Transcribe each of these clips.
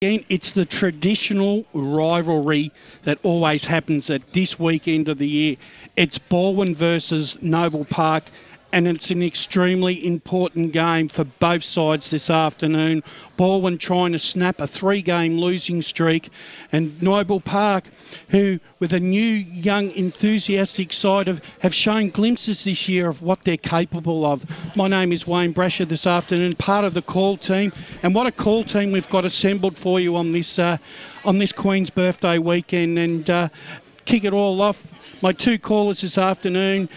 It's the traditional rivalry that always happens at this weekend of the year. It's Balwyn versus Noble Park, and it's an extremely important game for both sides this afternoon. Balwyn trying to snap a 3-game losing streak, and Noble Park, who with a new, young, enthusiastic side have shown glimpses this year of what they're capable of. My name is Wayne Brasher this afternoon, part of the call team, and what a call team we've got assembled for you on this Queen's Birthday weekend. And kick it all off, my two callers this afternoon.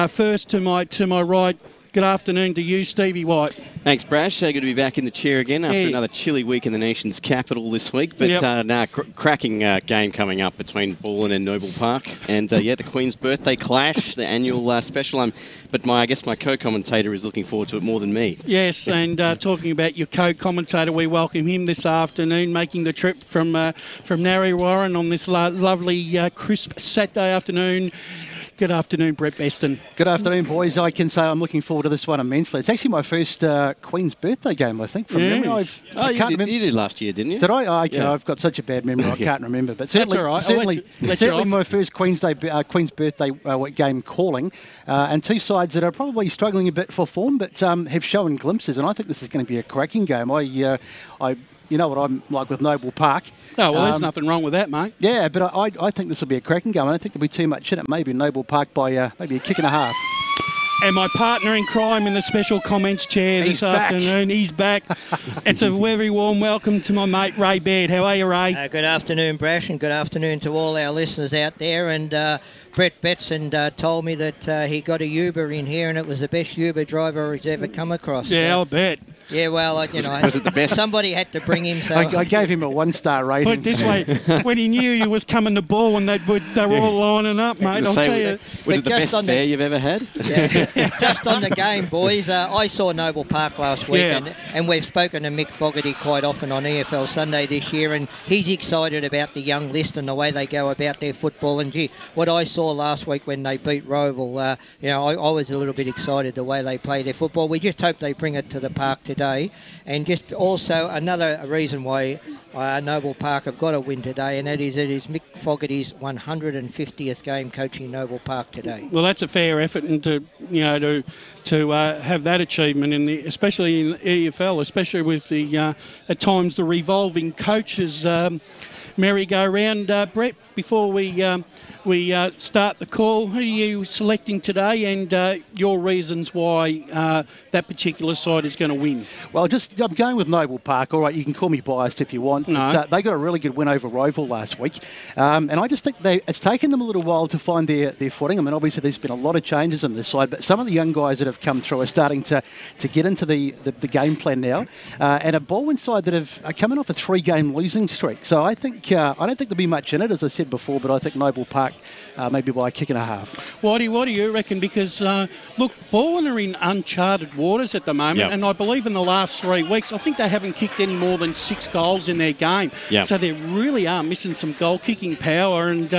First to my right, good afternoon to you, Stevie White. Thanks, Brash. Good to be back in the chair again after another chilly week in the nation's capital this week. But cracking game coming up between Baldwin and Noble Park. And the Queen's Birthday Clash, the annual special. But I guess my co-commentator is looking forward to it more than me. Yes, and talking about your co-commentator, we welcome him this afternoon, making the trip from Narre Warren on this lovely crisp Saturday afternoon. Good afternoon, Brett Beston. Good afternoon, boys. I can say I'm looking forward to this one immensely. It's actually my first Queen's Birthday game, I think, from memory. You did last year, didn't you? Did I? I've got such a bad memory, I can't remember. But certainly, that's all right. certainly my first Queen's Birthday game calling. And two sides that are probably struggling a bit for form, but have shown glimpses. And I think this is going to be a cracking game. You know what I'm like with Noble Park. Oh, well, there's nothing wrong with that, mate. Yeah, but I think this will be a cracking game. I don't think there'll be too much in it. Maybe Noble Park by maybe a kick and a half. And my partner in crime in the special comments chair this afternoon, he's back. It's a very warm welcome to my mate Ray Baird. How are you, Ray? Good afternoon, Brash, and good afternoon to all our listeners out there. And Brett Betson told me that he got a Uber in here, and it was the best Uber driver he's ever come across. Yeah, I'll bet. Yeah, well, was it the best? Somebody had to bring him. So I gave him a 1-star rating. Put it this way, when he knew he was coming to ball, and they were all lining up, mate. I'll tell you. Was it the best fare you've ever had? Yeah, just on the game, boys. I saw Noble Park last week, and we've spoken to Mick Fogarty quite often on EFL Sunday this year, and he's excited about the young list and the way they go about their football. And gee, what I saw last week when they beat Roval, I was a little bit excited the way they play their football. We just hope they bring it to the park today. And just also another reason why Noble Park have got to win today, and it is Mick Fogarty's 150th game coaching Noble Park today. Well, that's a fair effort, and to have that achievement especially in EFL, especially with the at times the revolving coaches merry-go-round. Brett, before we start the call, who are you selecting today, and your reasons why that particular side is going to win? Well, I'm going with Noble Park. All right, you can call me biased if you want. No. They got a really good win over Roval last week, and I just think it's taken them a little while to find their footing. I mean, obviously there's been a lot of changes on this side, but some of the young guys that have come through are starting to get into the game plan now, and a Baldwin side that are coming off a 3-game losing streak. So I think I don't think there'll be much in it, as I said before, but I think Noble Park maybe by a kick and a half. What do you reckon? Because, look, Baldwin are in uncharted waters at the moment, and I believe in the last 3 weeks, I think they haven't kicked any more than 6 goals in their game. Yep. So they really are missing some goal-kicking power, and,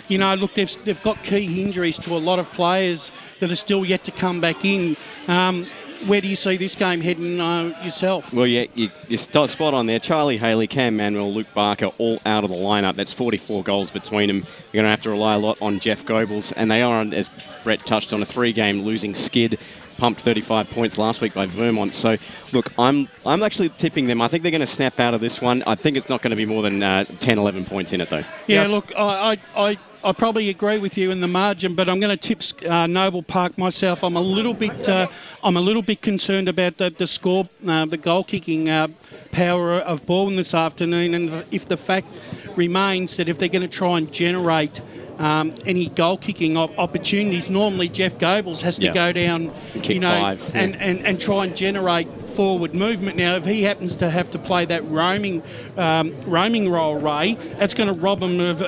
look, they've got key injuries to a lot of players that are still yet to come back in. Where do you see this game heading yourself? Well, yeah, you're spot on there. Charlie Haley, Cam Manuel, Luke Barker, all out of the lineup. That's 44 goals between them. You're going to have to rely a lot on Jeff Goebbels, and they are, as Brett touched on, a 3-game losing skid. Pumped 35 points last week by Vermont. So, look, I'm actually tipping them. I think they're going to snap out of this one. I think it's not going to be more than 10, 11 points in it, though. Yeah, look, I probably agree with you in the margin, but I'm going to tip Noble Park myself. I'm a little bit concerned about the score, the goal kicking power of Baldwin this afternoon, and if the fact remains that if they're going to try and generate any goal-kicking opportunities, normally Jeff Goebbels has to go down, and try and generate forward movement. Now, if he happens to have to play that roaming role, Ray, that's going to rob him of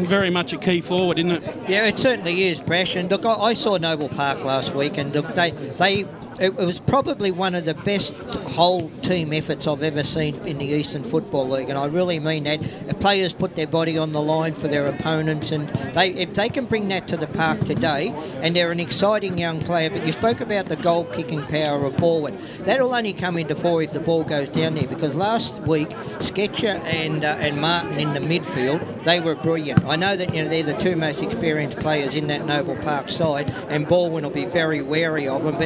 very much a key forward, isn't it? Yeah, it certainly is, Brash. And look, I saw Noble Park last week, and look, they it was probably one of the best whole team efforts I've ever seen in the Eastern Football League, and I really mean that. The players put their body on the line for their opponents, and if they can bring that to the park today, and they're an exciting young player. But you spoke about the goal-kicking power of Baldwin. That'll only come into fore if the ball goes down there, because last week Sketcher and Martin in the midfield, they were brilliant. I know that they're the two most experienced players in that Noble Park side, and Baldwin will be very wary of them.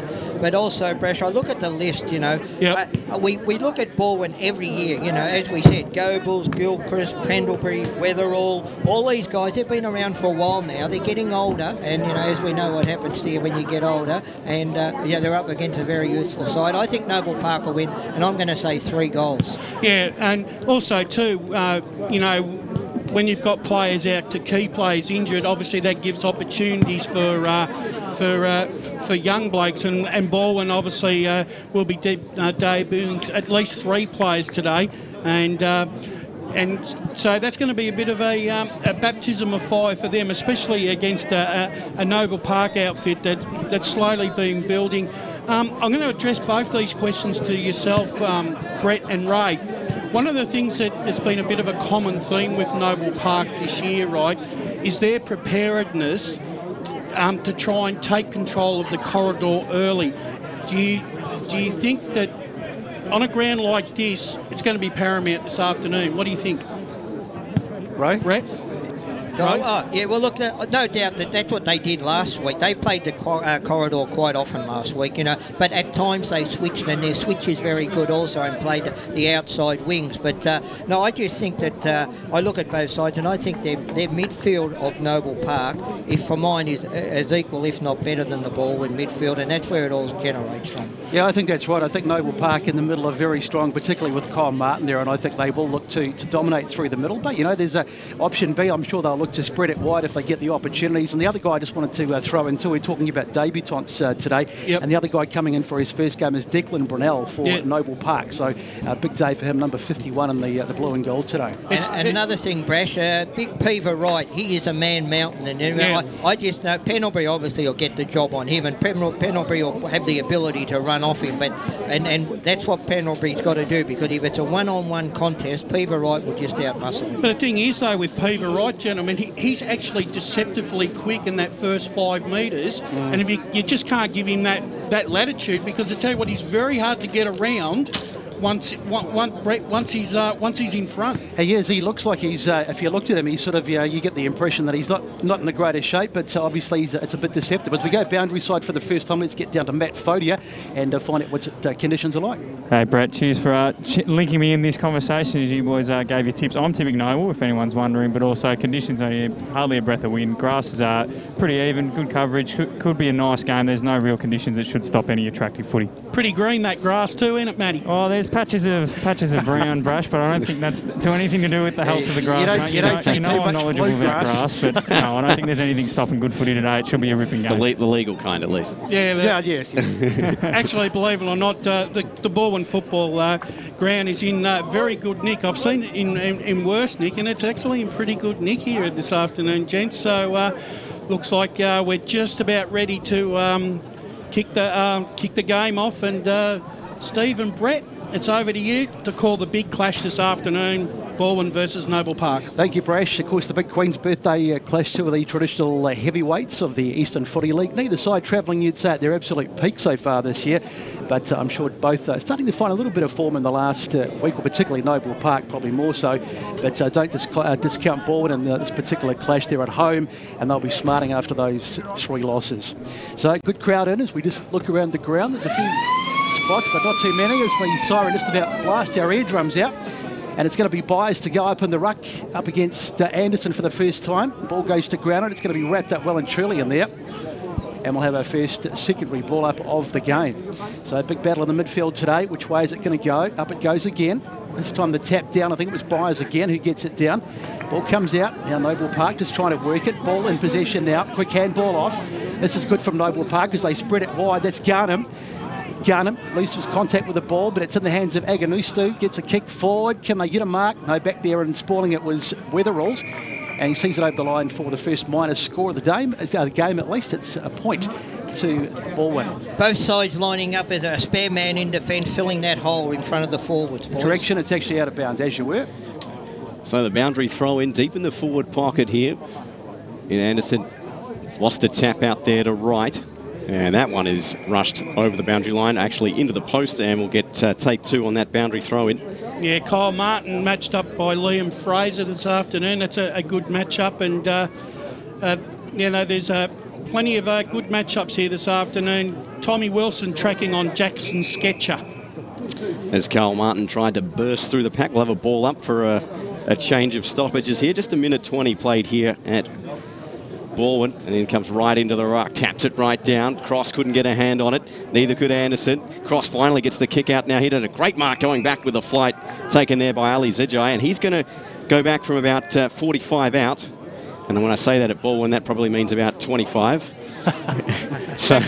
But also, Brash, I look at the list. We look at Baldwin every year. As we said, Goebbels, Gilchrist, Pendlebury, Weatherall, all these guys, they've been around for a while now. They're getting older, and as we know what happens to you when you get older, and they're up against a very useful side. I think Noble Park will win, and I'm going to say 3 goals. Yeah, and also too, when you've got players out to key players injured, obviously that gives opportunities for young blokes, and Balwyn obviously will be debuting at least 3 players today, and so that's going to be a bit of a baptism of fire for them, especially against a Noble Park outfit that's slowly been building. I'm going to address both these questions to yourself, Brett and Ray. One of the things that has been a bit of a common theme with Noble Park this year, right, is their preparedness to try and take control of the corridor early. Do you think that on a ground like this, it's going to be paramount this afternoon? What do you think? Ray? Brett? Well, look, no doubt that's what they did last week. They played the corridor quite often last week, but at times they switched, and their switch is very good also, and played the outside wings. But no, I just think that I look at both sides, and I think their midfield of Noble Park, if for mine, is as equal, if not better than the Baldwin midfield, and that's where it all generates from. Yeah, I think that's right. I think Noble Park in the middle are very strong, particularly with Kyle Martin there, and I think they will look to dominate through the middle. But, there's a option B. I'm sure they'll look to spread it wide if they get the opportunities. And the other guy I just wanted to throw in too, we're talking about debutants today, and the other guy coming in for his first game is Declan Brunel for Noble Park. So a big day for him, number 51 in the blue and gold today. And another thing, Brash, Big Peaver Wright, he is a man mountain, and I just know Pendlebury obviously will get the job on him, and Pendlebury will have the ability to run off him, and that's what Pendlebury's got to do, because if it's a one-on-one contest, Peaver Wright will just outmuscle him. But the thing is though, with Peaver Wright, gentlemen, he's actually deceptively quick in that first 5 metres, and if you just can't give him that latitude, because I tell you what, he's very hard to get around once he's in front. He is. He looks like he's. If you looked at him, he's sort of. You get the impression that he's not in the greatest shape, but obviously it's a bit deceptive. As we go boundary side for the first time, let's get down to Matt Fodia and find out what conditions are like. Hey Brett, cheers for linking me in this conversation as you boys gave your tips. I'm tipping Noble, if anyone's wondering, but also conditions are here, hardly a breath of wind. Grasses are pretty even, good coverage. Could be a nice game. There's no real conditions that should stop any attractive footy. Pretty green that grass too, isn't it, Matty? Oh, there's patches of brown, Brush, but I don't think that's to anything to do with the health of the grass. You know I'm knowledgeable about grass, but no, I don't think there's anything stopping good footy today. It should be a ripping game. The legal kind, at least. Yes. Actually, believe it or not, the Baldwin football ground is in very good nick. I've seen it in worse nick, and it's actually in pretty good nick here this afternoon, gents. So looks like we're just about ready to kick the game off. And Steve and Brett, it's over to you to call the big clash this afternoon, Balwyn versus Noble Park. Thank you, Brash. Of course, the big Queen's Birthday clash, two of the traditional heavyweights of the Eastern Footy League. Neither side travelling, you'd say, at their absolute peak so far this year, but I'm sure both are starting to find a little bit of form in the last week, or particularly Noble Park, probably more so. But don't discount Baldwin in this particular clash. They're at home, and they'll be smarting after those 3 losses. So good crowd in as we just look around the ground. There's a few spots, but not too many, as the siren just about blasts our eardrums out. And it's going to be Byers to go up in the ruck up against Anderson for the first time. Ball goes to ground, and it's going to be wrapped up well and truly in there. And we'll have our first secondary ball up of the game. So a big battle in the midfield today. Which way is it going to go? Up it goes again. This time the tap down, I think it was Byers again who gets it down. Ball comes out. Now Noble Park just trying to work it. Ball in possession now. Quick handball off. This is good from Noble Park as they spread it wide. That's Garnham loses contact with the ball, but it's in the hands of Aganustu. Gets a kick forward. Can they get a mark? No, back there and spoiling it was Weatherall. And he sees it over the line for the first minus score of the game at least. It's a point to Baldwin. Both sides lining up as a spare man in defence, filling that hole in front of the forwards, boys. Correction, it's actually out of bounds, as you were. So the boundary throw in deep in the forward pocket here. And Anderson lost a tap out there to right. And that one is rushed over the boundary line, actually into the post, and we'll get take 2 on that boundary throw in. Yeah, Kyle Martin matched up by Liam Fraser this afternoon. That's a good matchup, and there's plenty of good matchups here this afternoon. Tommy Wilson tracking on Jackson Sketcher. As Kyle Martin tried to burst through the pack, we'll have a ball up for a change of stoppages here. Just a minute 20 played here at Baldwin, and then comes right into the ruck, taps it right down. Cross couldn't get a hand on it, neither could Anderson. Cross finally gets the kick out now. He did a great mark going back with a flight taken there by Ali Zijai, and he's going to go back from about 45 out. And when I say that at Baldwin, that probably means about 25. So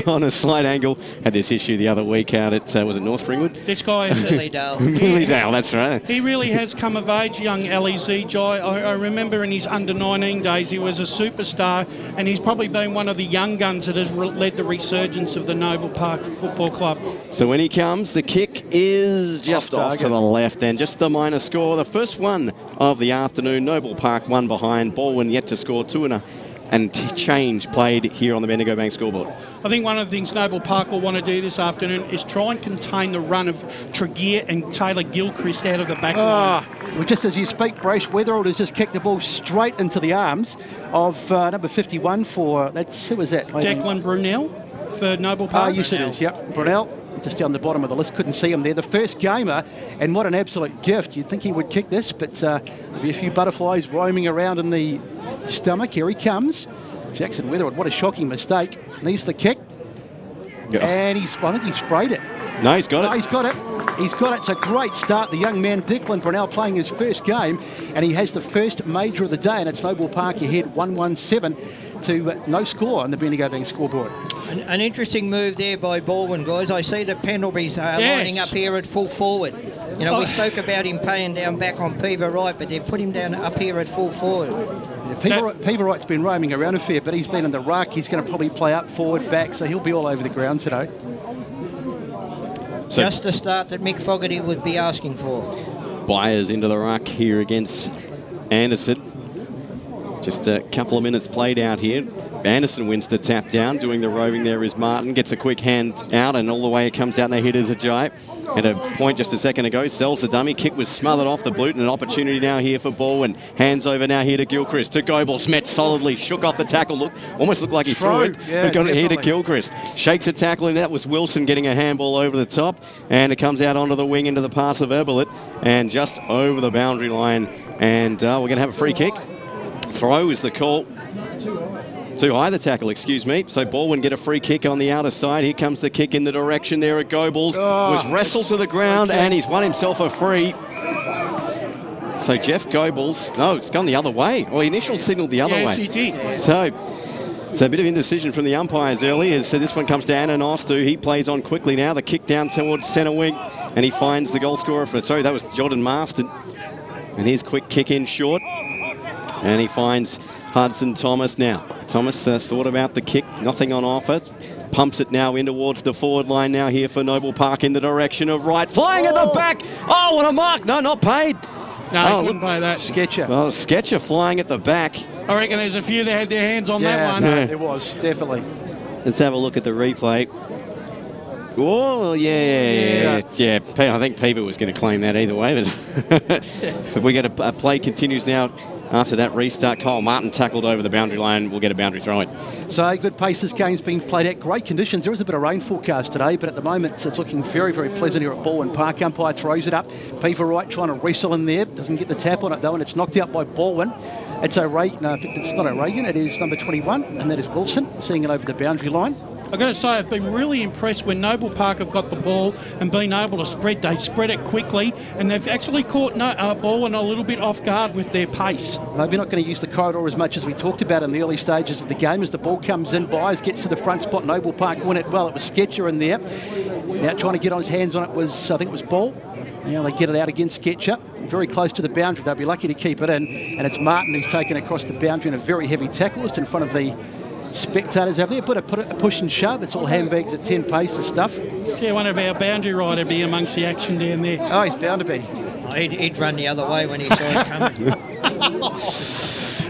on a slight angle, had this issue the other week out at, was it North Springwood? This guy is Lilydale. Lilydale, that's right. He really has come of age, young Ali Zijai. I remember in his under-19 days, he was a superstar, and he's probably been one of the young guns that has led the resurgence of the Noble Park Football Club. So when he comes, the kick is just off to the left, and just the minor score. The first one of the afternoon. Noble Park 1 behind. Baldwin yet to score 2 and change played here on the Bendigo Bank scoreboard. I think one of the things Noble Park will want to do this afternoon is try and contain the run of Tregear and Taylor Gilchrist out of the back line. Well, just as you speak, Brace, Weatherald has just kicked the ball straight into the arms of number 51 for, who was that? Declan Brunel for Noble Park. Yes, it is, yep. Brunel, just down the bottom of the list, couldn't see him there. The first gamer, and what an absolute gift. You'd think he would kick this, but there'll be a few butterflies roaming around in the stomach. Here he comes. Jackson Weatherwood, what a shocking mistake. Needs the kick. Yeah. And I think he sprayed it. No, he's got it. He's got it. He's got it. It's a great start. The young man, Declan Brunel, playing his first game, and he has the first major of the day, and it's Noble Park ahead 1-1-7 to no score on the Bendigo Bank scoreboard. An interesting move there by Baldwin, guys. I see that Pendlebury's lining up here at full forward. You know, we spoke about him paying down back on Pever Wright, but they put him down up here at full forward. Yeah, Pever Wright's been roaming around a fair bit. He's been in the ruck. He's going to probably play up, forward, back, so he'll be all over the ground today. So just the start that Mick Fogarty would be asking for. Byers into the ruck here against Anderson. Just a couple of minutes played out here. Anderson wins the tap down. Doing the roving there is Martin. Gets a quick hand out, and all the way it comes out, and they hit as a Jai. At a point just a second ago, sells the dummy. Kick was smothered off the boot, and an opportunity now here for Baldwin. Hands over now here to Gilchrist. To Goebbels. Met solidly. Shook off the tackle. Almost looked like he threw it. Yeah, but got it here to Gilchrist. Shakes a tackle, and that was Wilson getting a handball over the top. And it comes out onto the wing into the pass of Eberlet. And just over the boundary line. And we're going to have a free kick. Throw is the call. Too high the tackle, excuse me. So Baldwin get a free kick on the outer side. Here comes the kick in the direction there at Goebbels. Was wrestled to the ground, and he's won himself a free. So Jeff Goebbels, no, it's gone the other way. Well, he initially signalled the other way. Yes, he did. So it's a bit of indecision from the umpires early as this one comes down and Ostu. He plays on quickly now. The kick down towards centre wing, and he finds the goal scorer for, sorry, that was Jordan Marston. And his quick kick in short. And he finds Hudson Thomas now. Thomas thought about the kick, nothing on offer. Pumps it now in towards the forward line now here for Noble Park in the direction of right. Flying at the back. Oh, what a mark. No, not paid. No, he couldn't play that. Sketcher. Well, Sketcher flying at the back. I reckon there's a few that had their hands on that one. No, there was, definitely. Let's have a look at the replay. Oh, yeah. I think Peever was going to claim that either way. But we get a play continues now. After that restart, Kyle Martin tackled over the boundary line. We'll get a boundary throw in. So good pace. This game's been played at great conditions. There is a bit of rain forecast today, but at the moment it's looking very, very pleasant here at Baldwin Park. Umpire throws it up. Peever Wright trying to wrestle in there. Doesn't get the tap on it though, and it's knocked out by Baldwin. It's O'Regan. No, it's not O'Regan. It is number 21, and that is Wilson, seeing it over the boundary line. I've got to say, I've been really impressed when Noble Park have got the ball and been able to spread. They spread it quickly, and they've actually caught Baldwin a little bit off guard with their pace. Maybe not going to use the corridor as much as we talked about in the early stages of the game. As the ball comes in, Byers gets to the front spot. Noble Park win it well. It was Sketcher in there. Now trying to get on his hands on it was, I think it was Ball. Now they get it out against Sketcher. Very close to the boundary. They'll be lucky to keep it in. And it's Martin who's taken across the boundary in a very heavy tackle. It's in front of the spectators over there. Put a push and shove. It's all handbags at 10 pace and stuff. Yeah, one of our boundary rider be amongst the action down there. Oh, he's bound to be. Oh, he'd run the other way when he saw it coming.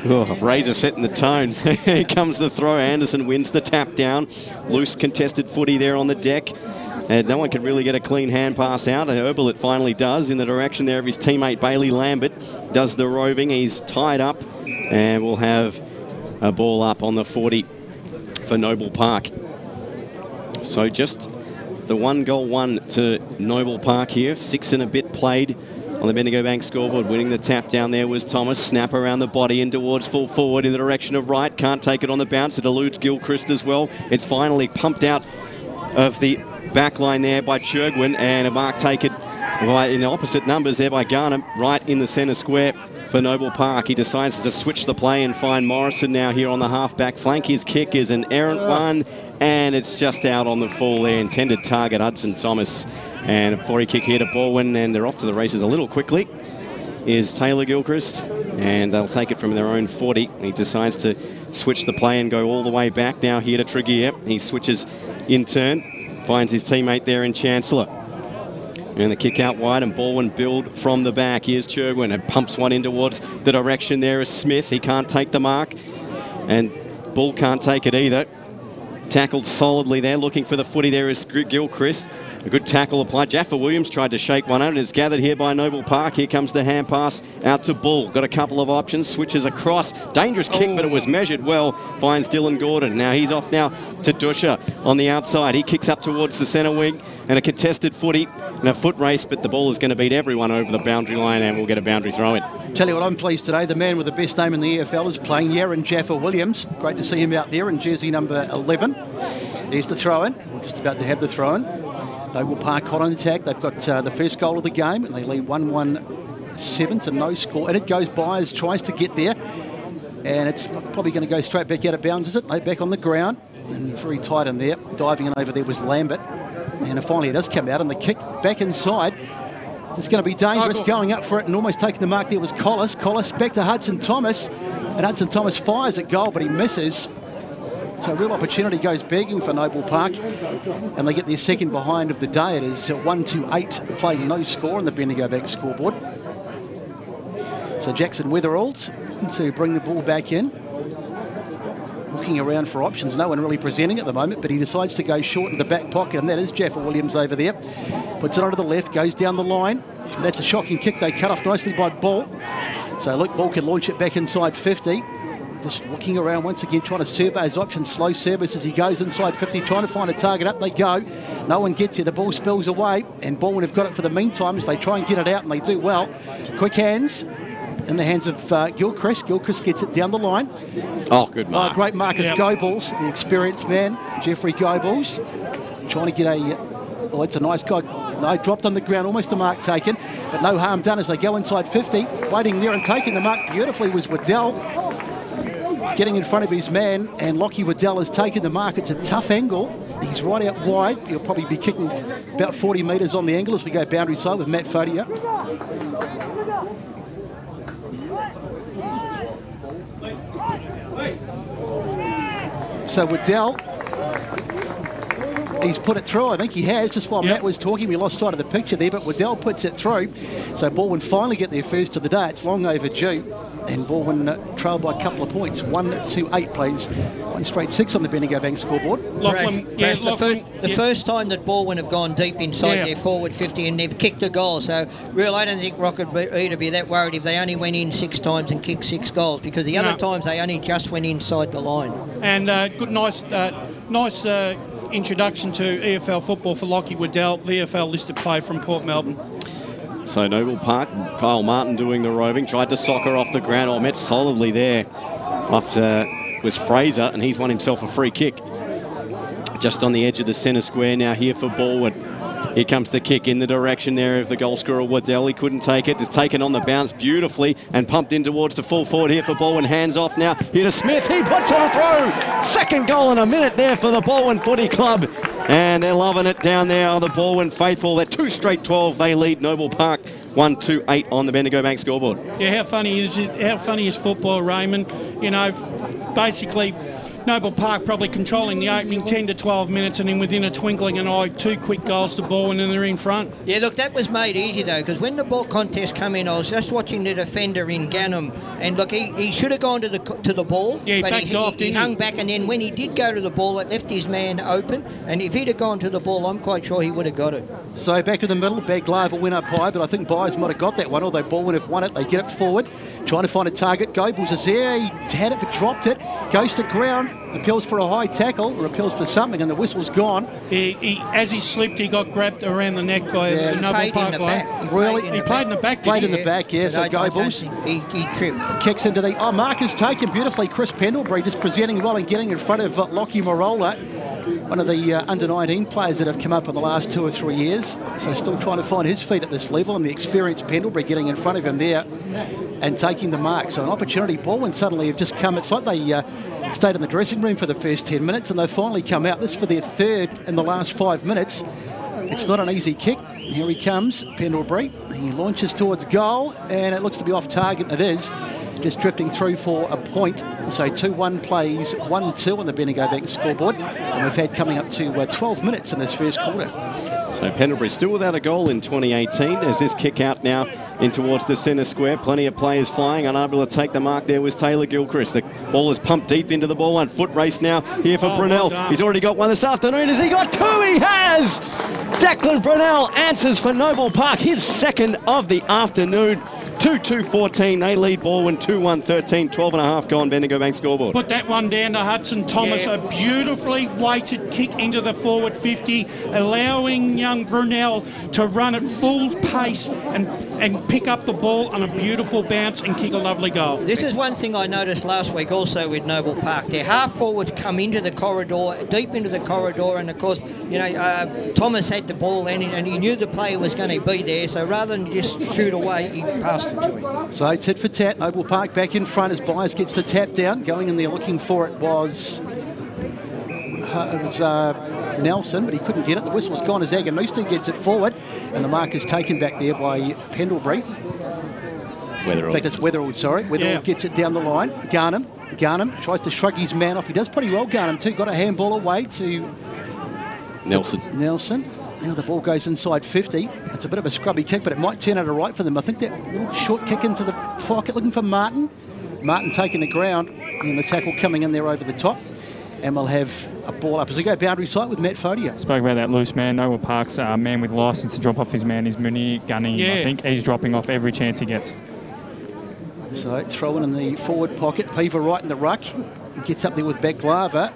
Oh, Razor setting the tone. Here comes the throw. Anderson wins the tap down. Loose contested footy there on the deck. And no one can really get a clean hand pass out. And Herbal it finally does in the direction there of his teammate Bailey Lambert. Does the roving. He's tied up. And we'll have a ball up on the 40 for Noble Park. So just the 1-1 to Noble Park here. 6 and a bit played on the Bendigo Bank scoreboard. Winning the tap down there was Thomas. Snap around the body and towards full forward in the direction of right. Can't take it on the bounce. It eludes Gilchrist as well. It's finally pumped out of the back line there by Churgwin, and a mark taken in opposite numbers there by Garnham, right in the centre square for Noble Park. He decides to switch the play and find Morrison now here on the half-back flank. His kick is an errant one, and it's just out on the full there. Intended target, Hudson Thomas. And a free kick here to Balwyn, and they're off to the races a little quickly, is Taylor Gilchrist, and they'll take it from their own 40. He decides to switch the play and go all the way back now here to Tregear. He switches in turn, finds his teammate there in Chancellor. And the kick out wide, and Baldwin build from the back. Here's Churgwin and pumps one in towards the direction there is Smith. He can't take the mark, and Bull can't take it either. Tackled solidly there, looking for the footy there is Gilchrist. A good tackle applied. Jaffa Williams tried to shake one out, and it's gathered here by Noble Park. Here comes the hand pass out to Bull. Got a couple of options. Switches across. Dangerous kick, but it was measured well. Finds Dylan Gordon. Now he's off now to Dusha on the outside. He kicks up towards the centre wing, and a contested footy and a foot race, but the ball is going to beat everyone over the boundary line, and we'll get a boundary throw in. Tell you what, I'm pleased today. The man with the best name in the EFL is playing, Yaron Jaffa Williams. Great to see him out there in jersey number 11. Here's the throw in. We're just about to have the throw in. Noble Park hot on attack. They've got the first goal of the game, and they lead 1-1-7 to no score. And it goes by as tries to get there, and it's probably going to go straight back out of bounds, is it? No, back on the ground, and very tight in there. Diving in over there was Lambert, and finally it does come out, and the kick back inside. It's going to be dangerous. Going up for it and almost taking the mark there was Collis. Collis back to Hudson Thomas, and Hudson Thomas fires at goal, but he misses. So a real opportunity goes begging for Noble Park, and they get their second behind of the day. It is 1-2-8, playing no score on the Bendigo Bank scoreboard. So Jackson Weatherald to bring the ball back in. Looking around for options, no one really presenting at the moment, but he decides to go short in the back pocket, and that is Jaffa Williams over there. Puts it onto the left, goes down the line. That's a shocking kick. They cut off nicely by Ball. So Luke Ball can launch it back inside 50. Just looking around once again, trying to survey his options. Slow service as he goes inside 50, trying to find a target. Up they go. No one gets here. The ball spills away, and Baldwin have got it for the meantime as they try and get it out, and they do well. Quick hands in the hands of Gilchrist. Gilchrist gets it down the line. Oh, good mark. Great Marcus Goebbels, the experienced man, Jeffrey Goebbels, trying to get a... Oh, it's a nice guy. No, dropped on the ground, almost a mark taken, but no harm done as they go inside 50. Waiting there and taking the mark beautifully was Waddell. Getting in front of his man, and Lockie Waddell has taken the mark. It's a tough angle. He's right out wide. He'll probably be kicking about 40 metres on the angle as we go boundary side with Matt Fodia. So Waddell, he's put it through. I think he has. Just while Matt was talking, we lost sight of the picture there, but Waddell puts it through. So Baldwin finally get their first of the day. It's long overdue. And Baldwin trailed by a couple of points. 1-2-8 plays 1 straight 6 on the Bendigo Bank scoreboard. The first time that Baldwin have gone deep inside their forward 50 and they've kicked a goal. So, I don't think Rocket would be that worried if they only went in 6 times and kicked 6 goals, because the other times they only just went inside the line. And nice introduction to EFL football for Lockie Waddell, VFL listed player from Port Melbourne. So Noble Park, Kyle Martin doing the roving, tried to sock her off the ground. Oh, met solidly there. Was Fraser, and he's won himself a free kick. Just on the edge of the centre square now here for Balwyn. Here comes the kick in the direction there of the goal scorer Waddell. He couldn't take it. It's taken on the bounce beautifully and pumped in towards the full forward here for Baldwin. Hands off now. Here to Smith. He puts it through. Second goal in a minute there for the Baldwin Footy Club. And they're loving it down there on the Baldwin faithful. They're 2 straight 12. They lead Noble Park 1-2-8 on the Bendigo Bank scoreboard. Yeah, how funny is football, Raymond? You know, basically Noble Park probably controlling the opening 10 to 12 minutes, and then within a twinkling an eye, 2 quick goals to Baldwin and they're in front. Yeah, look, that was made easy though, because when the ball contest come in, I was just watching the defender in Gannon, and look, he should have gone to the ball, Yeah, he but backed off, he didn't hung he? back, and then when he did go to the ball, it left his man open, and if he'd have gone to the ball, I'm quite sure he would have got it. So back in the middle, Baglava went up high, but I think Byers might have got that one, although Baldwin have won it. They get it forward, trying to find a target. Goebbels is there, he had it but dropped it, goes to ground, appeals for a high tackle, or appeals for something, and the whistle's gone. As he slipped, he got grabbed around the neck by Yeah, the Noble Played in Park the line. back. Really? He played in the back, Played did in he? the back, yeah, so I don't Goebbels think he tripped. kicks into the... Oh, mark is taken beautifully. Chris Pendlebury just presenting well and getting in front of Lockie Marola, one of the under-19 players that have come up in the last 2 or 3 years. So still trying to find his feet at this level, and the experienced Pendlebury getting in front of him there and taking the mark. So an opportunity. Baldwin suddenly have just come. It's like they stayed in the dressing room for the first 10 minutes and they've finally come out. This for their third in the last 5 minutes. It's not an easy kick. Here he comes, Pendlebury. He launches towards goal, and it looks to be off target, and it is. Just drifting through for a point. So 2-1 plays 1-2 on the Bendigo Bank scoreboard. And we've had coming up to 12 minutes in this first quarter. So Pendlebury still without a goal in 2018 as this kick out now in towards the centre square. Plenty of players flying. Unable to take the mark there was Taylor Gilchrist. The ball is pumped deep into the ball line. Foot race now here for Brunel. Well He's already got one this afternoon. Has he got two? He has! Declan Brunel answers for Noble Park. His second of the afternoon. 2-2-14. They lead Baldwin 2-1-13. 12.5 gone Bendigo Bank scoreboard. Put that one down to Hudson Thomas. Yeah. A beautifully weighted kick into the forward 50, allowing young Brunel to run at full pace and pick up the ball on a beautiful bounce and kick a lovely goal. This is one thing I noticed last week also with Noble Park. Their half forwards come into the corridor, deep into the corridor, and of course, you know, Thomas had the ball and he knew the player was going to be there, so rather than just shoot away, he passed it to him. So tit for tat. Noble Park back in front as Byers gets the tap down. Going in there looking for it was Nelson, but he couldn't get it. The whistle's gone as Aganusta gets it forward, and the mark is taken back there by Pendlebury. In fact, it's Weatherall, sorry. Weatherall gets it down the line. Garnham tries to shrug his man off. He does pretty well, Garnham too. Got a handball away to Nelson. Now the ball goes inside 50. It's a bit of a scrubby kick, but it might turn out all right for them. I think that little short kick into the pocket, looking for Martin. Martin taking the ground, and the tackle coming in there over the top. And we'll have a ball up as we go boundary side with Matt Fodia. Spoke about that loose man. Noble Park's man with licence to drop off his man is Munir Gunny. I think he's dropping off every chance he gets. So throwing in the forward pocket. Peaver right in the ruck. He gets up there with Baglava.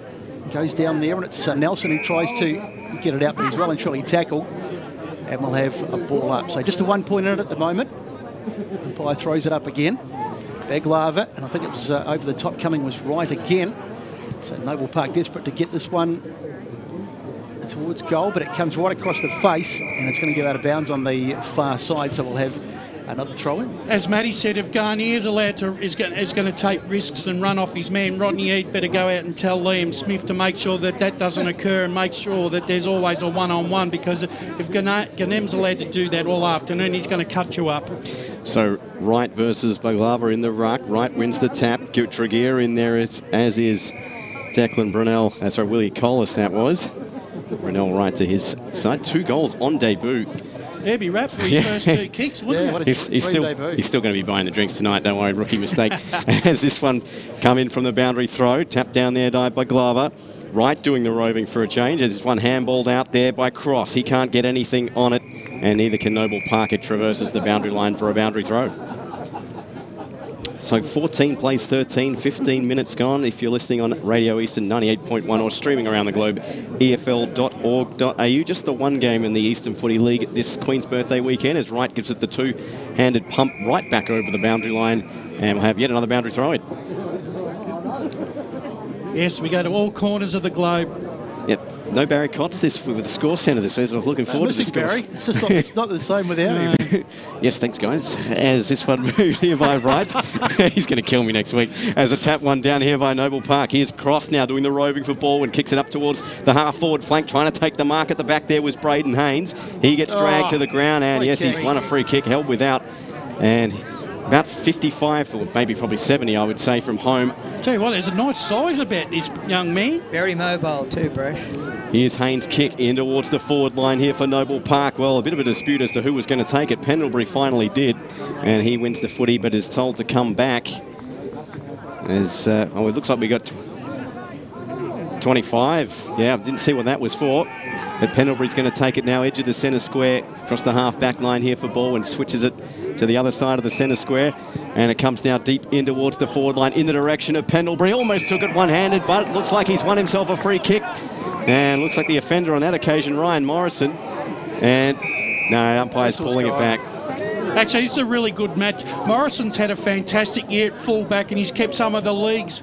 Goes down there, and it's Nelson who tries to get it out, but he's well and truly tackled. And we'll have a ball up. So just a 1 point in it at the moment. Umpire throws it up again. Baglava, and I think it was over the top coming was right again. So Noble Park desperate to get this one towards goal, but it comes right across the face, and it's going to go out of bounds on the far side. So we'll have another throw-in. As Matty said, if Garnier is allowed to, is going to take risks and run off his man, Rodney Eade better go out and tell Liam Smith to make sure that that doesn't occur and make sure that there's always a one-on-one, because if Ganem's allowed to do that all afternoon, he's going to cut you up. So Wright versus Baglava in the ruck. Wright wins the tap. Tregear in there as is Declan Brunel. Willie Collis that was. Brunel right to his side. 2 goals on debut. He'd be wrapped for his first 2 kicks, wouldn't he? He's still going to be buying the drinks tonight, don't worry, rookie mistake. As this one come in from the boundary throw, tapped down there by Baglava. Wright doing the roving for a change. There's one handballed out there by Cross. He can't get anything on it, and neither can Noble Park. It traverses the boundary line for a boundary throw. So 14 plays 13, 15 minutes gone. If you're listening on Radio Eastern 98.1 or streaming around the globe, efl.org.au. Just the one game in the Eastern Footy League this Queen's Birthday weekend as Wright gives it the two-handed pump right back over the boundary line, and we'll have yet another boundary throw in. Yes, we go to all corners of the globe. Yep. No Barry Cotts with the score centre this season. I'm looking forward to this. Barry. It's just it's not the same without him. Yes, thanks, guys. As this one moved here by Wright. He's going to kill me next week. As a tap one down here by Noble Park. Here's Cross now doing the roving for Baldwin. Kicks it up towards the half-forward flank. Trying to take the mark at the back there was Braden Haynes. He gets dragged to the ground, and yes, he's won a free kick, held without. And about 55 or maybe probably 70, I would say, from home. Tell you what, there's a nice size about this young man. Very mobile too, Brash. Here's Haynes' kick in towards the forward line here for Noble Park. Well, a bit of a dispute as to who was going to take it. Pendlebury finally did, and he wins the footy, but is told to come back. As it looks like we got 25. Yeah, didn't see what that was for. But Pendlebury's going to take it now, edge of the centre square, across the half-back line here for Baldwin, switches it to the other side of the centre square, and it comes now deep in towards the forward line in the direction of Pendlebury. Almost took it one-handed, but it looks like he's won himself a free kick. And looks like the offender on that occasion, Ryan Morrison. And no, umpire's pulling it back. Actually, this is a really good match. Morrison's had a fantastic year at fullback, and he's kept some of the league's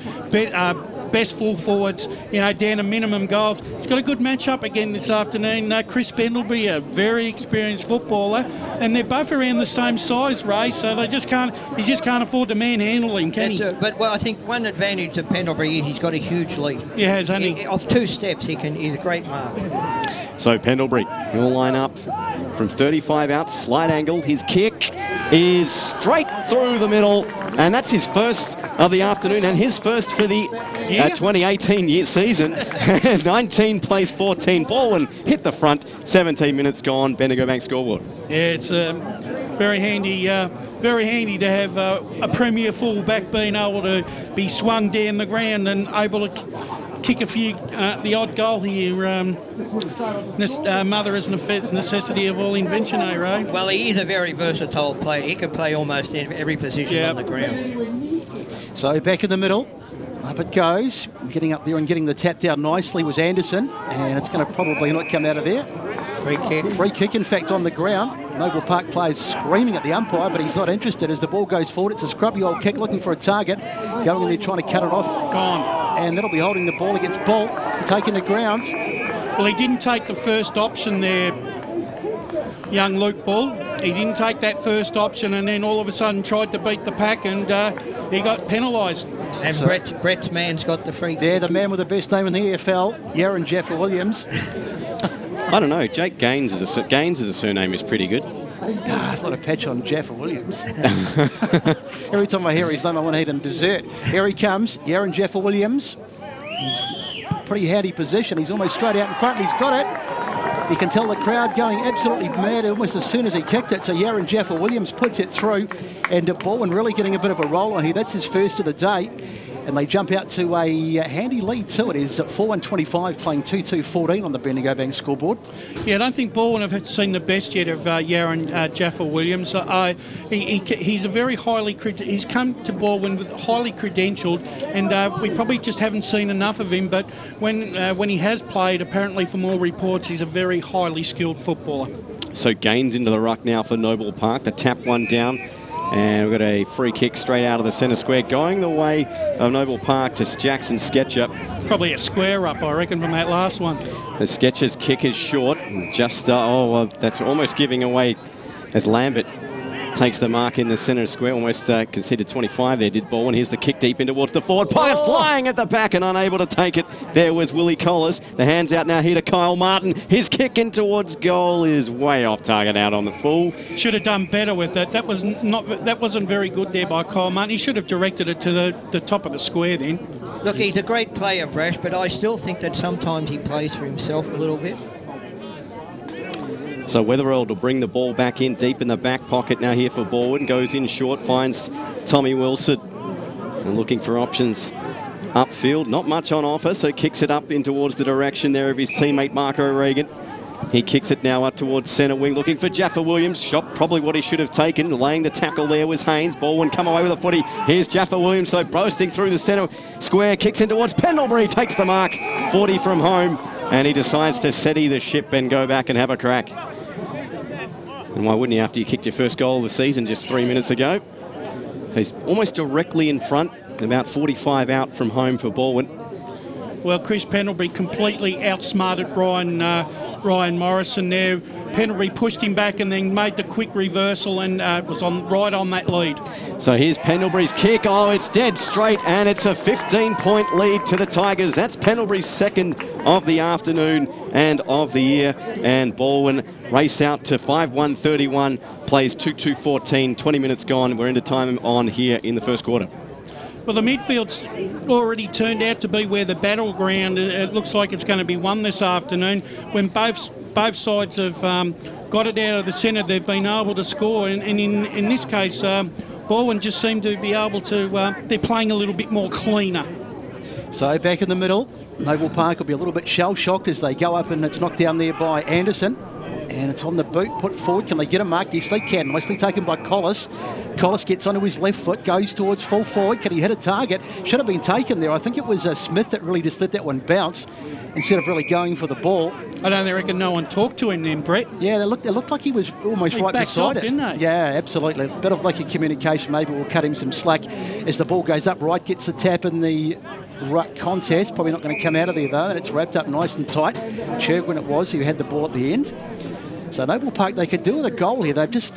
best full forwards, down to minimum goals. He's got a good match-up again this afternoon. Chris Pendlebury, a very experienced footballer, and they're both around the same size, Ray, so he just can't afford to manhandle him, can he? But I think one advantage of Pendlebury is he's got a huge leap. He has, hasn't he? Off 2 steps, he's a great mark. So Pendlebury, he'll line up from 35 out, slight angle. His kick is straight through the middle, and that's his first of the afternoon and his first for the 2018 season. 19 plays 14. Baldwin hit the front. 17 minutes gone. Bendigo Bank scoreboard. Yeah, it's very handy to have a premier fullback being able to be swung down the ground and able to kick a few, the odd goal here. Mother is a necessity of all invention, eh, Ray? Well, he is a very versatile player. He can play almost in every position on the ground. So back in the middle, up it goes. Getting up there and getting the tap down nicely was Anderson, and it's going to probably not come out of there. Free kick, in fact, on the ground. Noble Park players screaming at the umpire, but he's not interested as the ball goes forward. It's a scrubby old kick looking for a target. Going in there trying to cut it off. Gone. And that'll be holding the ball against Bolt, taking the ground. Well, he didn't take the first option there, young Luke Bull. He didn't take that first option and then all of a sudden tried to beat the pack, and he got penalised. And so, Brett's man's got the free kick. Yeah, the man with the best name in the EFL, Yaron Jeffer Williams. I don't know. Jake Gaines as a surname is pretty good. It's not a patch on Jeffer Williams. Every time I hear his name, I want to eat him dessert. Here he comes, Yaron Jeffer Williams. He's pretty handy position. He's almost straight out in front, and he's got it. You can tell the crowd going absolutely mad almost as soon as he kicked it. So Yaron Jeffer Williams puts it through, and Baldwin really getting a bit of a roll on here. That's his first of the day. And they jump out to a handy lead too. It is 4-1-25 playing 2-2-14 on the Bendigo Bank scoreboard. Yeah, I don't think Baldwin have seen the best yet of Yaron Jeffer Williams. He's a very he's come to Baldwin with highly credentialed, and we probably just haven't seen enough of him. But when he has played, apparently from all reports, he's a very highly skilled footballer. So Gaines into the ruck now for Noble Park. The tap one down. And we've got a free kick straight out of the centre square, going the way of Noble Park to Jackson Sketcher. Probably a square up, I reckon, from that last one. The Sketcher's kick is short. Just, that's almost giving away as Lambert takes the mark in the centre square. Almost conceded 25 there, did Baldwin. Here's the kick deep in towards the forward. Pie flying at the back and unable to take it. There was Willie Collis. The hands out now here to Kyle Martin. His kick in towards goal is way off target, out on the full. Should have done better with that. That wasn't very good there by Kyle Martin. He should have directed it to the top of the square then. Look, he's a great player, Brash, but I still think that sometimes he plays for himself a little bit. So Weatherald will bring the ball back in deep in the back pocket now here for Baldwin. Goes in short, finds Tommy Wilson. And looking for options upfield. Not much on offer, so kicks it up in towards the direction there of his teammate Mark O'Regan. He kicks it now up towards centre wing, looking for Jaffa Williams. Shot probably what he should have taken. Laying the tackle there was Haynes. Baldwin come away with a footy. Here's Jaffa Williams, so boasting through the centre square. Kicks in towards Pendlebury. Takes the mark. 40 from home. And he decides to steady the ship and go back and have a crack. And why wouldn't you after you kicked your first goal of the season just 3 minutes ago? So he's almost directly in front, about 45 out from home for Baldwin. Well, Chris Pendlebury completely outsmarted Ryan Morrison there. Pendlebury pushed him back and then made the quick reversal and was right on that lead. So here's Pendlebury's kick. Oh, it's dead straight, and it's a 15-point lead to the Tigers. That's Pendlebury's second of the afternoon and of the year. And Baldwin race out to 5-1-31, plays 2-2-14, 20 minutes gone. We're into time on here in the first quarter. Well, the midfield's already turned out to be where the battleground, it looks like it's going to be won this afternoon. When both sides have got it out of the centre, they've been able to score. And in this case, Baldwin just seemed to be able to, they're playing a little bit more cleaner. So back in the middle, Noble Park will be a little bit shell-shocked as they go up, and it's knocked down there by Anderson. And it's on the boot, put forward. Can they get a mark? Yes, they can. Nicely taken by Collis. Collis gets onto his left foot, goes towards full forward. Can he hit a target? Should have been taken there. I think it was Smith that really just let that one bounce instead of really going for the ball. I don't reckon no one talked to him then, Brett. Yeah, it looked like he was almost right beside it. Didn't they? Yeah, absolutely. A bit of lack of communication maybe will cut him some slack as the ball goes up. Wright gets the tap in the ruck contest. Probably not going to come out of there though, and it's wrapped up nice and tight. Churgwin it was who had the ball at the end. So Noble Park, they could do with a goal here. They've just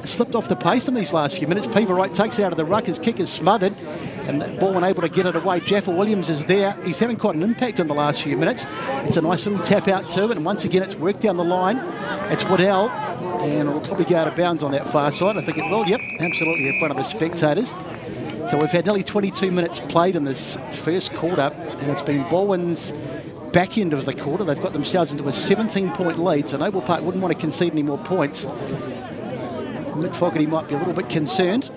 slipped off the pace in these last few minutes. Peever Wright takes it out of the ruck. His kick is smothered, and Baldwin able to get it away. Jaffa Williams is there. He's having quite an impact in the last few minutes. It's a nice little tap out to it, and once again it's worked down the line. It's Waddell, and it'll probably go out of bounds on that far side. I think it will. Yep, absolutely in front of the spectators. So we've had nearly 22 minutes played in this first quarter, and it's been Baldwin's back end of the quarter. They've got themselves into a 17-point lead, so Noble Park wouldn't want to concede any more points. Mick Fogarty might be a little bit concerned.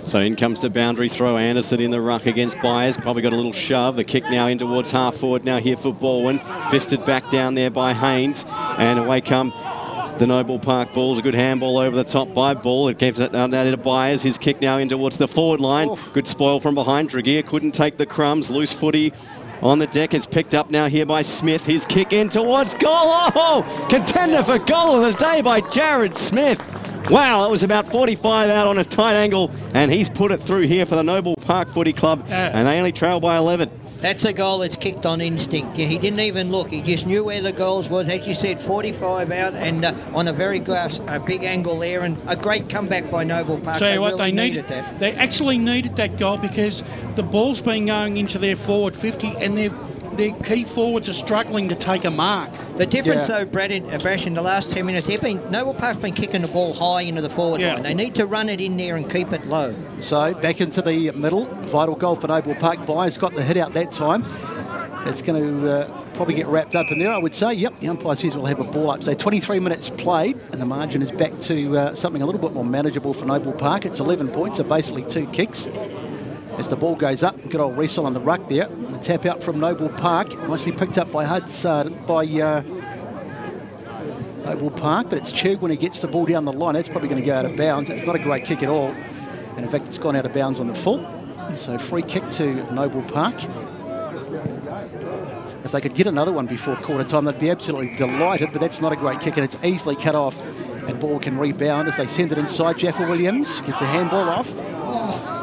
So in comes the boundary throw. Anderson in the ruck against Byers. Probably got a little shove. The kick now in towards half forward now here for Baldwin. Fisted back down there by Haynes. And away come the Noble Park Bulls. A good handball over the top by Ball. It gives it down to Byers. His kick now in towards the forward line. Good spoil from behind. Dragier couldn't take the crumbs. Loose footy on the deck. It's picked up now here by Smith. His kick in towards goal. Oh! Contender for goal of the day by Jared Smith. Wow, that was about 45 out on a tight angle, and he's put it through here for the Noble Park Footy Club, and they only trail by 11. That's a goal that's kicked on instinct. He didn't even look. He just knew where the goals was. As you said, 45 out and on a very big angle there, and a great comeback by Noble Park. Tell you what, they needed that. They actually needed that goal because the ball's been going into their forward 50, and their key forwards are struggling to take a mark. The difference, though, Brad and Bash, in the last 10 minutes, Noble Park's been kicking the ball high into the forward line. They need to run it in there and keep it low. So back into the middle. Vital goal for Noble Park. Byers got the hit out that time. It's going to probably get wrapped up in there, I would say. Yep, the umpire says we'll have a ball up. So 23 minutes played, and the margin is back to something a little bit more manageable for Noble Park. It's 11 points, so basically 2 kicks. As the ball goes up, good old wrestle on the ruck there. The tap out from Noble Park, nicely picked up by Noble Park, but it's Churg when he gets the ball down the line. That's probably going to go out of bounds. It's not a great kick at all, and in fact it's gone out of bounds on the full. So free kick to Noble Park. If they could get another one before quarter time, they'd be absolutely delighted, but that's not a great kick, and it's easily cut off, and ball can rebound as they send it inside. Jaffa Williams gets a handball off.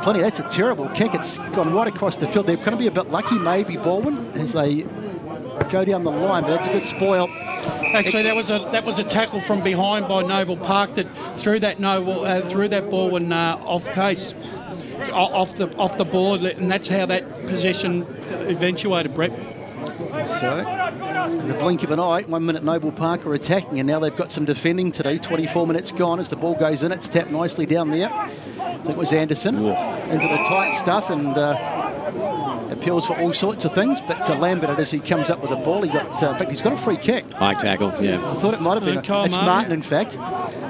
Plenty, that's a terrible kick. It's gone right across the field. They're going to be a bit lucky, maybe, Baldwin, as they go down the line, but that's a good spoil. Actually, that was a tackle from behind by Noble Park that threw that Baldwin off case, off the board, and that's how that possession eventuated, Brett. So, in the blink of an eye, 1 minute Noble Park are attacking, and now they've got some defending to do. 24 minutes gone as the ball goes in. It's tapped nicely down there. I think it was Anderson into the tight stuff, and appeals for all sorts of things, but Lambert, as he comes up with the ball, in fact, he's got a free kick. High tackle, yeah. I thought it might have been. It's Martin, in fact.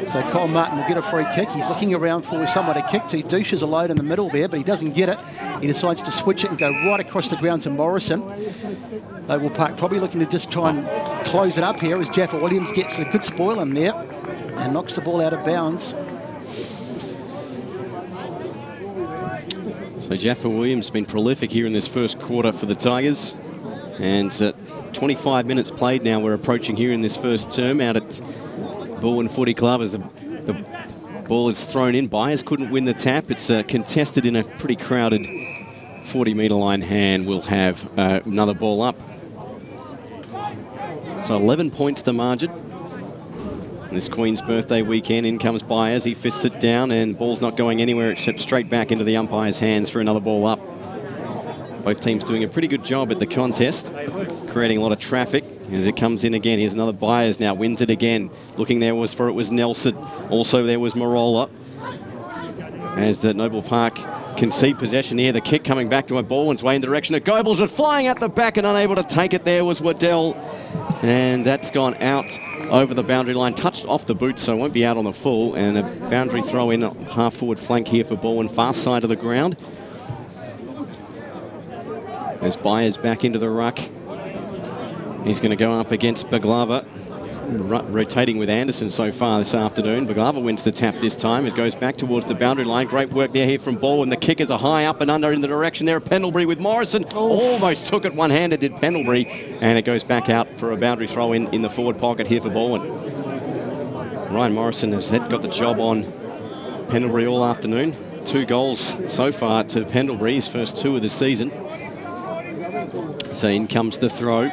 So Kyle Martin will get a free kick. He's looking around for someone to kick to. Douches alone in the middle there, but he doesn't get it. He decides to switch it and go right across the ground to Morrison. Noble Park probably looking to just try and close it up here as Jaffa Williams gets a good spoil in there and knocks the ball out of bounds. So Jaffa Williams has been prolific here in this first quarter for the Tigers. And 25 minutes played now. We're approaching here in this first term out at Baldwin Footy Club as the ball is thrown in. Byers couldn't win the tap. It's contested in a pretty crowded 40-metre line hand. We'll have another ball up. So 11 points the margin. This Queen's birthday weekend, in comes Byers. He fists it down, and ball's not going anywhere except straight back into the umpire's hands for another ball up. Both teams doing a pretty good job at the contest, creating a lot of traffic as it comes in again. Here's another Byers now, wins it again. Looking there was Nelson. Also there was Marola. As the Noble Park concede possession here, the kick coming back to a Baldwin's way in the direction of Goebbels, but flying at the back and unable to take it there was Waddell. And that's gone out over the boundary line, touched off the boot, so it won't be out on the full. And a boundary throw in, half forward flank here for Baldwin, far side of the ground. As Byers back into the ruck. He's going to go up against Baglava. Rotating with Anderson so far this afternoon. Baglava wins the tap this time. It goes back towards the boundary line. Great work there here from Baldwin. The kickers are high up and under in the direction there of Pendlebury with Morrison. Almost took it one-handed, did Pendlebury. And it goes back out for a boundary throw in the forward pocket here for Baldwin. Ryan Morrison has got the job on Pendlebury all afternoon. 2 goals so far to Pendlebury, his first 2 of the season. So in comes the throw.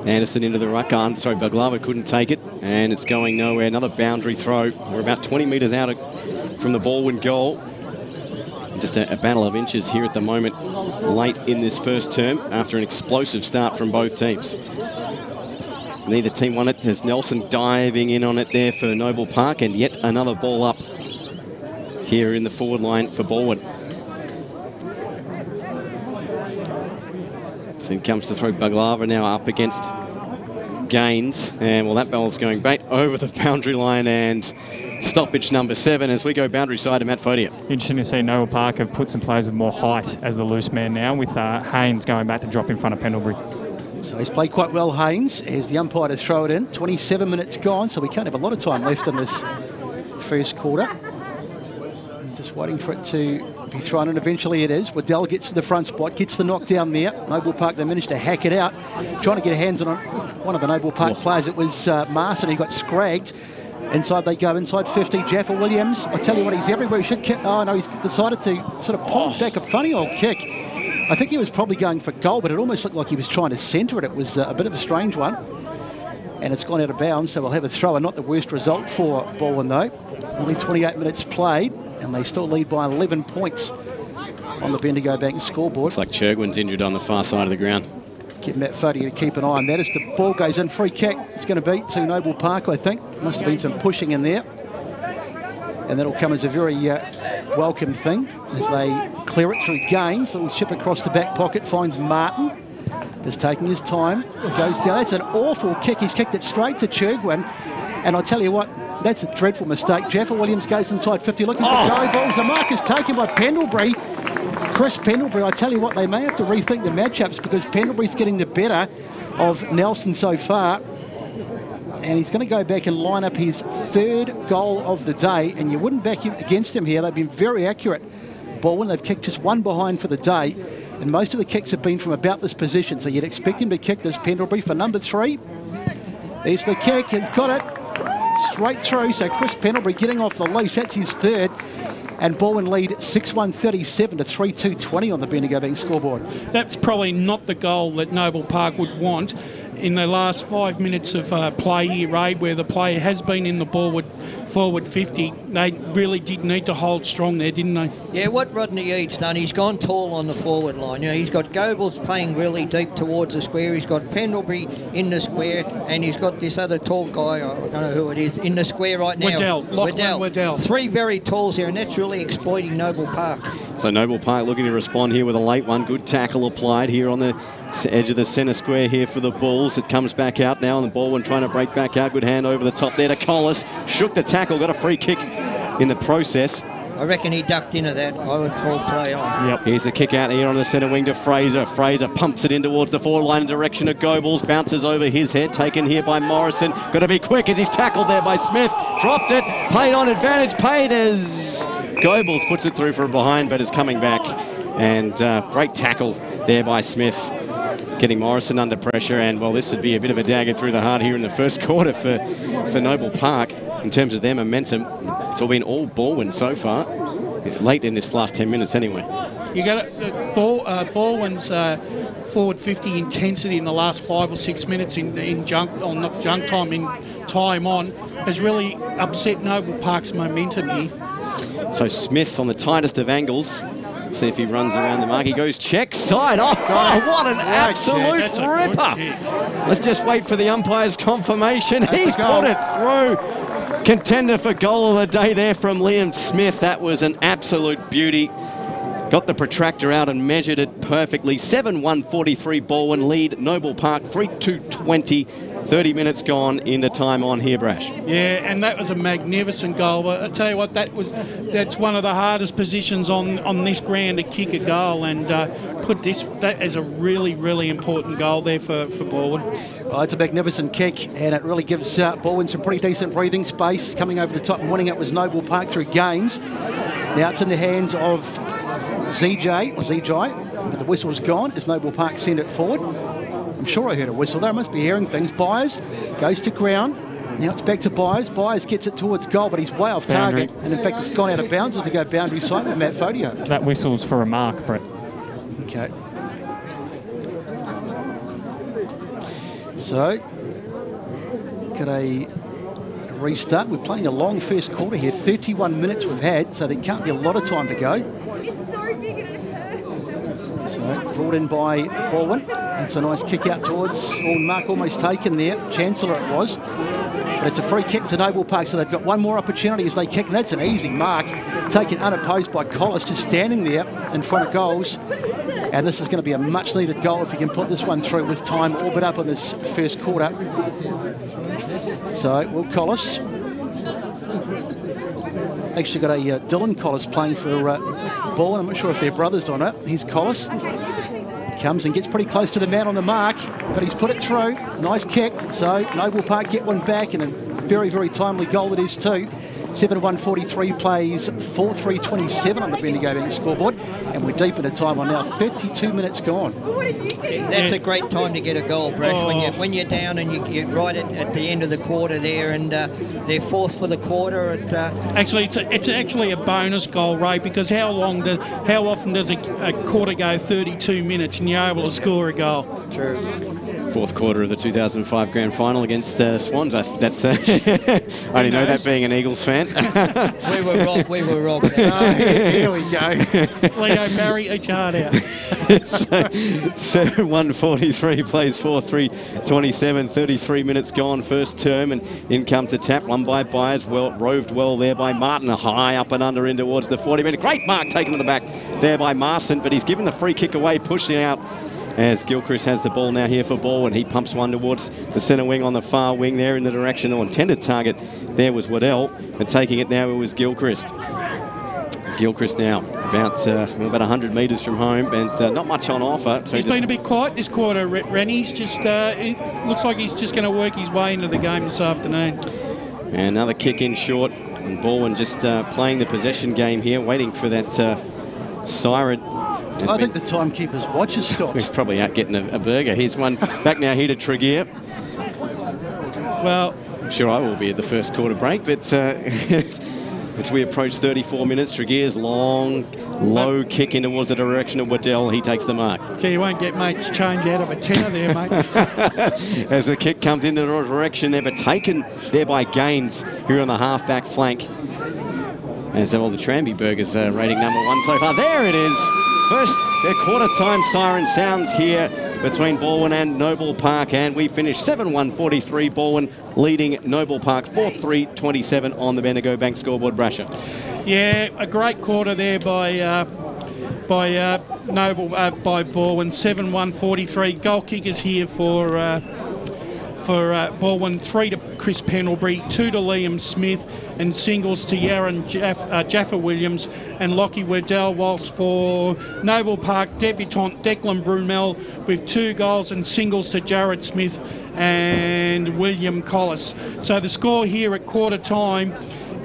Anderson into the ruck arm. Sorry, Baglava couldn't take it, and it's going nowhere. Another boundary throw. We're about 20 metres out from the Baldwin goal. Just a battle of inches here at the moment, late in this first term, after an explosive start from both teams. Neither team won it. There's Nelson diving in on it there for Noble Park, and yet another ball up here in the forward line for Baldwin. So in comes to throw Baglava now up against Gaines, and well, that ball's going back over the boundary line, and stoppage number 7 as we go boundary side to Matt Fodia. Interesting to see Noble Park have put some players with more height as the loose man now, with Haynes going back to drop in front of Pendlebury. So he's played quite well, Haynes, as the umpire to throw it in. 27 minutes gone, so we can't have a lot of time left in this first quarter. I'm just waiting for it to be thrown in. Eventually it is. Waddell gets to the front spot, gets the knockdown there. Noble Park, they managed to hack it out, trying to get hands on one of the Noble Park players. It was Marston. He got scragged. Inside they go, inside 50. Jaffa Williams, I tell you what, he's everywhere. He should kick. Oh no, he's decided to sort of pop back a funny old kick. I think he was probably going for goal, but it almost looked like he was trying to centre it. It was a bit of a strange one. And it's gone out of bounds, so we'll have a thrower. Not the worst result for Baldwin though. Only 28 minutes played, and they still lead by 11 points on the Bendigo Bank scoreboard. Looks like Churgwin's injured on the far side of the ground. Get Matt Fodia to keep an eye on that as the ball goes in. Free kick. It's going to be to Noble Park, I think. Must have been some pushing in there. And that'll come as a very welcome thing as they clear it through Gaines. Little chip across the back pocket, finds Martin. Just taking his time. Goes down. That's an awful kick. He's kicked it straight to Churgwin. And I tell you what, that's a dreadful mistake. Jaffa Williams goes inside 50, looking for go balls. The mark is taken by Pendlebury. Chris Pendlebury, I tell you what, they may have to rethink the matchups because Pendlebury's getting the better of Nelson so far. And he's going to go back and line up his 3rd goal of the day. And you wouldn't back him against him here. They've been very accurate. Baldwin, they've kicked just 1 behind for the day. And most of the kicks have been from about this position. So you'd expect him to kick this Pendlebury for number 3. There's the kick. He's got it straight through. So Chris Pendlebury getting off the leash. That's his 3rd. And Baldwin lead 6-1-37 to 3-2-20 on the Bendigo Bank scoreboard. That's probably not the goal that Noble Park would want in the last 5 minutes of play here, Ray, where the player has been in the forward 50. They really did need to hold strong there, didn't they? Yeah, what Rodney Eade's done, he's gone tall on the forward line. You know, he's got Goebbels playing really deep towards the square. He's got Pendlebury in the square, and he's got this other tall guy, I don't know who it is, in the square right now. Waddell. 3 very talls there, and that's really exploiting Noble Park. So Noble Park looking to respond here with a late one. Good tackle applied here on the edge of the centre square here for the Bulls. It comes back out now, and the Baldwin trying to break back out. Good hand over the top there to Collis. Shook the tackle, got a free kick in the process. I reckon he ducked into that. I would call play on. Yep. Here's the kick out here on the centre wing to Fraser. Fraser pumps it in towards the forward line in direction of Goebbels. Bounces over his head. Taken here by Morrison. Got to be quick as he's tackled there by Smith. Dropped it. Played on advantage. Paid as Goebbels puts it through for a behind, but is coming back. And great tackle there by Smith. Getting Morrison under pressure, and well, this would be a bit of a dagger through the heart here in the first quarter for Noble Park in terms of their momentum. It's all been all Baldwin so far, late in this last 10 minutes anyway. You got Baldwin's forward 50 intensity in the last 5 or 6 minutes in junk, or not junk time, in time on, has really upset Noble Park's momentum here. So Smith on the tightest of angles. See if he runs around the mark. He goes check side. Oh, God, what an absolute ripper. Let's just wait for the umpire's confirmation. He's put it through. Contender for goal of the day there from Liam Smith. That was an absolute beauty. Got the protractor out and measured it perfectly. 7-1-43 Baldwin lead. Noble Park 3-2-20. 30 minutes gone into time on here, Brash. Yeah, and that was a magnificent goal. But I tell you what, that's one of the hardest positions on this ground to kick a goal, and put that as a really, really important goal there for Baldwin. Oh, it's a magnificent kick, and it really gives Baldwin some pretty decent breathing space. Coming over the top and winning it was Noble Park through games. Now it's in the hands of ZJ, but the whistle's gone as Noble Park send it forward. I'm sure I heard a whistle there. I must be hearing things. Byers goes to ground. Now it's back to Byers. Byers gets it towards goal, but he's way off target. And in fact, it's gone out of bounds as we go boundary side with Matt Fodio. That whistle's for a mark, Brett. Okay. So, got a restart. We're playing a long first quarter here. 31 minutes we've had, so there can't be a lot of time to go. So, brought in by Balwyn. It's a nice kick out towards, mark almost taken there. Chancellor it was. But it's a free kick to Noble Park, so they've got one more opportunity as they kick, and that's an easy mark. Taken unopposed by Collis, just standing there in front of goals. And this is going to be a much needed goal if you can put this one through with time all but up in this first quarter. So, Will Collis. Actually got a Dylan Collis playing for Baldwin. I'm not sure if they're brothers or not. Here's Collis. Comes and gets pretty close to the man on the mark, but he's put it through. Nice kick. So Noble Park get one back, and a very, very timely goal it is too. 7-1-43 plays 4-3-27 on the Bendigo Bank scoreboard, and we're deep into time on now. 32 minutes gone. That's a great time to get a goal, Brash, when you're down and you're right at the end of the quarter there, and they're fourth for the quarter. Actually, it's actually a bonus goal, Ray, because how often does a quarter go 32 minutes and you're able to score a goal? True. Fourth quarter of the 2005 Grand Final against Swans. That's I only know that being an Eagles fan. We were wrong. Here we go. Leo, marry each heart out. 7-1-43 plays 4-3-27. 33 minutes gone, first term, and in comes the tap. One by Byers, roved well there by Martin. High up and under in towards the 40-metre. Great mark taken to the back there by Marston, but he's given the free kick away, pushing out. As Gilchrist has the ball now here for Baldwin. He pumps one towards the centre wing on the far wing there in the direction, or intended target there was Waddell, but taking it now it was Gilchrist. Gilchrist now about 100 metres from home, and not much on offer. So he's been a bit quiet this quarter, Rennie's just, it looks like he's just going to work his way into the game this afternoon. And another kick in short, and Baldwin just playing the possession game here, waiting for that siren. I think the timekeeper's watch has stopped. He's probably out getting a burger. Here's one back now here to Tregear. Well, I'm sure I will be at the first quarter break, but as we approach 34 minutes, Tregear's long, low kick in towards the direction of Waddell. He takes the mark. Gee, you won't get much change out of a tenner there, mate. As the kick comes in the direction there, but taken there by Gaines here on the half-back flank. As all the Tranby Burgers rating number one so far. There it is. First, their quarter-time siren sounds here between Baldwin and Noble Park, and we finish 7-1-43. Baldwin leading Noble Park 4-3-27 on the Bendigo Bank scoreboard, Brasher. Yeah, a great quarter there by Baldwin. 7-1-43. Goal kickers here for Baldwin. 3 to Chris Pendlebury, 2 to Liam Smith, and singles to Yaron Jaffa Williams and Lockie Waddell, whilst for Noble Park, debutant Declan Brunel with 2 goals and singles to Jared Smith and William Collis. So the score here at quarter time,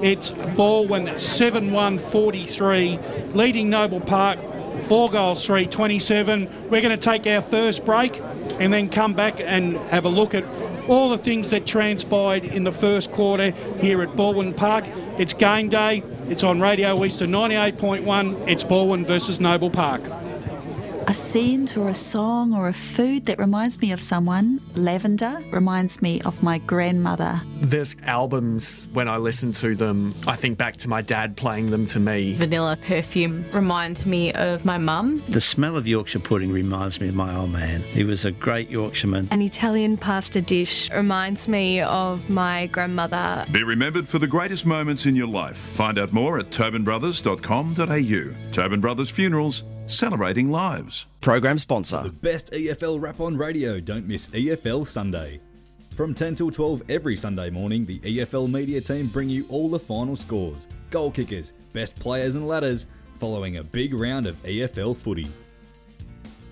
it's Baldwin 7-1-43, leading Noble Park 4 goals, 3-27. We're going to take our first break and then come back and have a look at all the things that transpired in the first quarter here at Baldwin Park. It's game day. It's on Radio Eastern 98.1. It's Baldwin versus Noble Park. A scent or a song or a food that reminds me of someone. Lavender reminds me of my grandmother. There's albums, when I listen to them, I think back to my dad playing them to me. Vanilla perfume reminds me of my mum. The smell of Yorkshire pudding reminds me of my old man. He was a great Yorkshireman. An Italian pasta dish reminds me of my grandmother. Be remembered for the greatest moments in your life. Find out more at tobinbrothers.com.au. Tobin Brothers Funerals, celebrating lives. Program sponsor. The best EFL rap on radio. Don't miss EFL Sunday. From 10 till 12 every Sunday morning, the EFL media team bring you all the final scores, goal kickers, best players and ladders, following a big round of EFL footy.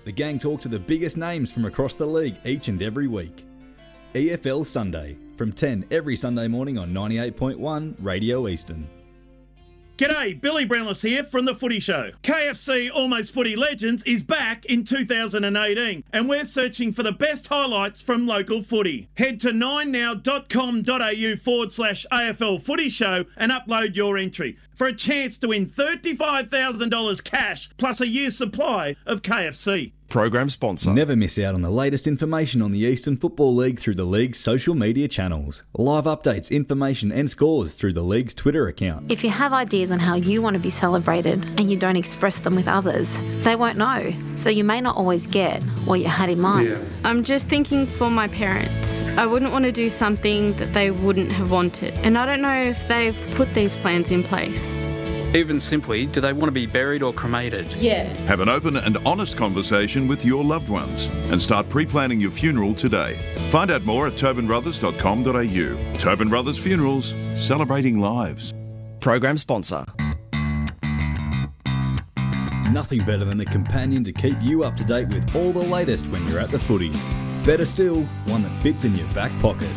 The gang talk to the biggest names from across the league each and every week. EFL Sunday, from 10 every Sunday morning on 98.1 Radio Eastern. G'day, Billy Brownless here from The Footy Show. KFC Almost Footy Legends is back in 2018 and we're searching for the best highlights from local footy. Head to 9now.com.au/AFL Footy Show and upload your entry for a chance to win $35,000 cash plus a year's supply of KFC. Program sponsor. Never miss out on the latest information on the Eastern Football League through the league's social media channels. Live updates, information and scores through the league's Twitter account. If you have ideas on how you want to be celebrated and you don't express them with others, they won't know. So you may not always get what you had in mind. Yeah. I'm just thinking for my parents. I wouldn't want to do something that they wouldn't have wanted. And I don't know if they've put these plans in place. Even simply, do they want to be buried or cremated? Yeah. Have an open and honest conversation with your loved ones and start pre-planning your funeral today. Find out more at tobinbrothers.com.au. Tobin Brothers Funerals, celebrating lives. Program sponsor. Nothing better than a companion to keep you up to date with all the latest when you're at the footy. Better still, one that fits in your back pocket.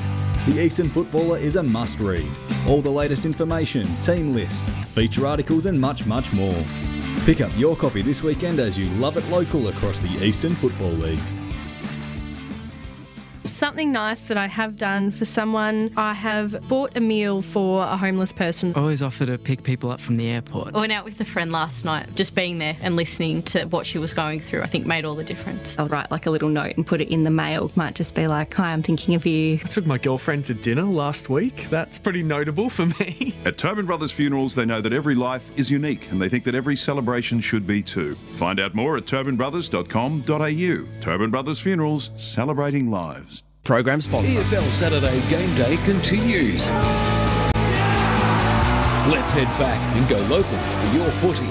The Eastern Footballer is a must-read. All the latest information, team lists, feature articles and much, much more. Pick up your copy this weekend as you love it local across the Eastern Football League. Something nice that I have done for someone, I have bought a meal for a homeless person. I always offer to pick people up from the airport. I went out with a friend last night. Just being there and listening to what she was going through, I think made all the difference. I'll write like a little note and put it in the mail. Might just be like, hi, I'm thinking of you. I took my girlfriend to dinner last week. That's pretty notable for me. At Tobin Brothers Funerals, they know that every life is unique and they think that every celebration should be too. Find out more at tobinbrothers.com.au. Tobin Brothers Funerals, celebrating lives. Program sponsor. EFL Saturday Game Day continues. Let's head back and go local for your footy.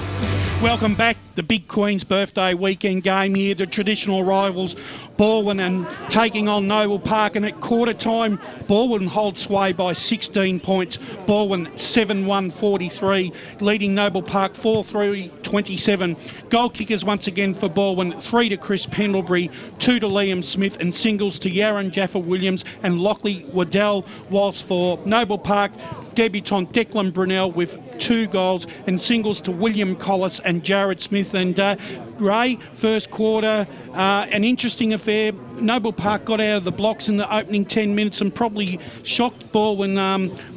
Welcome back. The big Queen's Birthday weekend game here. The traditional rivals, Baldwin and taking on Noble Park. And at quarter time, Baldwin holds sway by 16 points. Baldwin 7-1-43, leading Noble Park 4-3-27. Goal kickers once again for Baldwin, 3 to Chris Pendlebury, 2 to Liam Smith, and singles to Yaron Jaffa-Williams and Lockley Waddell, whilst for Noble Park, debutant Declan Brunel with 2 goals and singles to William Collis and Jared Smith. And Ray, first quarter, an interesting affair. Noble Park got out of the blocks in the opening 10 minutes and probably shocked Baldwin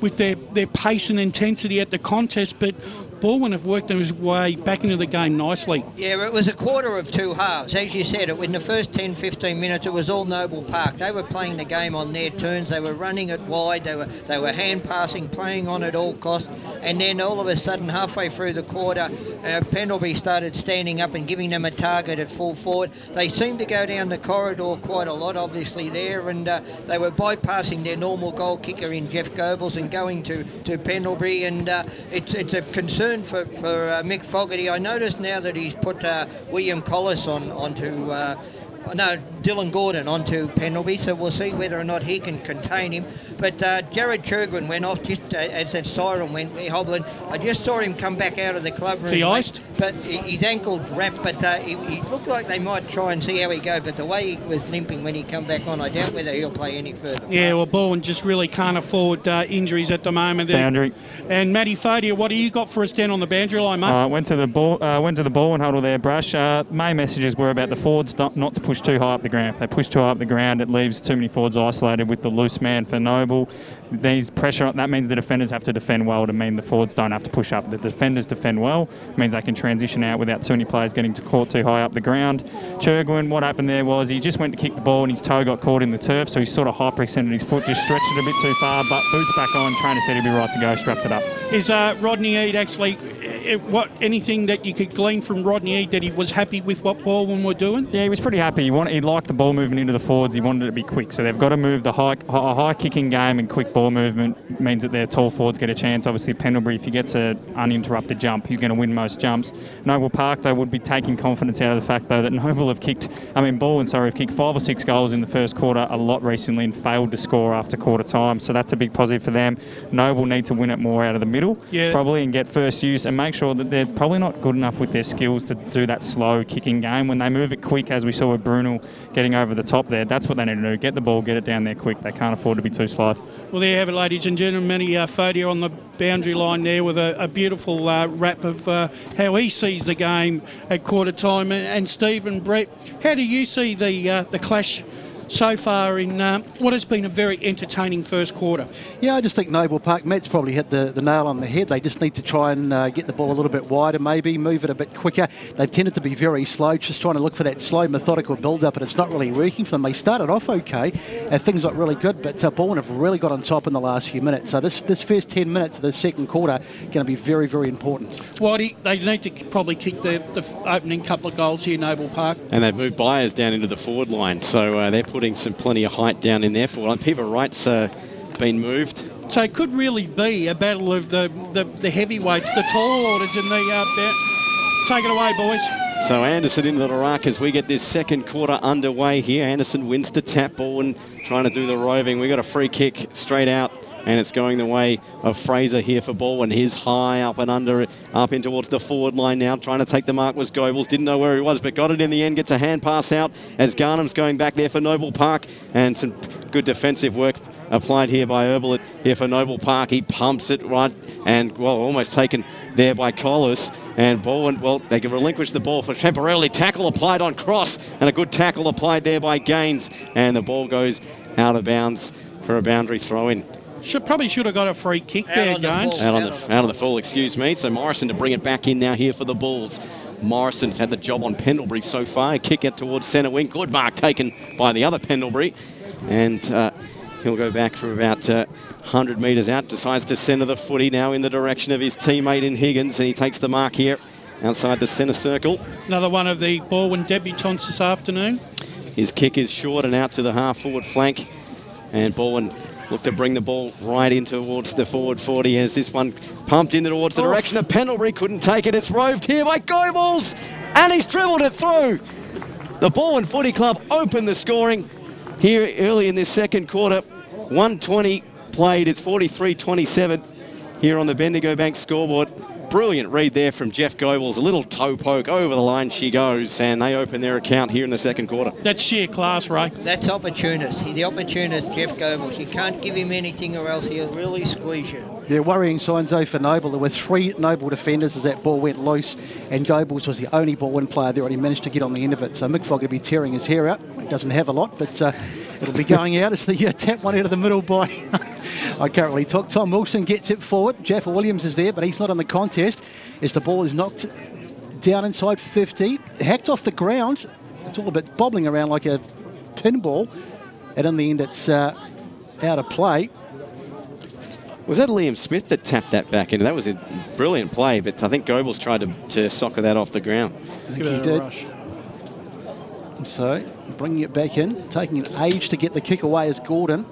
with their pace and intensity at the contest, but Baldwin have worked his way back into the game nicely. Yeah, it was a quarter of two halves. As you said, in the first 10-15 minutes, it was all Noble Park. They were playing the game on their turns. They were running it wide. They were hand passing, playing on at all costs. And then all of a sudden, halfway through the quarter, Pendlebury started standing up and giving them a target at full forward. They seemed to go down the corridor quite a lot, obviously, there, and they were bypassing their normal goal kicker in Jeff Goebbels and going to Pendlebury, and it's a concern for Mick Fogarty. I noticed now that he's put William Collis onto Dylan Gordon onto Pendlebury, so we'll see whether or not he can contain him. But Jared Churgwin went off just as that siren went hobbling. I just saw him come back out of the club room. He iced? But his ankle wrapped, but he looked like they might try and see how he go. But the way he was limping when he come back on, I doubt whether he'll play any further. Yeah, well, Baldwin just really can't afford injuries at the moment. Boundary. And Matty Fodia, what do you got for us down on the boundary line, mate? Went to the Baldwin huddle there, Brush. Main messages were about the forwards not to push too high up the ground. If they push too high up the ground, it leaves too many forwards isolated with the loose man for Noble. These pressure, that means the defenders have to defend well to mean the forwards don't have to push up. The defenders defend well, means they can transition out without too many players getting caught too high up the ground. Churgwin, what happened there was he just went to kick the ball and his toe got caught in the turf, so he sort of hyperextended his foot, just stretched it a bit too far, but boots back on, trainer said he'd be right to go, strapped it up. Is Rodney Eade actually, anything that you could glean from Rodney Eade that he was happy with what Baldwin were doing? Yeah, he was pretty happy. He liked the ball movement into the forwards. He wanted it to be quick, so they've got to move the high kicking game and quick ball movement means that their tall forwards get a chance. Obviously, Pendlebury, if he gets an uninterrupted jump, he's going to win most jumps. Noble Park, they would be taking confidence out of the fact, though, that Baldwin have kicked 5 or 6 goals in the first quarter a lot recently and failed to score after quarter time, so that's a big positive for them. Noble need to win it more out of the middle, probably, and get first use and make sure that they're probably not good enough with their skills to do that slow kicking game. When they move it quick, as we saw with Bruno getting over the top there, that's what they need to do. Get the ball, get it down there quick. They can't afford to be too slow. Well, there you have it, ladies and gentlemen. Matty Fodia on the boundary line there with a beautiful wrap of how he sees the game at quarter time. And Stephen, Brett, how do you see the clash so far in what has been a very entertaining first quarter? Yeah, I just think Noble Park, Matt's probably hit the nail on the head. They just need to try and get the ball a little bit wider, maybe move it a bit quicker. They've tended to be very slow, just trying to look for that slow, methodical build-up, and it's not really working for them. They started off okay, things look really good, but Baldwin have really got on top in the last few minutes. So this first 10 minutes of the second quarter going to be very, very important. Whitey, they need to probably kick the opening couple of goals here, Noble Park. And they've moved Byers down into the forward line, so they're putting plenty of height down in there for one. Peter Wright's been moved. So it could really be a battle of the heavyweights, the tall orders in the... Take it away, boys. So Anderson into the ruck as we get this second quarter underway here. Anderson wins the tap ball and trying to do the roving. We got a free kick straight out, and it's going the way of Fraser here for Baldwin. He's high up and under, up in towards the forward line now. Trying to take the mark was Goebbels. Didn't know where he was, but got it in the end. Gets a hand pass out as Garnham's going back there for Noble Park. And some good defensive work applied here by Herbert here for Noble Park. He pumps it right and, well, almost taken there by Collis. And Baldwin, well, they can relinquish the ball for temporarily. Tackle applied on Cross, and a good tackle applied there by Gaines. And the ball goes out of bounds for a boundary throw-in. Probably should have got a free kick there, Gaines. Out on the full, excuse me. So Morrison to bring it back in now here for the Bulls. Morrison's had the job on Pendlebury so far. Kick it towards centre wing. Good mark taken by the other Pendlebury. And he'll go back from about 100 metres out. Decides to centre the footy now in the direction of his teammate in Higgins. And he takes the mark here outside the centre circle. Another one of the Baldwin debutants this afternoon. His kick is short and out to the half-forward flank. And Baldwin look to bring the ball right in towards the forward 40 as this one pumped in towards the direction of Pendlebury. Couldn't take it. It's roved here by Goebbels, and he's dribbled it through. The Baldwin Footy Club opened the scoring here early in this second quarter. 1:20 played. It's 43-27 here on the Bendigo Bank scoreboard. Brilliant read there from Jeff Goebbels. A little toe poke over the line she goes, and they open their account here in the second quarter. That's sheer class, Ray. That's opportunist. The opportunist, Jeff Goebbels. You can't give him anything or else he'll really squeeze you. Yeah, worrying signs though for Noble. There were 3 Noble defenders as that ball went loose, and Goebbels was the only Baldwin player there, and he managed to get on the end of it. So Mick Fogg will be tearing his hair out. He doesn't have a lot, but it'll be going out as the tap one out of the middle by... I can't really talk. Tom Wilson gets it forward. Jaffa Williams is there, but he's not in the contest as the ball is knocked down inside 50. Hacked off the ground. It's all a bit bobbling around like a pinball, and in the end it's out of play. Was that Liam Smith that tapped that back in? That was a brilliant play, but I think Goebbels tried to soccer that off the ground. I think he did. Rush. So, bringing it back in, taking an age to get the kick away as Gordon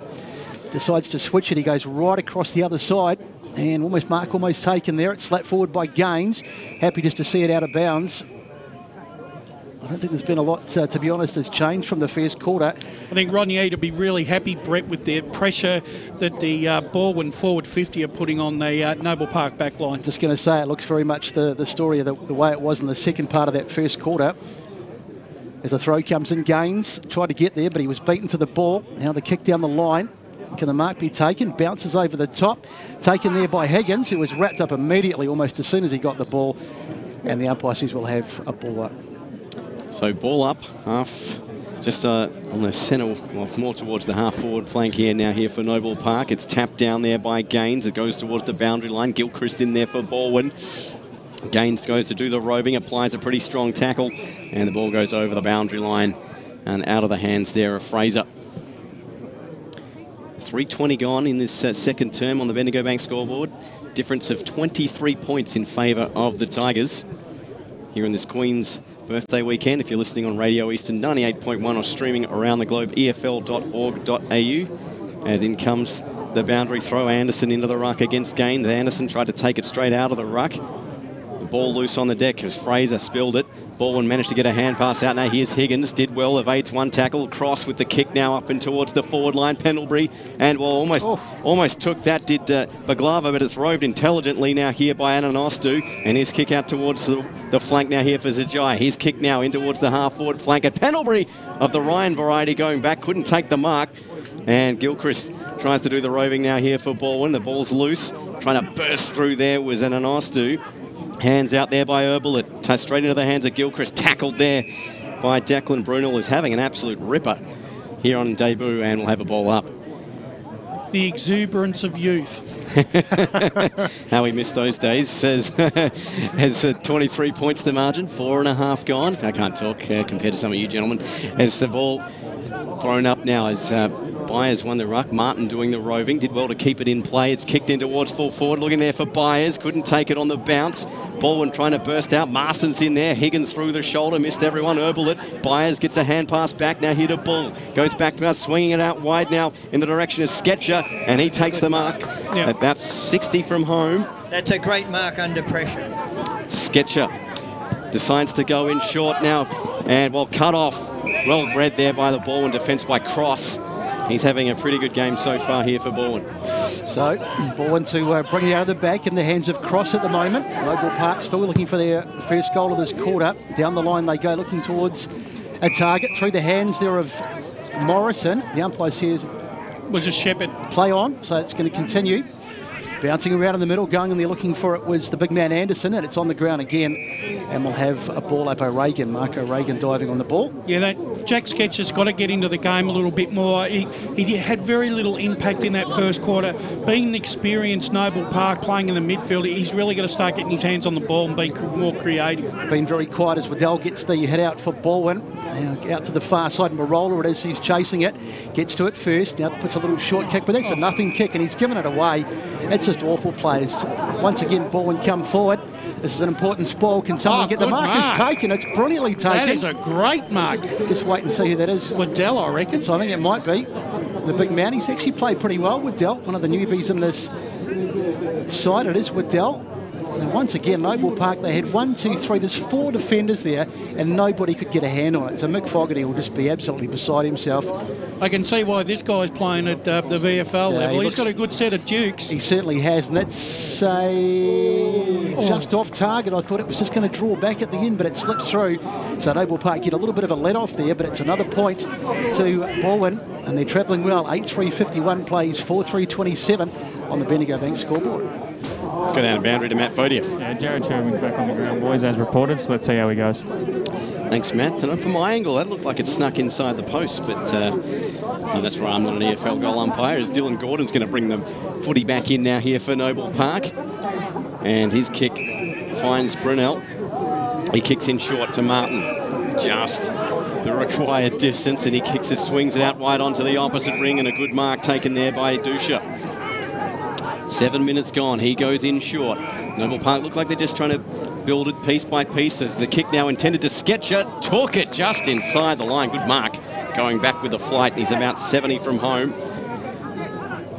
decides to switch it. He goes right across the other side, and almost taken there. It's slapped forward by Gaines. Happy just to see it out of bounds. I don't think there's been a lot, to be honest, has changed from the first quarter. I think Rodney Eade will be really happy, Brett, with the pressure that the Baldwin forward 50 are putting on the Noble Park back line. Just going to say, it looks very much the story of the way it was in the second part of that first quarter. As the throw comes in, Gaines tried to get there, but he was beaten to the ball. Now the kick down the line. Can the mark be taken? Bounces over the top. Taken there by Higgins, who was wrapped up immediately almost as soon as he got the ball. And the umpire says we'll have a ball up. So ball up, half just on the centre, well, more towards the half-forward flank here now here for Noble Park. It's tapped down there by Gaines. It goes towards the boundary line. Gilchrist in there for Baldwin. Gaines goes to do the roving, applies a pretty strong tackle, and the ball goes over the boundary line and out of the hands there of Fraser. 3:20 gone in this second term on the Bendigo Bank scoreboard. Difference of 23 points in favour of the Tigers here in this Queen's birthday weekend. If you're listening on Radio Eastern 98.1 or streaming around the globe, efl.org.au. And in comes the boundary throw. Anderson into the ruck against Gaines. Anderson tried to take it straight out of the ruck. The ball loose on the deck as Fraser spilled it. Baldwin managed to get a hand pass out. Now here's Higgins. Did well, evades one tackle. Cross with the kick now up and towards the forward line. Pendlebury. And well, almost took that, did Baglava, but it's roved intelligently now here by Ananostu. And his kick out towards the flank now here for Zajai. His kick now in towards the half-forward flank. And Pendlebury of the Ryan variety going back. Couldn't take the mark. And Gilchrist tries to do the roving now here for Baldwin. The ball's loose. Trying to burst through there was Ananostu. Hands out there by Herbal. It touched straight into the hands of Gilchrist. Tackled there by Declan Brunel, who's having an absolute ripper here on debut, and will have a ball up. The exuberance of youth. How we missed those days. Says has 23 points the margin, 4.5 gone. I can't talk compared to some of you gentlemen. As the ball thrown up now as Byers won the ruck. Martin doing the roving. Did well to keep it in play. It's kicked in towards full forward. Looking there for Byers. Couldn't take it on the bounce. Baldwin trying to burst out. Marston's in there. Higgins through the shoulder. Missed everyone. Herbal it. Byers gets a hand pass back. Now here to Bull. Goes back to us. Swinging it out wide now in the direction of Sketcher. And he takes the mark. Yeah. About 60 from home. That's a great mark under pressure. Sketcher decides to go in short now. And well, cut off. Well read there by the Baldwin defence by Cross. He's having a pretty good game so far here for Baldwin. So, Baldwin to bring it out of the back in the hands of Cross at the moment. Noble Park still looking for their first goal of this quarter. Down the line they go, looking towards a target through the hands there of Morrison. The umpire says was a Shepherd. Play on, so it's going to continue. Bouncing around in the middle, going in there looking for it was the big man Anderson, and it's on the ground again. And we'll have a ball up O'Regan. Mark O'Regan diving on the ball. Yeah, Jack Sketcher's got to get into the game a little bit more. He had very little impact in that first quarter. Being an experienced Noble Park playing in the midfield, he's really got to start getting his hands on the ball and being more creative. Been very quiet as Waddell gets the head out for Baldwin. Now out to the far side, Marola it is, he's chasing it. Gets to it first, now puts a little short kick, but that's a nothing kick and he's given it away. It's just awful plays. Once again, Baldwin come forward. This is an important spoil. Can someone get the mark? It's taken. It's brilliantly taken. That is a great mark. Just wait and see who that is. Waddell, I reckon. So I think it might be the big man. He's actually played pretty well, Waddell. One of the newbies in this side. It is Waddell. And once again, Noble Park, they had 1, 2, 3. There's 4 defenders there, and nobody could get a hand on it. So Mick Fogarty will just be absolutely beside himself. I can see why this guy's playing at the VFL level. He's got a good set of dukes. He certainly has, and that's just off target. I thought it was just going to draw back at the end, but it slips through. So Noble Park get a little bit of a let-off there, but it's another point to Baldwin, and they're travelling well. 8-3-51 plays, 4-3-27 on the Bendigo Bank scoreboard. Let's go down the boundary to Matt Fodia. Yeah, Jared Sherman's back on the ground, boys, as reported, so let's see how he goes. Thanks, Matt. And from my angle, that looked like it snuck inside the post, but that's why I'm not an EFL goal umpire, as Dylan Gordon's going to bring the footy back in now here for Noble Park. And his kick finds Brunel. He kicks in short to Martin. Just the required distance, and he kicks it, swings it out wide onto the opposite ring, and a good mark taken there by Dusha. 7 minutes gone. He goes in short. Noble Park look like they're just trying to build it piece by piece. As the kick now intended to Sketcher. Took it just inside the line. Good mark. Going back with the flight. He's about 70 from home.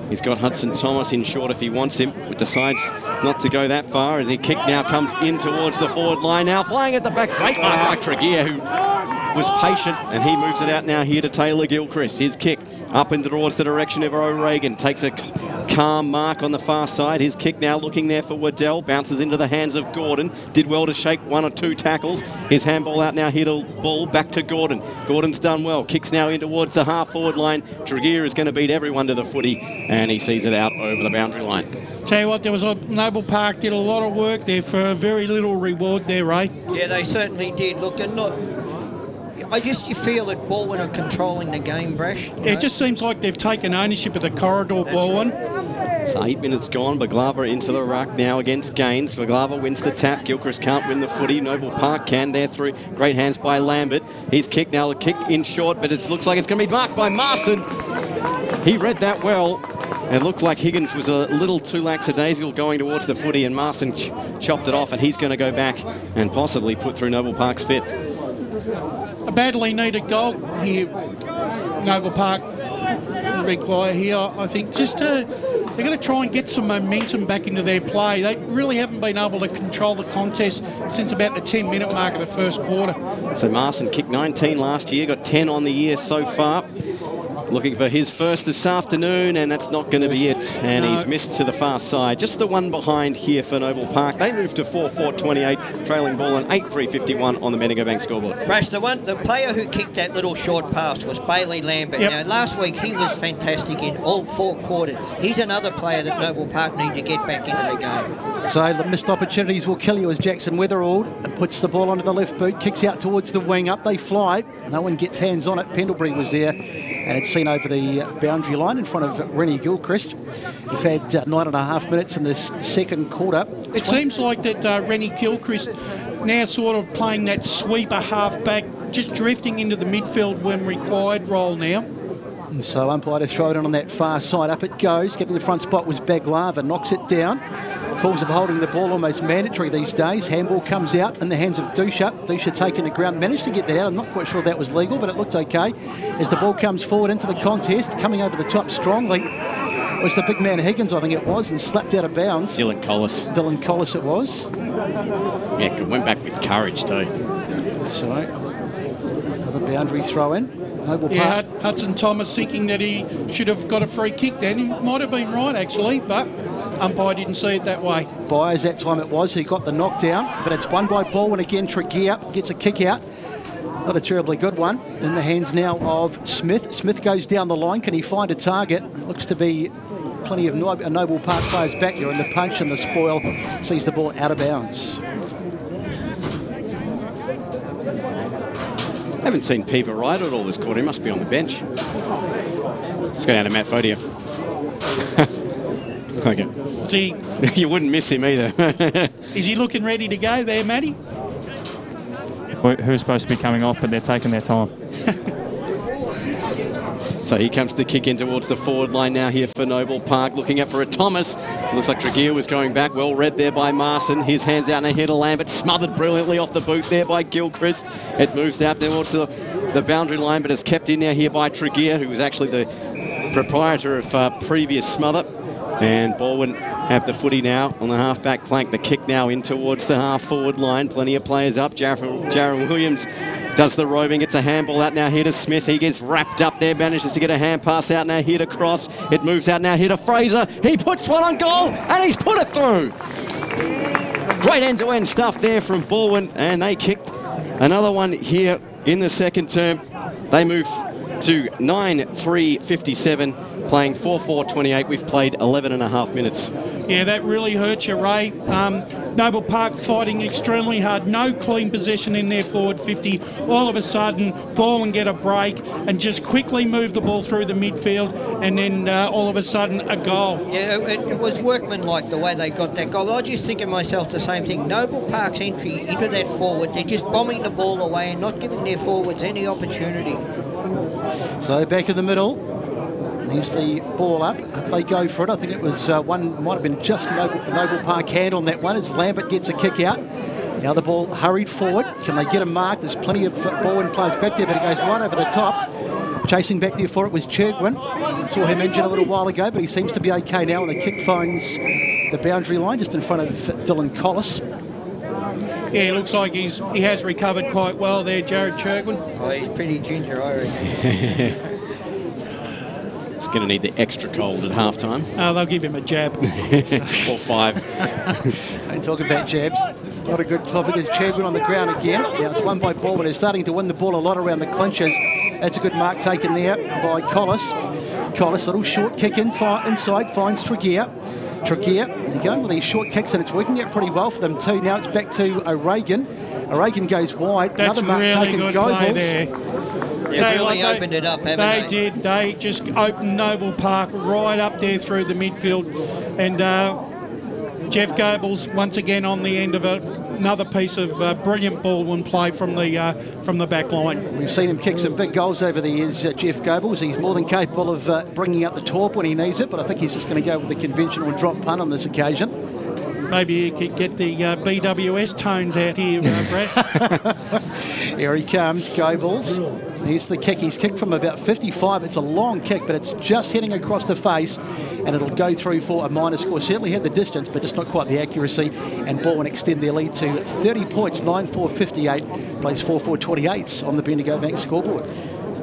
He's got Hudson Thomas in short if he wants him, but decides not to go that far. And the kick now comes in towards the forward line. Now flying at the back. Great mark by Tregear, who was patient, and he moves it out now here to Taylor Gilchrist. His kick up in towards the direction of O'Regan. Takes a calm mark on the far side. His kick now looking there for Waddell. Bounces into the hands of Gordon. Did well to shake 1 or 2 tackles. His handball out now here to Ball. Back to Gordon. Gordon's done well. Kicks now in towards the half-forward line. Tregear is going to beat everyone to the footy, and he sees it out over the boundary line. Tell you what, there was a Noble Park did a lot of work there for very little reward there, Ray. Yeah, they certainly did. Look, and not. I just you feel that Baldwin are controlling the game, Brash. It just seems like they've taken ownership of the corridor, Baldwin. It's 8 minutes gone. Baglava into the ruck now against Gaines. Baglava wins the tap. Gilchrist can't win the footy. Noble Park can there through. Great hands by Lambert. He's kicked now. A kick in short, but it looks like it's going to be marked by Marson. He read that well. It looked like Higgins was a little too lackadaisical going towards the footy, and Marson chopped it off, and he's going to go back and possibly put through Noble Park's 5th. A badly needed goal here. Noble Park be quiet here, I think. They're going to try and get some momentum back into their play. They really haven't been able to control the contest since about the 10-minute mark of the first quarter. So Marson kicked 19 last year, got 10 on the year so far. Looking for his first this afternoon, and that's not going to be it. And he's missed to the far side. Just the one behind here for Noble Park. They move to 4-4-28, trailing ball on 8-3-51 on the Bendigo Bank scoreboard. Rash, the player who kicked that little short pass was Bailey Lambert. Yep. Now, last week he was fantastic in all 4 quarters. He's another player that Noble Park need to get back into the game. So the missed opportunities will kill you as Jackson Weatherald puts the ball onto the left boot, kicks out towards the wing. Up they fly. No one gets hands on it. Pendlebury was there, and it's seen over the boundary line in front of Rennie Gilchrist. We've had 9.5 minutes in this second quarter. It seems like that Rennie Gilchrist now sort of playing that sweeper half-back, just drifting into the midfield when required role now. And so umpire to throw it in on that far side. Up it goes. Getting the front spot was Baglava. Knocks it down. Calls of holding the ball almost mandatory these days. Handball comes out in the hands of Dusha. Dusha taking the ground. Managed to get that out. I'm not quite sure that was legal, but it looked okay. As the ball comes forward into the contest, coming over the top strongly was the big man Higgins, I think it was, and slapped out of bounds. Dylan Collis. Dylan Collis it was. Yeah, went back with courage too. So, another boundary throw in. Noble Park. Hudson Thomas thinking that he should have got a free kick then. He might have been right, actually, but umpire didn't see it that way. Byers, that time it was. He got the knockdown, but it's won by Baldwin again. Tregear gets a kick out. Not a terribly good one. In the hands now of Smith. Smith goes down the line. Can he find a target? Looks to be plenty of Noble Park players back there, and the punch and the spoil sees the ball out of bounds. Haven't seen Peever Wright at all this quarter. He must be on the bench. Let's go down to Matt Fodia. Okay. See, you wouldn't miss him either. Is he looking ready to go there, Matty? Who's supposed to be coming off, but they're taking their time. So here comes the kick in towards the forward line now here for Noble Park. Looking up for a Thomas. Looks like Tregear was going back. Well read there by Marson. His hands out ahead of Lambert. Smothered brilliantly off the boot there by Gilchrist. It moves out towards the boundary line, but it's kept in there here by Tregear, who was actually the proprietor of previous smother. And Baldwin have the footy now on the half-back plank. The kick now in towards the half-forward line. Plenty of players up. Jaron Williams does the roving. It's a handball out now here to Smith. He gets wrapped up there. Manages to get a hand pass out now here to Cross. It moves out now here to Fraser. He puts one on goal and he's put it through. Great end-to-end stuff there from Baldwin, and they kicked another one here in the second term. They move to 9-3-57. Playing 4-4-28. We've played 11.5 minutes. Yeah, that really hurts you, Ray. Noble Park fighting extremely hard. No clean possession in their forward 50. All of a sudden, Baldwin get a break and just quickly move the ball through the midfield, and then all of a sudden, a goal. Yeah, it was workmanlike the way they got that goal. I just think of myself the same thing. Noble Park's entry into that forward, they're just bombing the ball away and not giving their forwards any opportunity. So back in the middle. Here's the ball up. They go for it. I think it was one, might have been just Noble Park hand on that one as Lambert gets a kick out. Now the ball hurried forward. Can they get him marked? There's plenty of Baldwin players back there, but he goes right over the top. Chasing back there for it was Churgwin. Saw him injured a little while ago, but he seems to be okay now, and the kick finds the boundary line just in front of Dylan Collis. Yeah, looks like he has recovered quite well there, Jared Churgwin. Oh, he's pretty ginger, I reckon. It's going to need the extra cold at halftime. Oh, they'll give him a jab. Or 5. Don't talk about jabs. Not a good topic. There's Churgwin on the ground again. Now it's won by Baldwin. They're starting to win the ball a lot around the clinches. That's a good mark taken there by Collis. Collis, little short kick inside, finds Tregear. Tregear, they're going with these short kicks and it's working out pretty well for them too. Now it's back to O'Regan. O'Regan goes wide. That's another mark really taken. good play there. They've really opened it up, haven't they? They did. They just opened Noble Park right up there through the midfield. And Jeff Goebbels once again on the end of another piece of brilliant Baldwin play from the back line. We've seen him kick some big goals over the years, Jeff Goebbels. He's more than capable of bringing up the torp when he needs it, but I think he's just going to go with the conventional drop punt on this occasion. Maybe he could get the BWS tones out here, Brad. Here he comes, Goebbels. Here's the kick. He's kicked from about 55. It's a long kick, but it's just heading across the face, and it'll go through for a minor score. Certainly had the distance, but just not quite the accuracy. And Baldwin extend their lead to 30 points, 9-4-58, plays 4-4-28 on the Bendigo Bank scoreboard.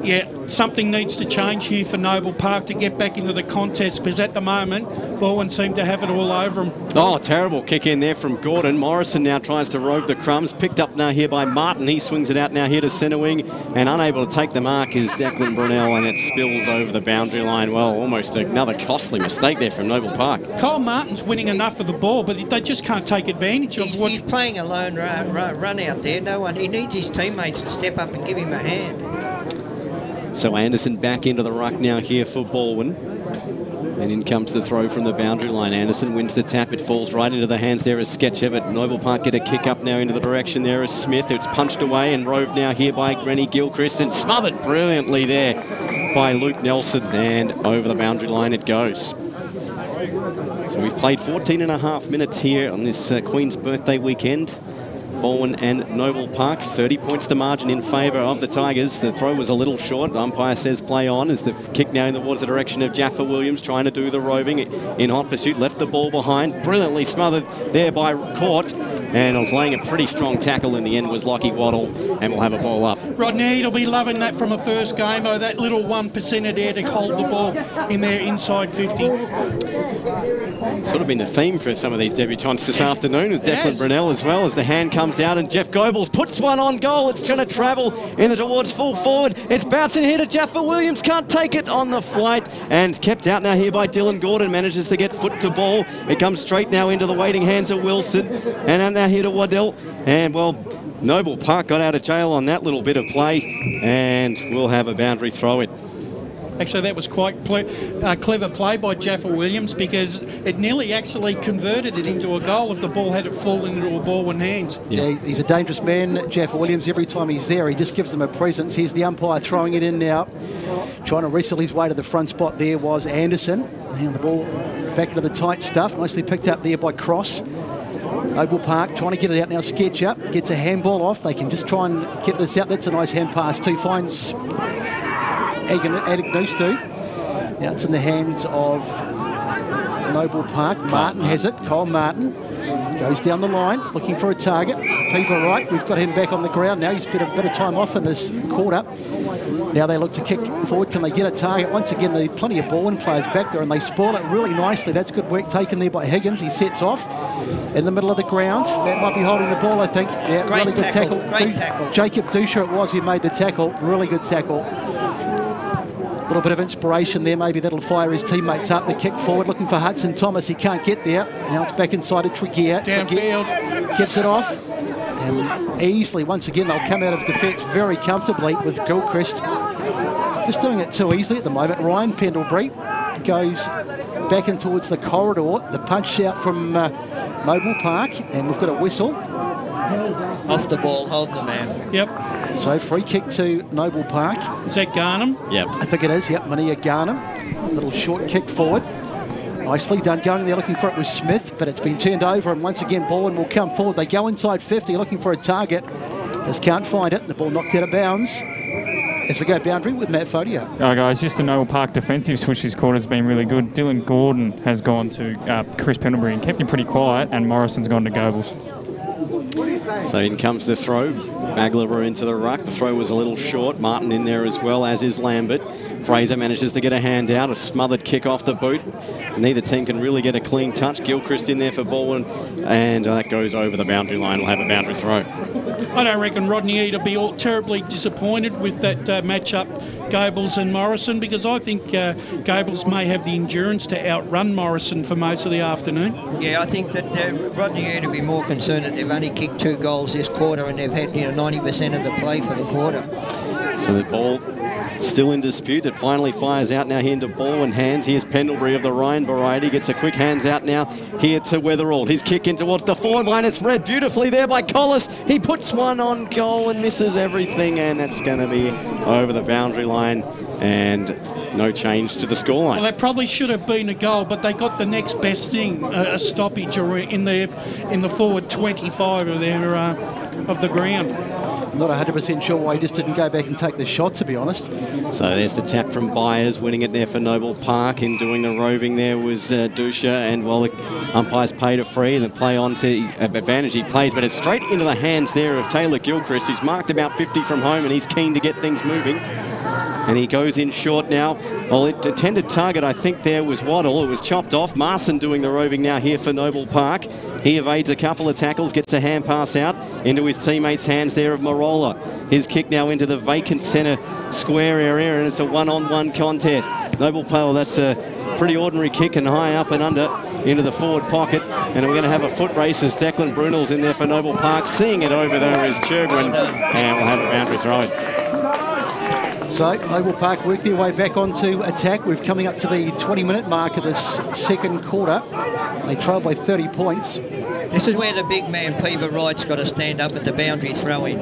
Yeah, something needs to change here for Noble Park to get back into the contest, because at the moment, Baldwin seemed to have it all over him. Oh, terrible kick in there from Gordon. Morrison now tries to rogue the crumbs. Picked up now here by Martin. He swings it out now here to centre wing, and unable to take the mark is Declan Brunel, and it spills over the boundary line. Well, almost another costly mistake there from Noble Park. Cole Martin's winning enough of the ball, but they just can't take advantage of what... He's playing a lone run out there. No one. He needs his teammates to step up and give him a hand. So Anderson back into the ruck now here for Baldwin. And in comes the throw from the boundary line. Anderson wins the tap. It falls right into the hands there as Sketcher, but Noble Park get a kick up now into the direction there as Smith. It's punched away and roved now here by Rennie Gilchrist and smothered brilliantly there by Luke Nelson. And over the boundary line it goes. So we've played 14 and a half minutes here on this Queen's Birthday weekend. Baldwin and Noble Park, 30 points the margin in favour of the Tigers. The throw was a little short. The umpire says play on as the kick now towards the direction of Jaffa Williams, trying to do the roving in hot pursuit. Left the ball behind, brilliantly smothered there by Court. And was laying a pretty strong tackle in the end was Lockie Waddle, and we'll have a ball up. Rodney, he'll be loving that from a first game, or that little 1% there to hold the ball in their inside 50. Sort of been the theme for some of these debutants this afternoon with Declan Brunel as well, as the hand comes out and Jeff Goebbels puts one on goal. It's trying to travel in towards full forward. It's bouncing here to Jaffa Williams, can't take it on the flight, and kept out now here by Dylan Gordon, manages to get foot to ball. It comes straight now into the waiting hands of Wilson, and out now here to Waddell, and well, Noble Park got out of jail on that little bit of play, and we'll have a boundary throw in. Actually, that was quite clever play by Jaffa Williams, because it nearly actually converted it into a goal if the ball had it fallen into a Baldwin hands. Yeah, he's a dangerous man, Jaffa Williams. Every time he's there, he just gives them a presence. Here's the umpire throwing it in now. Trying to wrestle his way to the front spot there was Anderson. And the ball back into the tight stuff. Nicely picked up there by Cross. Noble Park trying to get it out now. Sketcher gets a handball off. They can just try and get this out. That's a nice hand pass too. Finds Agnestu. Now it's in the hands of Noble Park. Martin has it. Cole Martin goes down the line looking for a target. Peter Wright, we've got him back on the ground now. He's spent a bit of time off in this quarter. Now they look to kick forward. Can they get a target? Once again, there are plenty of Baldwin players back there, and they spoil it really nicely. That's good work taken there by Higgins. He sets off in the middle of the ground. That might be holding the ball, I think. Yeah, great really good tackle. Great tackle. Jacob Dusha it was who made the tackle. Really good tackle. A little bit of inspiration there. Maybe that'll fire his teammates up. The kick forward, looking for Hudson Thomas. He can't get there. Now it's back inside to Tregear. Downfield. Gets it off. And easily, once again, they'll come out of defence very comfortably with Gilchrist. Just doing it too easily at the moment. Ryan Pendlebury goes back in towards the corridor. The punch out from Noble Park, and we've got a whistle. Off the ball, hold the man. Yep. So free kick to Noble Park. Is that Garnham? Yep. I think it is, yep. Mania Garnham. Little short kick forward. Nicely done. Going there looking for it was Smith, but it's been turned over, and once again Baldwin will come forward. They go inside 50 looking for a target. Just can't find it. The ball knocked out of bounds. As we go boundary with Matt Fodio. Guys, just the Noble Park defensive switch this quarter has been really good. Dylan Gordon has gone to Chris Pendlebury and kept him pretty quiet, and Morrison's gone to Goebbels. So in comes the throw. Maglava into the ruck. The throw was a little short. Martin in there as well, as is Lambert. Fraser manages to get a hand out. A smothered kick off the boot. Neither team can really get a clean touch. Gilchrist in there for Baldwin, and that goes over the boundary line. We'll have a boundary throw. I don't reckon Rodney Eade will be all terribly disappointed with that matchup, Goebels and Morrison, because I think Goebels may have the endurance to outrun Morrison for most of the afternoon. Yeah, I think that Rodney Eade will be more concerned that they've only kicked 2 goals this quarter and they've had 90% of the play for the quarter. So the ball still in dispute. It finally fires out now here into Baldwin hands. Here's Pendlebury of the Ryan variety. Gets a quick hands out now here to Weatherall. His kick in towards the forward line. It's read beautifully there by Collis. He puts one on goal and misses everything, and that's going to be over the boundary line and no change to the scoreline. Well, that probably should have been a goal, but they got the next best thing, a stoppage or in the forward 25 of the ground. Not 100% sure why he just didn't go back and take the shot, to be honest. So there's the tap from Byers, winning it there for Noble Park. In doing the roving there was Dusha, and while the umpires paid it free, the play on to advantage he plays, but it's straight into the hands there of Taylor Gilchrist, who's marked about 50 from home, and he's keen to get things moving. And he goes in short now. Well, it intended target, I think, there was Waddle. It was chopped off. Marson doing the roving now here for Noble Park. He evades a couple of tackles, gets a hand pass out into his teammates' hands there of Marola. His kick now into the vacant centre square area, and it's a one-on-one contest. Noble Park, that's a pretty ordinary kick and high up and under into the forward pocket. And we're going to have a foot race as Declan Brunel's in there for Noble Park. Seeing it over there is Churgwin, and we'll have a boundary throw. So Noble Park work their way back onto attack. We're coming up to the 20-minute mark of this second quarter. They trail by 30 points. This is where the big man, Peter Wright's got to stand up at the boundary throw-in.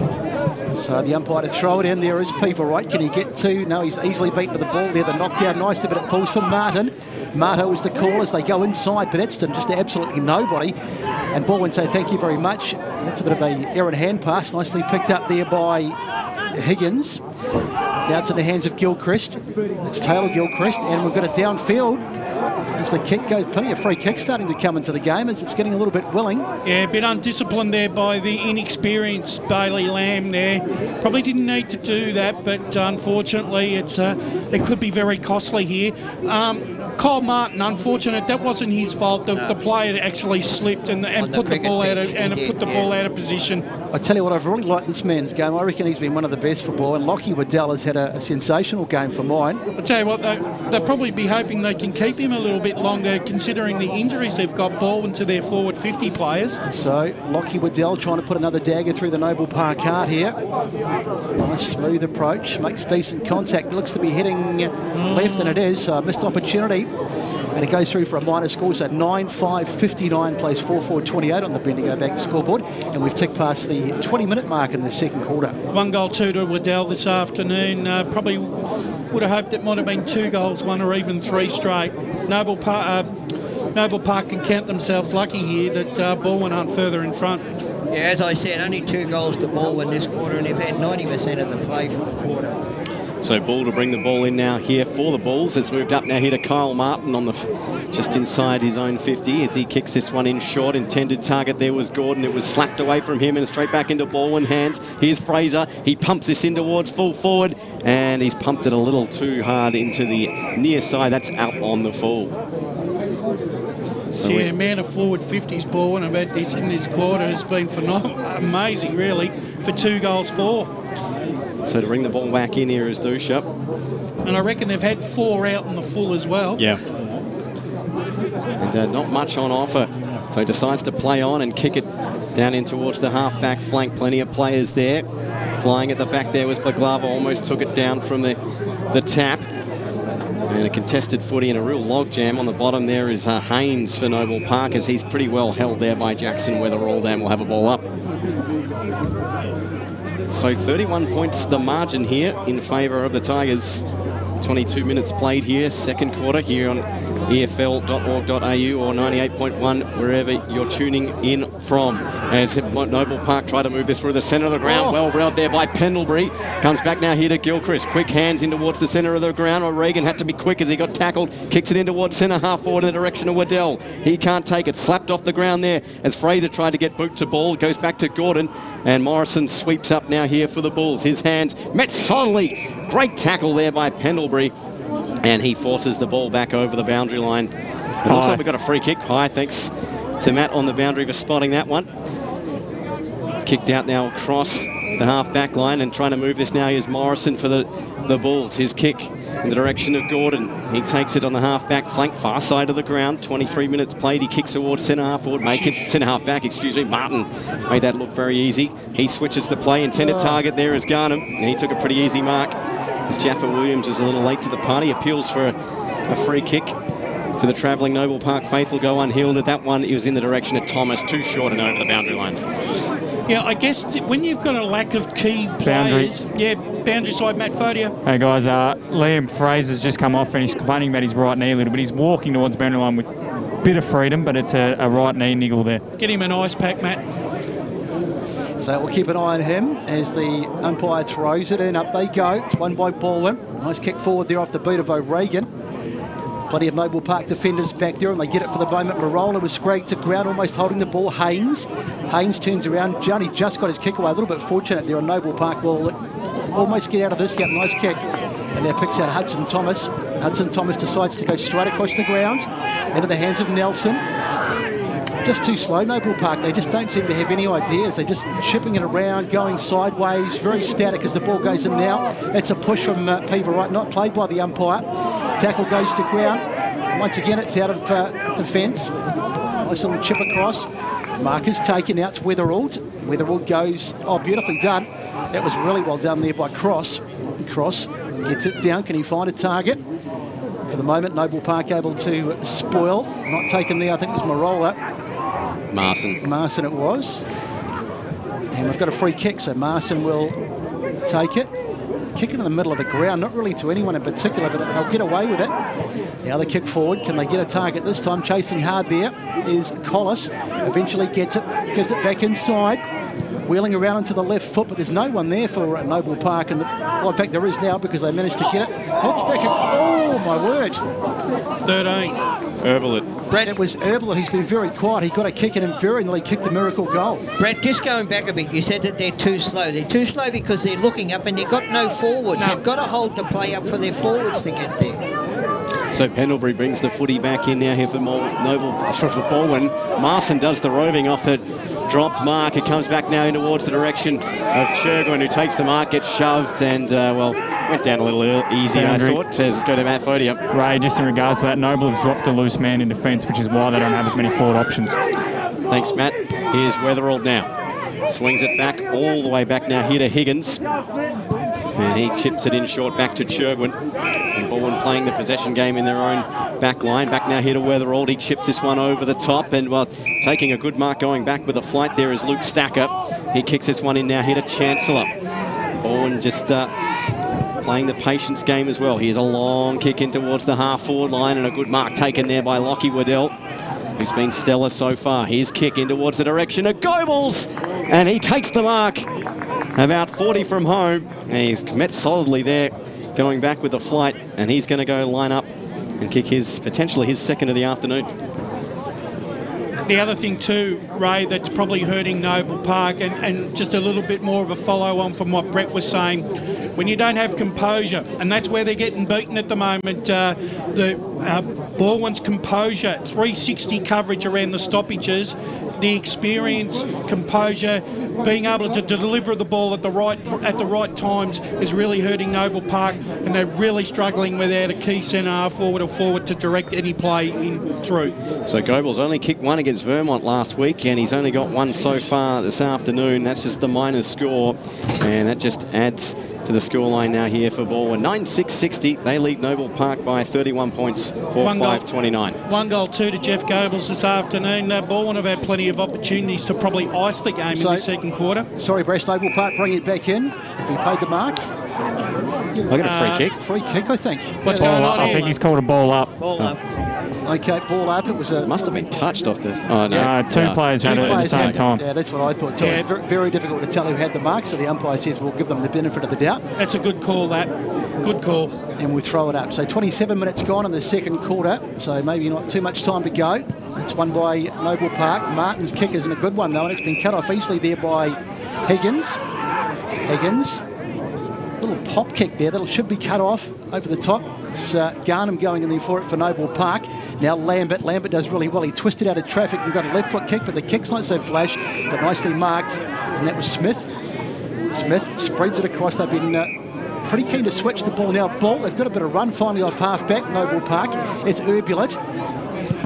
So the umpire to throw it in there is Peter Wright. Can he get to? No, he's easily beaten to the ball there. The knockdown nicely, but it pulls for Martin. Marto is the call as they go inside. Pedeston just absolutely nobody. And Baldwin say thank you very much. That's a bit of a errant hand pass. Nicely picked up there by Higgins. Now it's in the hands of Gilchrist. It's Taylor Gilchrist, and we've got a downfield as the kick goes. Plenty of free kicks starting to come into the game as it's getting a little bit willing. Yeah, a bit undisciplined there by the inexperienced Bailey Lamb there. Probably didn't need to do that, but unfortunately it could be very costly here. Kyle Martin, unfortunate, that wasn't his fault. The player actually slipped and put the ball out of position. I tell you what, I've really liked this man's game. I reckon he's been one of the best for ball, and Lockie Waddell has had a sensational game for mine. I tell you what, they'll probably be hoping they can keep him a little bit longer, considering the injuries they've got Baldwin to their forward 50 players. So Lockie Waddell trying to put another dagger through the Noble Park heart here. Nice smooth approach, makes decent contact. Looks to be heading left, and it is. So a missed opportunity. And it goes through for a minor score, so 9-5-59 plays 4-4-28 on the Bendigo Bank scoreboard. And we've ticked past the 20-minute mark in the second quarter. 1 goal, 2 to Waddell this afternoon. Probably would have hoped it might have been 2 goals, 1 or even 3 straight. Noble Park can count themselves lucky here that Baldwin aren't further in front. Yeah, as I said, only 2 goals to Baldwin this quarter, and they've had 90% of the play for the quarter. So Ball to bring the ball in now here for the Bulls. It's moved up now here to Kyle Martin on the just inside his own 50 as he kicks this one in short. Intended target there was Gordon. It was slapped away from him and straight back into Baldwin hands. Here's Fraser. He pumps this in towards full forward, and he's pumped it a little too hard into the near side. That's out on the full. So the amount of forward 50s Baldwin have had this in this quarter has been phenomenal, amazing really, for 2 goals 4. So to bring the ball back in here is Dusha. And I reckon they've had 4 out in the full as well. Yeah. And not much on offer. So he decides to play on and kick it down in towards the half-back flank. Plenty of players there. Flying at the back there was Baglava. Almost took it down from the tap. And a contested footy and a real logjam on the bottom there is Haynes for Noble Park, as he's pretty well held there by Jackson Weatherall. Dan will have a ball up. So 31 points the margin here in favour of the Tigers. 22 minutes played here, second quarter here on EFL.org.au or 98.1 wherever you're tuning in from. As Noble Park try to move this through the centre of the ground. Well reeled there by Pendlebury. Comes back now here to Gilchrist. Quick hands in towards the centre of the ground. O'Regan had to be quick as he got tackled. Kicks it in towards centre half forward in the direction of Waddell. He can't take it. Slapped off the ground there as Fraser tried to get boot to ball. Goes back to Gordon. And Morrison sweeps up now here for the Bulls. His hands met solidly. Great tackle there by Pendlebury. And he forces the ball back over the boundary line. It looks like we've got a free kick. High, thanks to Matt on the boundary for spotting that one. Kicked out now across the half-back line and trying to move this now is Morrison for the Bulls. His kick in the direction of Gordon. He takes it on the half-back flank, far side of the ground. 23 minutes played. He kicks towards centre-half forward. Centre-half-back, Martin made that look very easy. He switches the play. Intended target there is Garnham. And he took a pretty easy mark. As Jaffa Williams was a little late to the party. Appeals for a free kick to the travelling Noble Park faithful. Go unheralded. That one, he was in the direction of Thomas. Too short and over the boundary line. Yeah, I guess when you've got a lack of key players... boundary side, Matt Fodia. Hey guys, Liam Fraser's just come off and he's complaining about his right knee a little bit. He's walking towards the boundary line with a bit of freedom, but it's a right knee niggle there. Get him an ice pack, Matt. So we'll keep an eye on him as the umpire throws it in. Up they go. It's won by Balwyn. Nice kick forward there off the boot of O'Regan. Plenty of Noble Park defenders back there, and they get it for the moment. Marola was scraped to ground, almost holding the ball. Haynes turns around. Johnny just got his kick away. A little bit fortunate there on Noble Park. Will almost get out of this. Yep, nice kick. And there picks out Hudson Thomas. Hudson Thomas decides to go straight across the ground into the hands of Nelson. Just too slow, Noble Park. They just don't seem to have any ideas. They're just chipping it around, going sideways, very static as the ball goes in now. It's a push from Peaver Wright, not played by the umpire. Tackle goes to ground. Once again, it's out of defence. Nice little chip across. Marker's taken out. It's Weatherald. Weatherald goes, beautifully done. That was really well done there by Cross. Cross gets it down. Can he find a target? For the moment, Noble Park able to spoil. Not taken there, I think it was Marola. Marson it was. And we've got a free kick, so Marson will take it. Kick it in the middle of the ground, not really to anyone in particular, but they'll get away with it. Now the kick forward, can they get a target this time? Chasing hard there is Collis. Eventually gets it, gives it back inside. Wheeling around into the left foot, but there's no one there for Noble Park. And in fact, there is now because they managed to get it. Hops back, oh my word. 13. Herbelet. Brett, it was Herbelet. He's been very quiet. He got a kick and very nearly kicked a miracle goal. Brett, just going back a bit, you said that they're too slow. They're too slow because they're looking up and they've got no forwards. No. They've got to hold the play up for their forwards to get there. So Pendlebury brings the footy back in now here for Baldwin. Marson does the roving off the dropped mark. It comes back now in towards the direction of Chergwin, who takes the mark, gets shoved, and went down a little easy, I thought. Says go to Matt Fodia. Ray, just in regards to that, Noble have dropped a loose man in defence, which is why they don't have as many forward options. Thanks, Matt. Here's Weatherald now. Swings it back all the way back now here to Higgins. And he chips it in short back to Chergwin. And Baldwin playing the possession game in their own back line. Back now here to Weatherald. He chips this one over the top. And, taking a good mark going back with a flight there is Luke Stacker. He kicks this one in now here to Chancellor. Baldwin just playing the patience game as well. Here's a long kick in towards the half-forward line and a good mark taken there by Lockie Waddell, who's been stellar so far. His kick in towards the direction of Goebbels. And he takes the mark. About 40 from home, and he's met solidly there, going back with the flight, and he's going to go line up and kick potentially his second of the afternoon. The other thing too, Ray, that's probably hurting Noble Park, and just a little bit more of a follow-on from what Brett was saying, when you don't have composure, and that's where they're getting beaten at the moment. Baldwin's composure, 360 coverage around the stoppages, the experience, composure, being able to deliver the ball at the right times is really hurting Noble Park, and they're really struggling without a key centre half forward or forward to direct any play in through. So Goebbels only kicked one against Vermont last week, and he's only got one so far this afternoon. That's just the minor score, and that just adds to the scoreline now here for Baldwin. 9-6-60. They lead Noble Park by 31 points, 4-5-29. 1 goal, 2 to Jeff Goebbels this afternoon. Baldwin have had plenty of opportunities to probably ice the game in the second quarter. Sorry, Breast, Noble Park bring it back in. Have he paid the mark? I got a free kick. Free kick, I think. What's going on? I think he's called a ball up. Ball up. Okay, ball up. It was a... Must have been touched off the... Oh, no. Two players had it at the same time. Yeah, that's what I thought. So it was very difficult to tell who had the mark, so the umpire says we'll give them the benefit of the doubt. That's a good call, that. Good call. And we'll throw it up. So 27 minutes gone in the second quarter, so maybe not too much time to go. It's won by Noble Park. Martin's kick isn't a good one, though, and it's been cut off easily there by Higgins. Little pop kick there. That should be cut off over the top. It's Garnham going in there for it for Noble Park. Now Lambert does really well. He twisted out of traffic and got a left foot kick, but the kick's not so flash, but nicely marked. And that was Smith. Smith spreads it across. They've been pretty keen to switch the ball now. They've got a bit of run finally off half-back, Noble Park. It's Urbulet.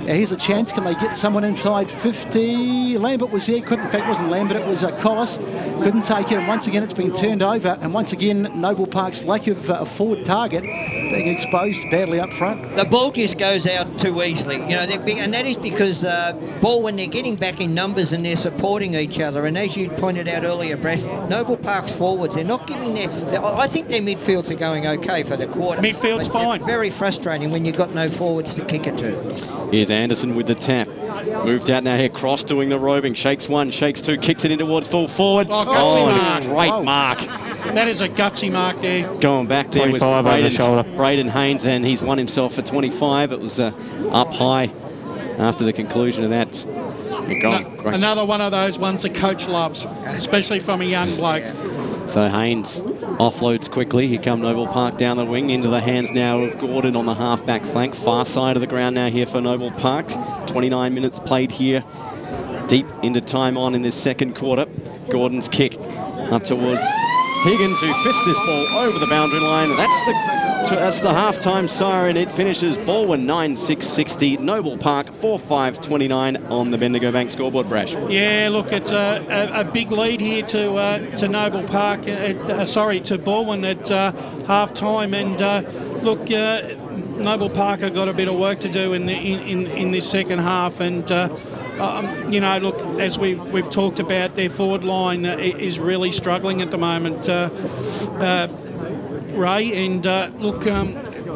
Now here's a chance. Can they get someone inside 50? Lambert was there. In fact, it wasn't Lambert. It was Collis. Couldn't take it. And once again, it's been turned over. And once again, Noble Park's lack of a forward target being exposed badly up front. The ball just goes out too easily. You know, and that is because Baldwin, they're getting back in numbers and they're supporting each other. And as you pointed out earlier, Brett, Noble Park's forwards, they're not giving I think their midfields are going okay for the quarter. Midfield's fine. Very frustrating when you've got no forwards to kick it to. Here's Anderson with the tap. Moved out now here. Cross doing the roving. Shakes one, shakes two, kicks it in towards full forward. Great mark. That is a gutsy mark there. Going back there was Braden Haynes, and he's won himself for 25. It was up high after the conclusion of that. Another one of those ones the coach loves, especially from a young bloke. So Haynes offloads quickly. Here come Noble Park down the wing into the hands now of Gordon on the half-back flank. Far side of the ground now here for Noble Park. 29 minutes played here. Deep into time on in this second quarter. Gordon's kick up towards Higgins, who fists this ball over the boundary line. That's the half-time siren. It finishes Balwyn 9-6-60, Noble Park 4-5-29 on the Bendigo Bank scoreboard, Brash. Yeah, look, it's a big lead here to Noble Park, to Balwyn at half-time. And look, Noble Park have got a bit of work to do in this second half. And you know, look, as we've talked about, their forward line is really struggling at the moment, Ray. And look,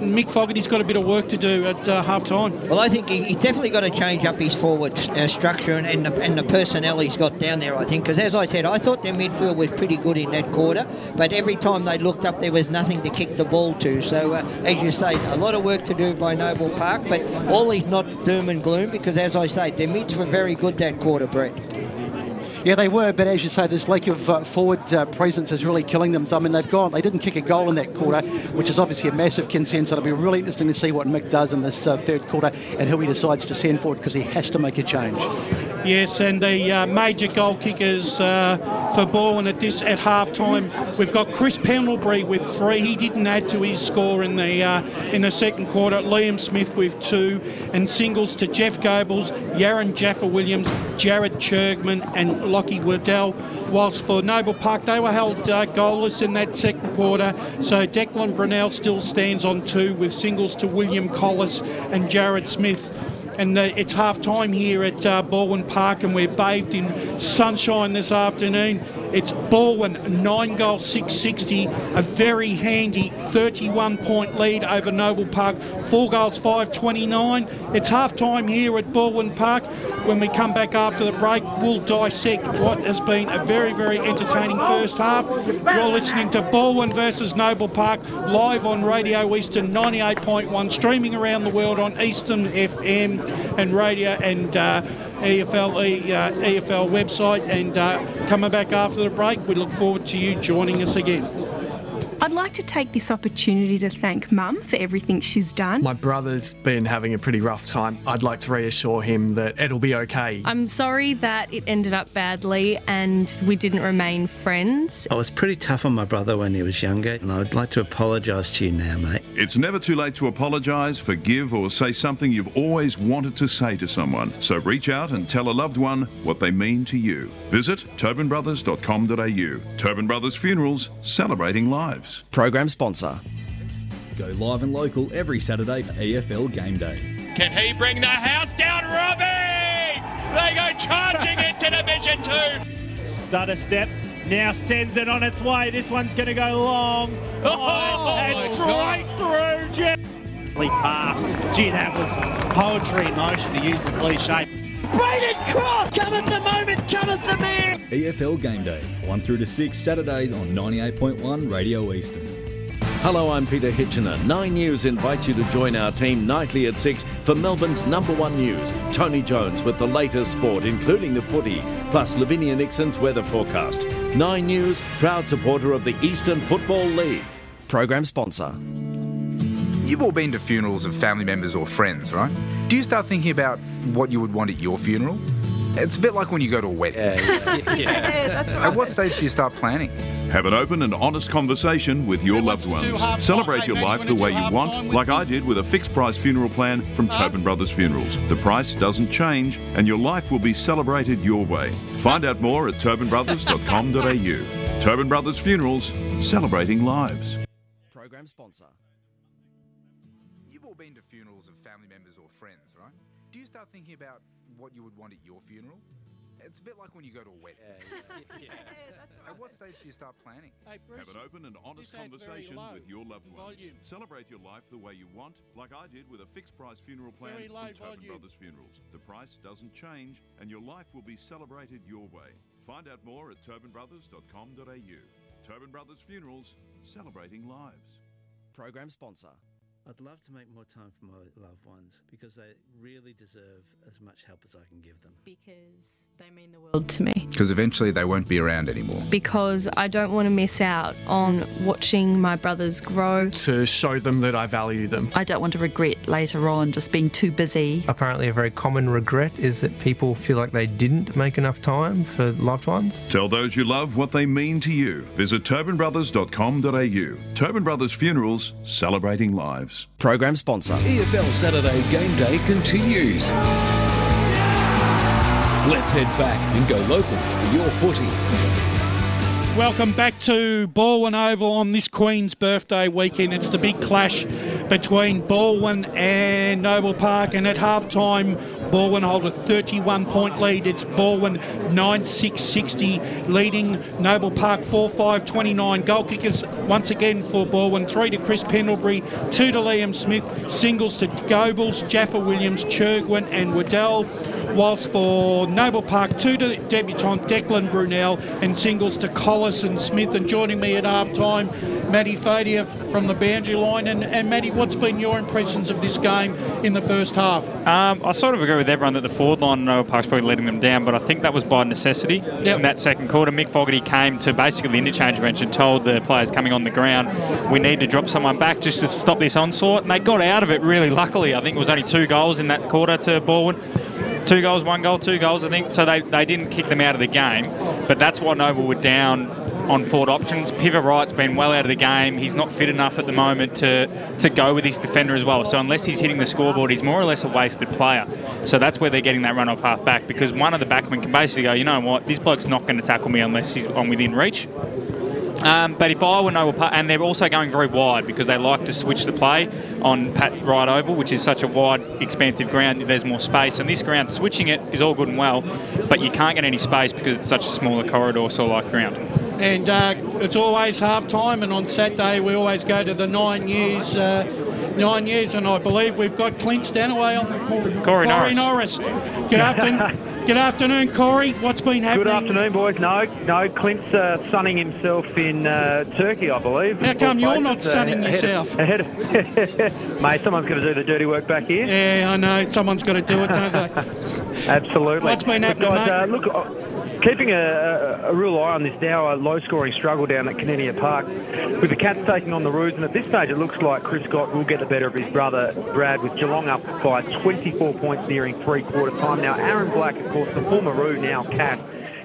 Mick Fogarty's got a bit of work to do at half-time. Well, I think he's definitely got to change up his forward structure and the personnel he's got down there, I think. Because as I said, I thought their midfield was pretty good in that quarter, but every time they looked up, there was nothing to kick the ball to. So, as you say, a lot of work to do by Noble Park, but all is not doom and gloom, because as I say, their mids were very good that quarter, Brett. Yeah, they were, but as you say, this lack of forward presence is really killing them. I mean, they didn't kick a goal in that quarter, which is obviously a massive concern, so it'll be really interesting to see what Mick does in this third quarter and who he decides to send forward, because he has to make a change. Yes, and the major goal kickers for Baldwin at half-time, we've got Chris Pendlebury with 3. He didn't add to his score in the second quarter. Liam Smith with 2, and singles to Jeff Goebbels, Yaron Jaffa-Williams, Jared Churgman and Lockie Waddell. Whilst for Noble Park, they were held goalless in that second quarter. So Declan Brunel still stands on 2 with singles to William Collis and Jared Smith. And it's half-time here at Baldwin Park, and we're bathed in sunshine this afternoon. It's Baldwin 9 goals 660, a very handy 31-point lead over Noble Park, 4 goals 529. It's half-time here at Baldwin Park. When we come back after the break, we'll dissect what has been a very, very entertaining first half. You're listening to Baldwin versus Noble Park live on Radio Eastern 98.1, streaming around the world on Eastern FM and radio and EFL website. And coming back after the break, we look forward to you joining us again. I'd like to take this opportunity to thank Mum for everything she's done. My brother's been having a pretty rough time. I'd like to reassure him that it'll be okay. I'm sorry that it ended up badly and we didn't remain friends. I was pretty tough on my brother when he was younger, and I'd like to apologise to you now, mate. It's never too late to apologise, forgive, or say something you've always wanted to say to someone. So reach out and tell a loved one what they mean to you. Visit tobinbrothers.com.au. Tobin Brothers Funerals, celebrating lives. Program sponsor. Go live and local every Saturday for EFL Game Day. Can he bring the house down, Robbie? They go charging into Division 2. Stutter step, now sends it on its way. This one's going to go long. Oh, and straight through, Jeff. Pass. Gee, that was poetry in motion, to use the cliche. Braden Cross! Come at the moment, come at the man! EFL Game Day, 1 through to 6 Saturdays on 98.1 Radio Eastern. Hello, I'm Peter Hitchener. 9 News invites you to join our team nightly at 6 for Melbourne's #1 news. Tony Jones with the latest sport, including the footy, plus Lavinia Nixon's weather forecast. 9 News, proud supporter of the Eastern Football League. Program sponsor. You've all been to funerals of family members or friends, right? Do you start thinking about what you would want at your funeral? It's a bit like when you go to a wedding. That's right. At what stage do you start planning? Have an open and honest conversation with your loved ones. Celebrate your life the way you want, like I did with a fixed price funeral plan from Tobin Brothers Funerals. The price doesn't change and your life will be celebrated your way. Find out more at tobinbrothers.com.au. Tobin Brothers Funerals, celebrating lives. Program sponsor. You've all been to funerals of family members or friends, right? Do you start thinking about what you would want at your funeral? It's a bit like when you go to a wedding. At what stage do you start planning? Have an open and honest conversation with your loved ones. Celebrate your life the way you want, like I did with a fixed price funeral plan from Tobin Brothers Funerals. The price doesn't change and your life will be celebrated your way. Find out more at tobinbrothers.com.au. Tobin Brothers Funerals, celebrating lives. Program sponsor. I'd love to make more time for my loved ones because they really deserve as much help as I can give them. Because they mean the world to me. Because eventually they won't be around anymore. Because I don't want to miss out on watching my brothers grow. To show them that I value them. I don't want to regret later on just being too busy. Apparently a very common regret is that people feel like they didn't make enough time for loved ones. Tell those you love what they mean to you. Visit tobinbrothers.com.au. Tobin Brothers Funerals, celebrating lives. Program sponsor. EFL Saturday Game Day continues. Let's head back and go local for your footy. Welcome back to Baldwin Oval on this Queen's birthday weekend. It's the big clash between Baldwin and Noble Park, and at half-time, Baldwin hold a 31-point lead. It's Baldwin 9-6-60, leading Noble Park 4-5-29. Goal kickers once again for Baldwin, 3 to Chris Pendlebury, 2 to Liam Smith, singles to Goebbels, Jaffa Williams, Churgwin and Waddell, whilst for Noble Park, 2 to debutant Declan Brunel and singles to Collis and Smith. And joining me at half-time, Matty Fadia from the boundary line. And Matty, what's been your impressions of this game in the first half? I sort of agree with everyone that the forward line of Noble Park's probably letting them down, but I think that was by necessity. In that second quarter, Mick Fogarty came to basically the interchange bench and told the players coming on the ground, we need to drop someone back just to stop this onslaught, and they got out of it really luckily. I think it was only 2 goals in that quarter to Baldwin. 2 goals, 1 goal, 2 goals, I think. So they didn't kick them out of the game, but that's why Noble were down on forward options. Piver Wright's been well out of the game. He's not fit enough at the moment to go with his defender as well. So unless he's hitting the scoreboard, he's more or less a wasted player. So that's where they're getting that run off half back, because one of the backmen can basically go, you know what, this bloke's not going to tackle me unless I'm within reach. But if I were Noble Park, and they're also going very wide because they like to switch the play on Pat Wright Oval, which is such a wide, expansive ground, there's more space. And this ground, switching it is all good and well, but you can't get any space because it's such a smaller corridor, like ground. And it's always half-time, and on Saturday we always go to the 9 years, and I believe we've got Clint Stanaway on the call. Corey Norris. Good afternoon, Corey. What's been happening? Good afternoon, boys. No, Clint's sunning himself in Turkey, I believe. How come you're not sunning yourself? Mate, someone's got to do the dirty work back here. Yeah, I know. Someone's got to do it, don't they? Absolutely. What's been happening, mate? Keeping a real eye on this now, a low-scoring struggle down at Canania Park with the Cats taking on the Roos, and at this stage it looks like Chris Scott will get the better of his brother Brad, with Geelong up by 24 points nearing three-quarter time. Now, Aaron Black, of course, the former Roo, now Cat,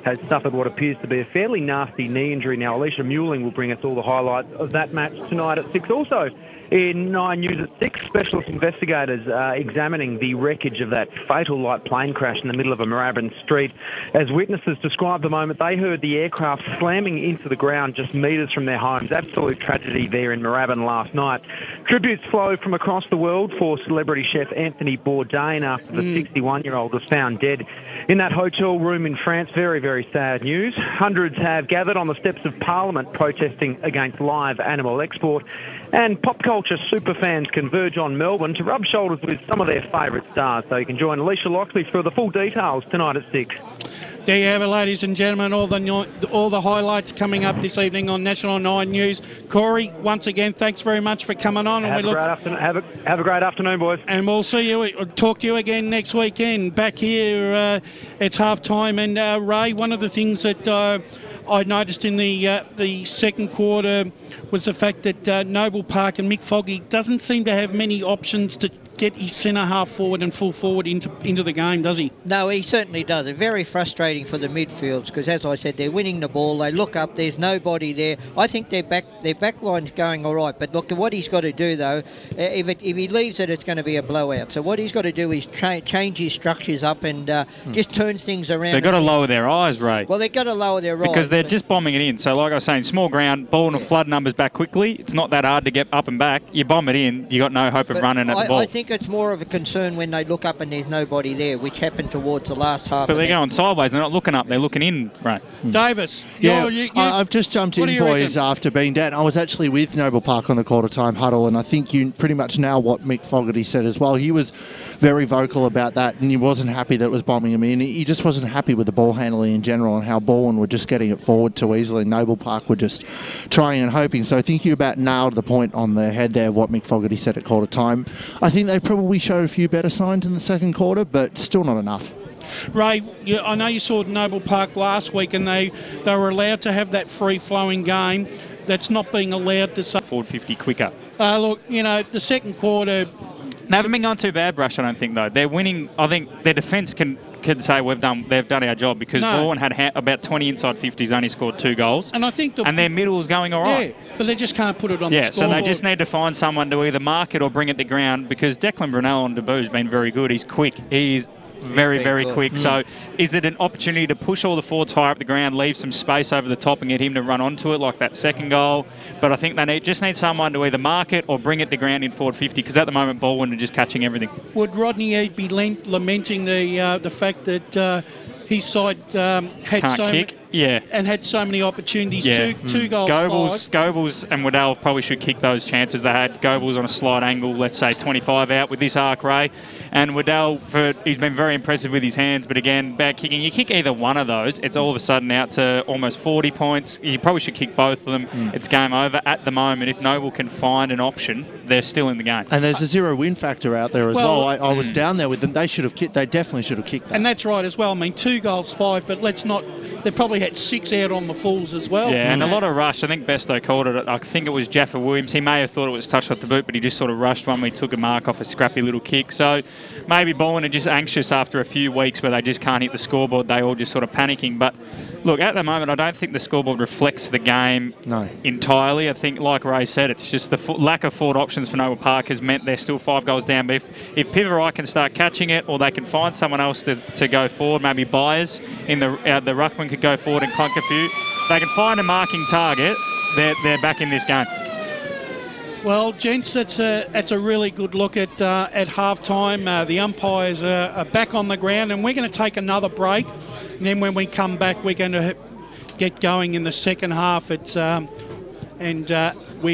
has suffered what appears to be a fairly nasty knee injury. Now, Alicia Mewling will bring us all the highlights of that match tonight at 6. Also, in 9 News at 6, specialist investigators are examining the wreckage of that fatal light plane crash in the middle of a Moorabbin street. As witnesses described the moment, they heard the aircraft slamming into the ground just metres from their homes. Absolute tragedy there in Moorabbin last night. Tributes flow from across the world for celebrity chef Anthony Bourdain after the 61-year-old was found dead in that hotel room in France. Very, very sad news. Hundreds have gathered on the steps of Parliament protesting against live animal export. And pop culture Yorkshire superfans converge on Melbourne to rub shoulders with some of their favourite stars. So you can join Alicia Loxley for the full details tonight at 6. There you have it, ladies and gentlemen, all the highlights coming up this evening on National 9 News. Corey, once again, thanks very much for coming on. Have a great afternoon, boys. And we'll see you, talk to you again next weekend. Back here, it's half time. And Ray, one of the things that I noticed in the second quarter was the fact that Noble Park and Mick Foggy doesn't seem to have many options to get his centre half forward and full forward into the game, does he? No, he certainly does. It's very frustrating for the midfields because, as I said, they're winning the ball. They look up, there's nobody there. I think their back line's going all right. But look, what he's got to do, though, if he leaves it, it's going to be a blowout. So what he's got to do is change his structures up and just turn things around. They've got to lower their eyes, Ray. Well, they've got to lower their eyes. Because they're just bombing it in. So like I was saying, small ground, ball will flood numbers back quickly. It's not that hard to get up and back. You bomb it in, you got no hope of running at the ball. I think it's more of a concern when they look up and there's nobody there, which happened towards the last half. But they're going sideways. They're not looking up. They're looking in, right? Davis. Yeah, I've just jumped in, boys, after being down. I was actually with Noble Park on the quarter-time huddle, and I think you pretty much nailed what Mick Fogarty said as well. He was very vocal about that, and he wasn't happy that it was bombing him in. He just wasn't happy with the ball handling in general and how Baldwin were just getting it forward too easily. Noble Park were just trying and hoping. So I think you about nailed the point on the head there of what Mick Fogarty said at quarter-time. I think they probably showed a few better signs in the second quarter, but still not enough. Ray, I know you saw Noble Park last week and they were allowed to have that free-flowing game. That's not being allowed to say. Forward 50 quicker. Look, the second quarter... They haven't been going too bad, Brush, I don't think, though. They're winning. I think their defence can say they've done our job because Baldwin had about 20 inside 50s, only scored 2 goals. And I think their middle is going all right. Yeah, but they just can't put it on the scoreboard. So they just need to find someone to either mark it or bring it to ground because Declan Brunel on debut has been very good. He's quick. He's very, very quick. So is it an opportunity to push all the forwards higher up the ground, leave some space over the top and get him to run onto it like that second goal? But I think they just need someone to either mark it or bring it to ground in forward 50 because at the moment Baldwin are just catching everything. Would Rodney be lamenting the fact that his side had so many opportunities? Two goals. Goebbels and Waddell probably should kick those chances they had. Goebbels on a slight angle, let's say 25 out with this arc, Ray. And Waddell, he's been very impressive with his hands, but again, bad kicking. You kick either one of those, it's all of a sudden out to almost 40 points. You probably should kick both of them. It's game over at the moment. If Noble can find an option, they're still in the game. And there's a zero win factor out there as well. I was down there with them. They definitely should have kicked that. And that's right as well. I mean, 2 goals, 5, but let's not... They probably had 6 out on the Fulls as well. Yeah, and a lot of rush. I think Besto called it. I think it was Jaffa Williams. He may have thought it was touched off the boot, but he just sort of rushed one when he took a mark off a scrappy little kick. So maybe Baldwin are just anxious after a few weeks where they just can't hit the scoreboard. They all just sort of panicking. But look, at the moment, I don't think the scoreboard reflects the game entirely. I think, like Ray said, it's just the lack of forward options for Noble Park has meant they're still 5 goals down. But if Pivarai can start catching it or they can find someone else to go forward, maybe Byers in the ruckman could go forward and clunk a few. They can find a marking target. They're back in this game. Well, gents, that's a really good look at half-time. The umpires are back on the ground, and we're going to take another break. And then when we come back, we're going to get going in the second half. We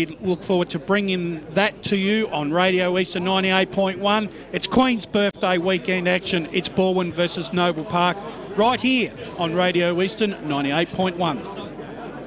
look forward to bringing that to you on Radio Eastern 98.1. It's Queen's Birthday weekend action. It's Balwyn versus Noble Park right here on Radio Eastern 98.1.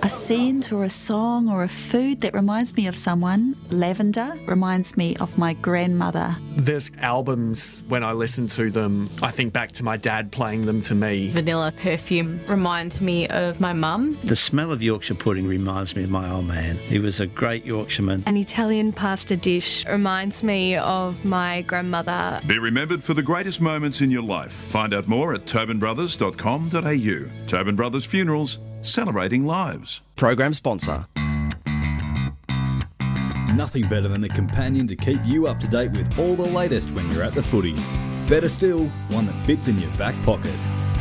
A scent or a song or a food that reminds me of someone. Lavender reminds me of my grandmother. There's albums, when I listen to them, I think back to my dad playing them to me. Vanilla perfume reminds me of my mum. The smell of Yorkshire pudding reminds me of my old man. He was a great Yorkshireman. An Italian pasta dish reminds me of my grandmother. Be remembered for the greatest moments in your life. Find out more at tobinbrothers.com.au. Tobin Brothers Funerals, celebrating lives. Program sponsor. Nothing better than a companion to keep you up to date with all the latest when you're at the footy. Better still, one that fits in your back pocket.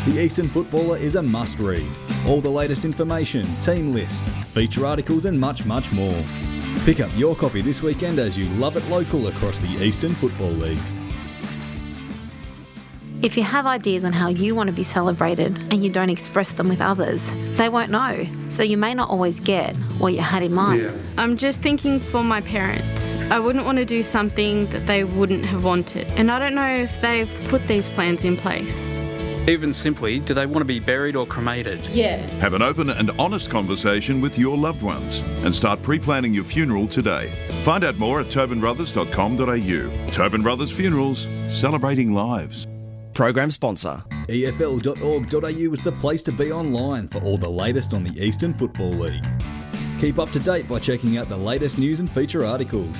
The Eastern Footballer is a must-read. All the latest information, team lists, feature articles and much, much more. Pick up your copy this weekend as you love it local across the Eastern Football League. If you have ideas on how you want to be celebrated and you don't express them with others, they won't know. So you may not always get what you had in mind. I'm just thinking for my parents. I wouldn't want to do something that they wouldn't have wanted. And I don't know if they've put these plans in place. Even simply, do they want to be buried or cremated? Yeah. Have an open and honest conversation with your loved ones and start pre-planning your funeral today. Find out more at tobinbrothers.com.au. Tobin Brothers Funerals, celebrating lives. Program sponsor. EFL.org.au is the place to be online for all the latest on the Eastern Football League. Keep up to date by checking out the latest news and feature articles.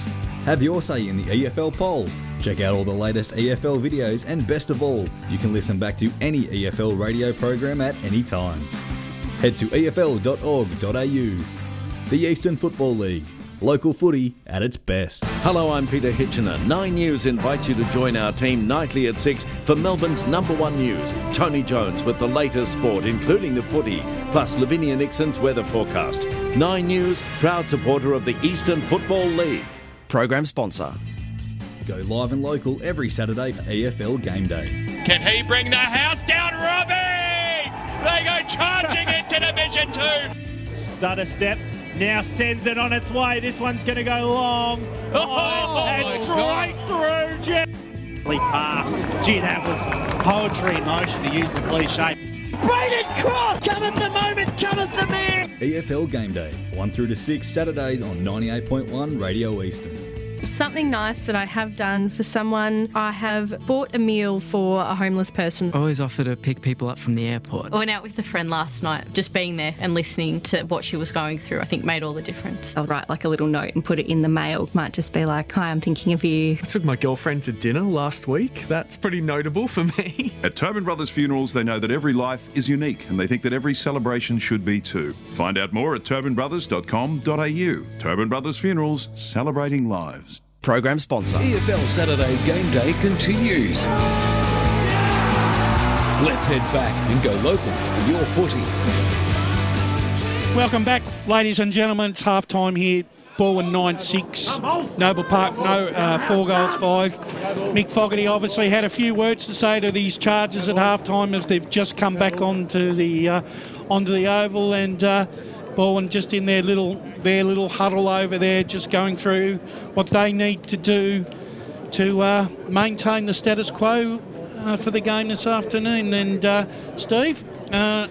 Have your say in the EFL poll. Check out all the latest EFL videos, and best of all, you can listen back to any EFL radio program at any time. Head to EFL.org.au. The Eastern Football League. Local footy at its best. Hello, I'm Peter Hitchener. 9 News invites you to join our team nightly at 6 for Melbourne's #1 news. Tony Jones with the latest sport, including the footy, plus Lavinia Nixon's weather forecast. 9 News, proud supporter of the Eastern Football League. Program sponsor. Go live and local every Saturday for EFL Game Day. Can he bring the house down, Robbie? They go charging into Division 2. Stutter step. Now sends it on its way. This one's going to go long. And straight through, Jeff. Pass. Gee, that was poetry in motion, to use the cliche. Braden Cross! Cometh the moment, cometh the man! EFL Game Day, 1 through to 6 Saturdays on 98.1 Radio Eastern. Something nice that I have done for someone, I have bought a meal for a homeless person. I always offer to pick people up from the airport. I went out with a friend last night. Just being there and listening to what she was going through, I think made all the difference. I'll write like a little note and put it in the mail. Might just be like, hi, I'm thinking of you. I took my girlfriend to dinner last week. That's pretty notable for me. At Tobin Brothers Funerals, they know that every life is unique and they think that every celebration should be too. Find out more at tobinbrothers.com.au. Tobin Brothers Funerals, celebrating lives. Program sponsor. EFL Saturday Game Day continues. Let's head back and go local for your footy. Welcome back, ladies and gentlemen. It's half-time here. Baldwin 9-6. Noble Park, 4 goals, 5. Mick Fogarty obviously had a few words to say to these Chargers at half-time as they've just come back onto the oval, and Baldwin just in their little huddle over there, just going through what they need to do to maintain the status quo for the game this afternoon. And Steve, can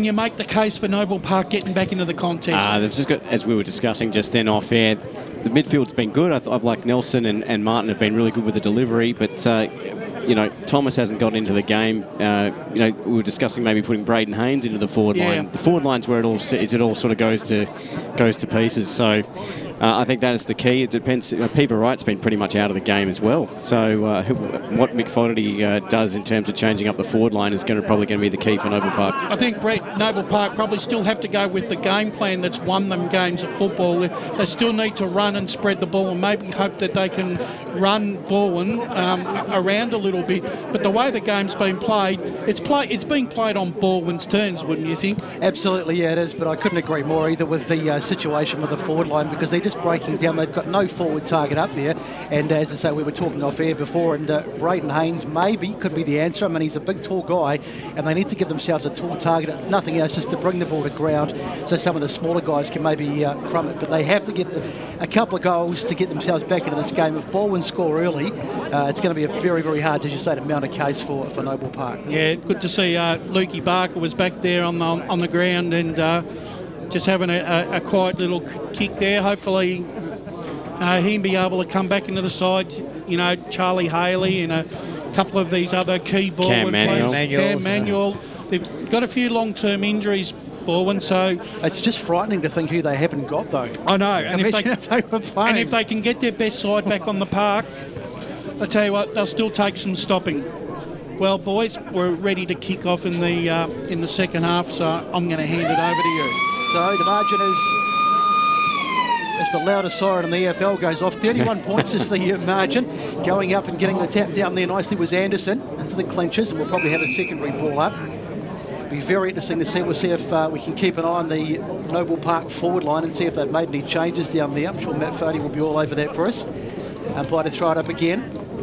you make the case for Noble Park getting back into the contest? They've just got, as we were discussing just then off air, the midfield's been good. I've liked Nelson and Martin have been really good with the delivery, but Thomas hasn't got into the game. We were discussing maybe putting Braden Haynes into the forward line. The forward line's where it all sort of goes to pieces. So I think that is the key. It depends. Peeper Wright's been pretty much out of the game as well. So what Mick Fogarty does in terms of changing up the forward line is probably going to be the key for Noble Park. I think Noble Park probably still have to go with the game plan that's won them games of football. They still need to run and spread the ball and maybe hope that they can run Baldwin around a little bit. But the way the game's been played, it's being played on Baldwin's turns, wouldn't you think? Absolutely, yeah, it is. But I couldn't agree more either with the situation with the forward line, because they're just breaking down. They've got no forward target up there. And as I say, we were talking off air before, and Braden Haynes maybe could be the answer. I mean, he's a big, tall guy, and they need to give themselves a tall target, if nothing else, just to bring the ball to ground so some of the smaller guys can maybe crumb it. But they have to get a couple of goals to get themselves back into this game. If Baldwin score early, it's going to be very, very hard, as you say, to mount a case for Noble Park. Yeah, good to see Lukey Barker was back there on the ground and just having a quiet little kick there. Hopefully he'll be able to come back into the side. Charlie Haley and a couple of these other key Baldwin players. Cam Manuel. They've got a few long-term injuries, Baldwin, so it's just frightening to think who they haven't got, though. I know, and if they can get their best side back on the park, I tell you what, they'll still take some stopping. Well, boys, we're ready to kick off in the second half, so I'm going to hand it over to you. So the margin is, as the loudest siren in the EFL goes off, 31 points is the margin. Going up and getting the tap down there nicely was Anderson into the clinches, and we'll probably have a secondary ball up. Be very interesting to see. We'll see if we can keep an eye on the Noble Park forward line and see if they've made any changes down there. I'm sure Matt Fody will be all over that for us. Umpire to throw it up again.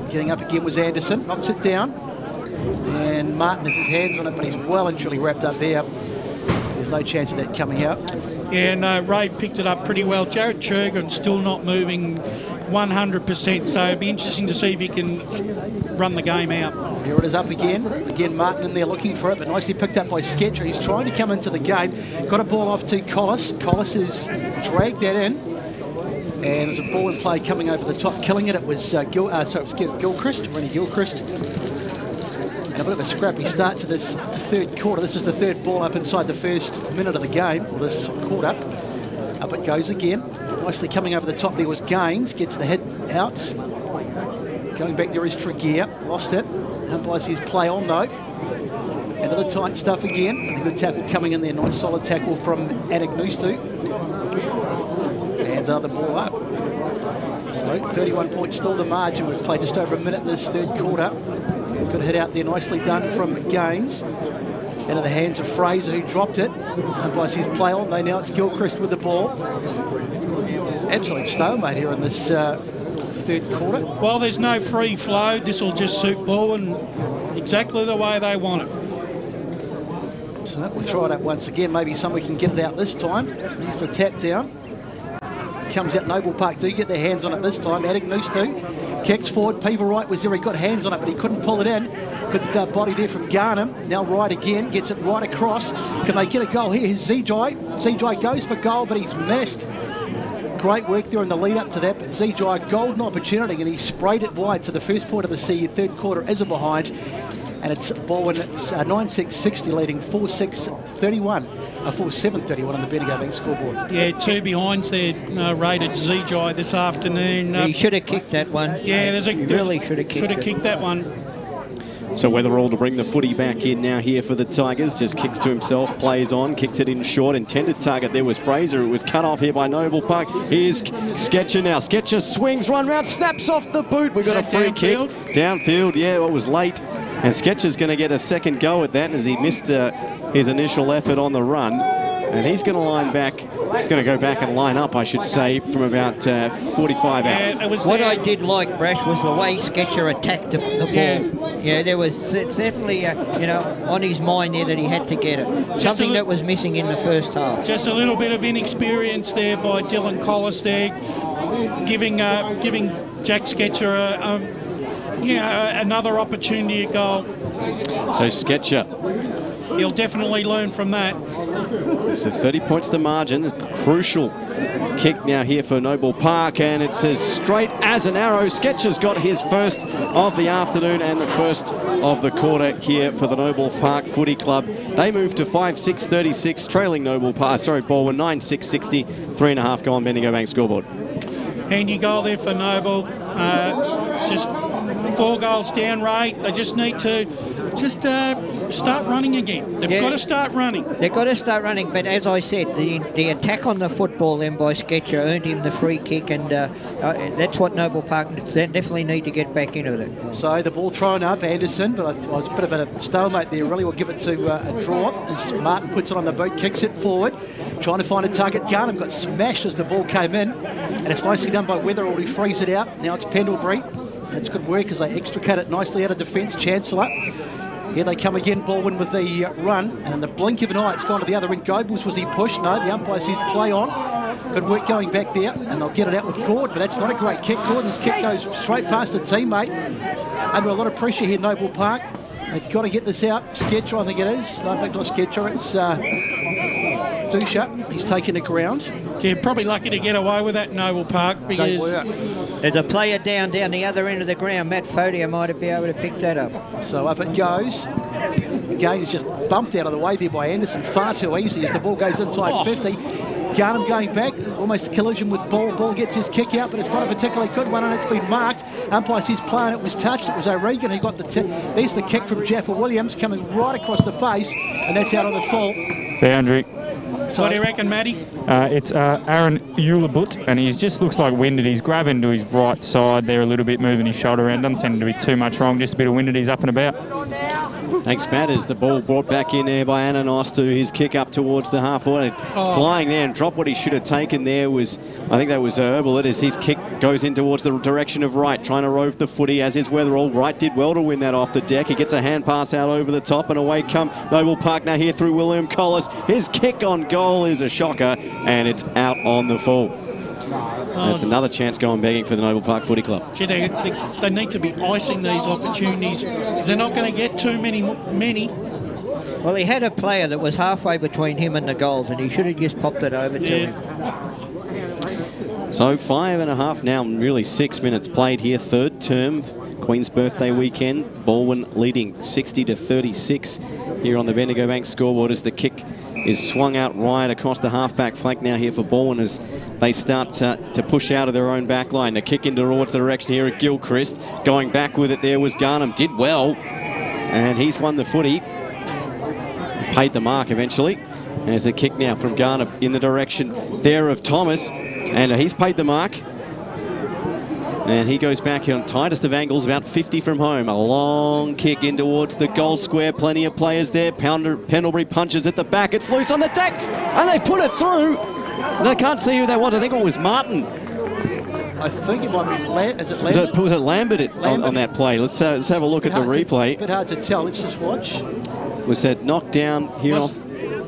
Getting up again was Anderson, knocks it down. And Martin has his hands on it, but he's well and truly wrapped up there. There's no chance of that coming out. Yeah, no, Ray picked it up pretty well. Jared Chergan still not moving 100%, so it'd be interesting to see if he can run the game out. Here it is up again. Again, Martin in there looking for it, but nicely picked up by Sketcher. He's trying to come into the game. Got a ball off to Collis. Collis has dragged that in. And there's a ball in play coming over the top. Killing it, it was Gilchrist, Rennie Gilchrist. And a bit of a scrappy start to this third quarter. This is the third ball up inside the first minute of the game, or this quarter. Up it goes again. Nicely coming over the top there was Gaines. Gets the head out. Going back there is Tregear. Lost it. Umpires his play on though. Into the tight stuff again. And a good tackle coming in there. Nice solid tackle from Anagnustu. And another ball up. So 31 points still the margin. We've played just over a minute this third quarter. Good hit out there, nicely done from Gaines. Into the hands of Fraser, who dropped it. Umpires his play on, though now it's Gilchrist with the ball. Absolute stalemate here in this third quarter. Well, there's no free flow. This will just suit Baldwin exactly the way they want it. So we'll throw it up once again. Maybe somebody can get it out this time. Here's the tap down. Comes out Noble Park. Do get their hands on it this time. Anagnustu kicks forward. Peever Wright was there. He got hands on it, but he couldn't pull it in. Good body there from Garnham. Now Wright again. Gets it right across. Can they get a goal here? Here's Zijai. Zijai goes for goal, but he's missed. Great work there in the lead up to that. But Zijai, golden opportunity, and he sprayed it wide. So the first point of the third quarter is a behind. And it's Balwyn, it's 9-6-60 leading 4-6-31. 4-7-31 on the Bendigo Bank scoreboard. Yeah, two behinds there rated Zijai this afternoon. He should have kicked that one. Yeah, he really should have kicked that one. So Weatherall to bring the footy back in now here for the Tigers. Just kicks to himself, plays on, kicks it in short. Intended target there was Fraser. It was cut off here by Noble Park. Here's Sketcher now. Sketcher swings, run round, snaps off the boot. We've got a free kick. Downfield, yeah, it was late. And Sketcher's going to get a second go at that as he missed his initial effort on the run. And he's going to line back. He's going to go back and line up, I should say, from about 45 out. What I did like, Brash, was the way Sketcher attacked the ball. Yeah, there was definitely, on his mind there that he had to get it. Something that was missing in the first half. Just a little bit of inexperience there by Dylan Collis there, giving Jack Sketcher another opportunity at goal. So Sketcher, he'll definitely learn from that. So 30 points to margin. Crucial kick now here for Noble Park, and it's as straight as an arrow. Sketcher's got his first of the afternoon and the first of the quarter here for the Noble Park Footy Club. They move to 5-6-36, trailing Noble Park. Baldwin 9-6-60, 3.5 go on Bendigo Bank scoreboard. Handy goal there for Noble. Just 4 goals down, Ray. They just need to start running again. They've got to start running. They've got to start running, but as I said, the attack on the football then by Sketcher earned him the free kick, and that's what Noble Park definitely need to get back into it. So the ball thrown up, Anderson, but I was a bit of a stalemate there. Really will give it to a draw. As Martin puts it on the boot, kicks it forward, trying to find a target. Garnham got smashed as the ball came in, and it's nicely done by Weatherall, who frees it out. Now it's Pendlebury. It's good work as they extricate it nicely out of defence. Chancellor. Here they come again, Baldwin with the run, and in the blink of an eye, it's gone to the other end. Goebbels, was he pushed? No, the umpire says play on. Good work going back there, and they'll get it out with Gordon, but that's not a great kick. Gordon's kick goes straight past a teammate. Under a lot of pressure here, Noble Park. They've got to get this out. Sketcher, I think it is. No, in fact, not Sketcher, it's Dusha. He's taking the ground. Yeah, probably lucky to get away with that, Noble Park, because there's a player down the other end of the ground. Matt Fodia might have been able to pick that up. So up it goes. Again, he's just bumped out of the way there by Anderson. Far too easy as the ball goes inside 50. Garnham going back, almost a collision with Ball. Ball gets his kick out, but it's not a particularly good one, and it's been marked. Umpire says play, and it was touched. It was O'Regan who got the tip. There's the kick from Jaffa Williams coming right across the face, and that's out on the full. Boundary. So what do you reckon, Matty? It's Aaron Ulabut, and he just looks like winded. He's grabbing to his right side there a little bit, moving his shoulder around. Doesn't seem to be too much wrong, just a bit of winded. He's up and about. Thanks, Matt, as the ball brought back in there by Ananos to his kick up towards the half-forward. Flying there and dropped what he should have taken there was, I think that was Herbal, as his kick goes in towards the direction of Wright, trying to rove the footy, as is Weatherall. Wright did well to win that off the deck. He gets a hand pass out over the top, and away come Noble Park now here through William Collis. His kick on goal is a shocker, and it's out on the full. That's another chance going begging for the Noble Park Footy Club. Gee, they need to be icing these opportunities because they're not going to get too many. Well, he had a player that was halfway between him and the goals, and he should have just popped it over to him. So 5.5 now, really 6 minutes played here, third term. Queen's birthday weekend. Baldwin leading 60-36 here on the Bendigo Bank scoreboard as the kick is swung out wide across the half-back flank now here for Baldwin as they start to push out of their own back line. The kick into towards the direction here at Gilchrist. Going back with it there was Garnham. Did well. And he's won the footy. Paid the mark eventually. There's a kick now from Garnham in the direction there of Thomas. And he's paid the mark. And he goes back on tightest of angles, about 50 from home. A long kick in towards the goal square. Plenty of players there. Pendlebury punches at the back. It's loose on the deck. And they put it through. And I can't see who they want. I think it was Martin. I think it might be Lambert. Was it Lambert, on that play? Let's have a look at the replay. A bit hard to tell. Let's just watch. Was that knocked down here off?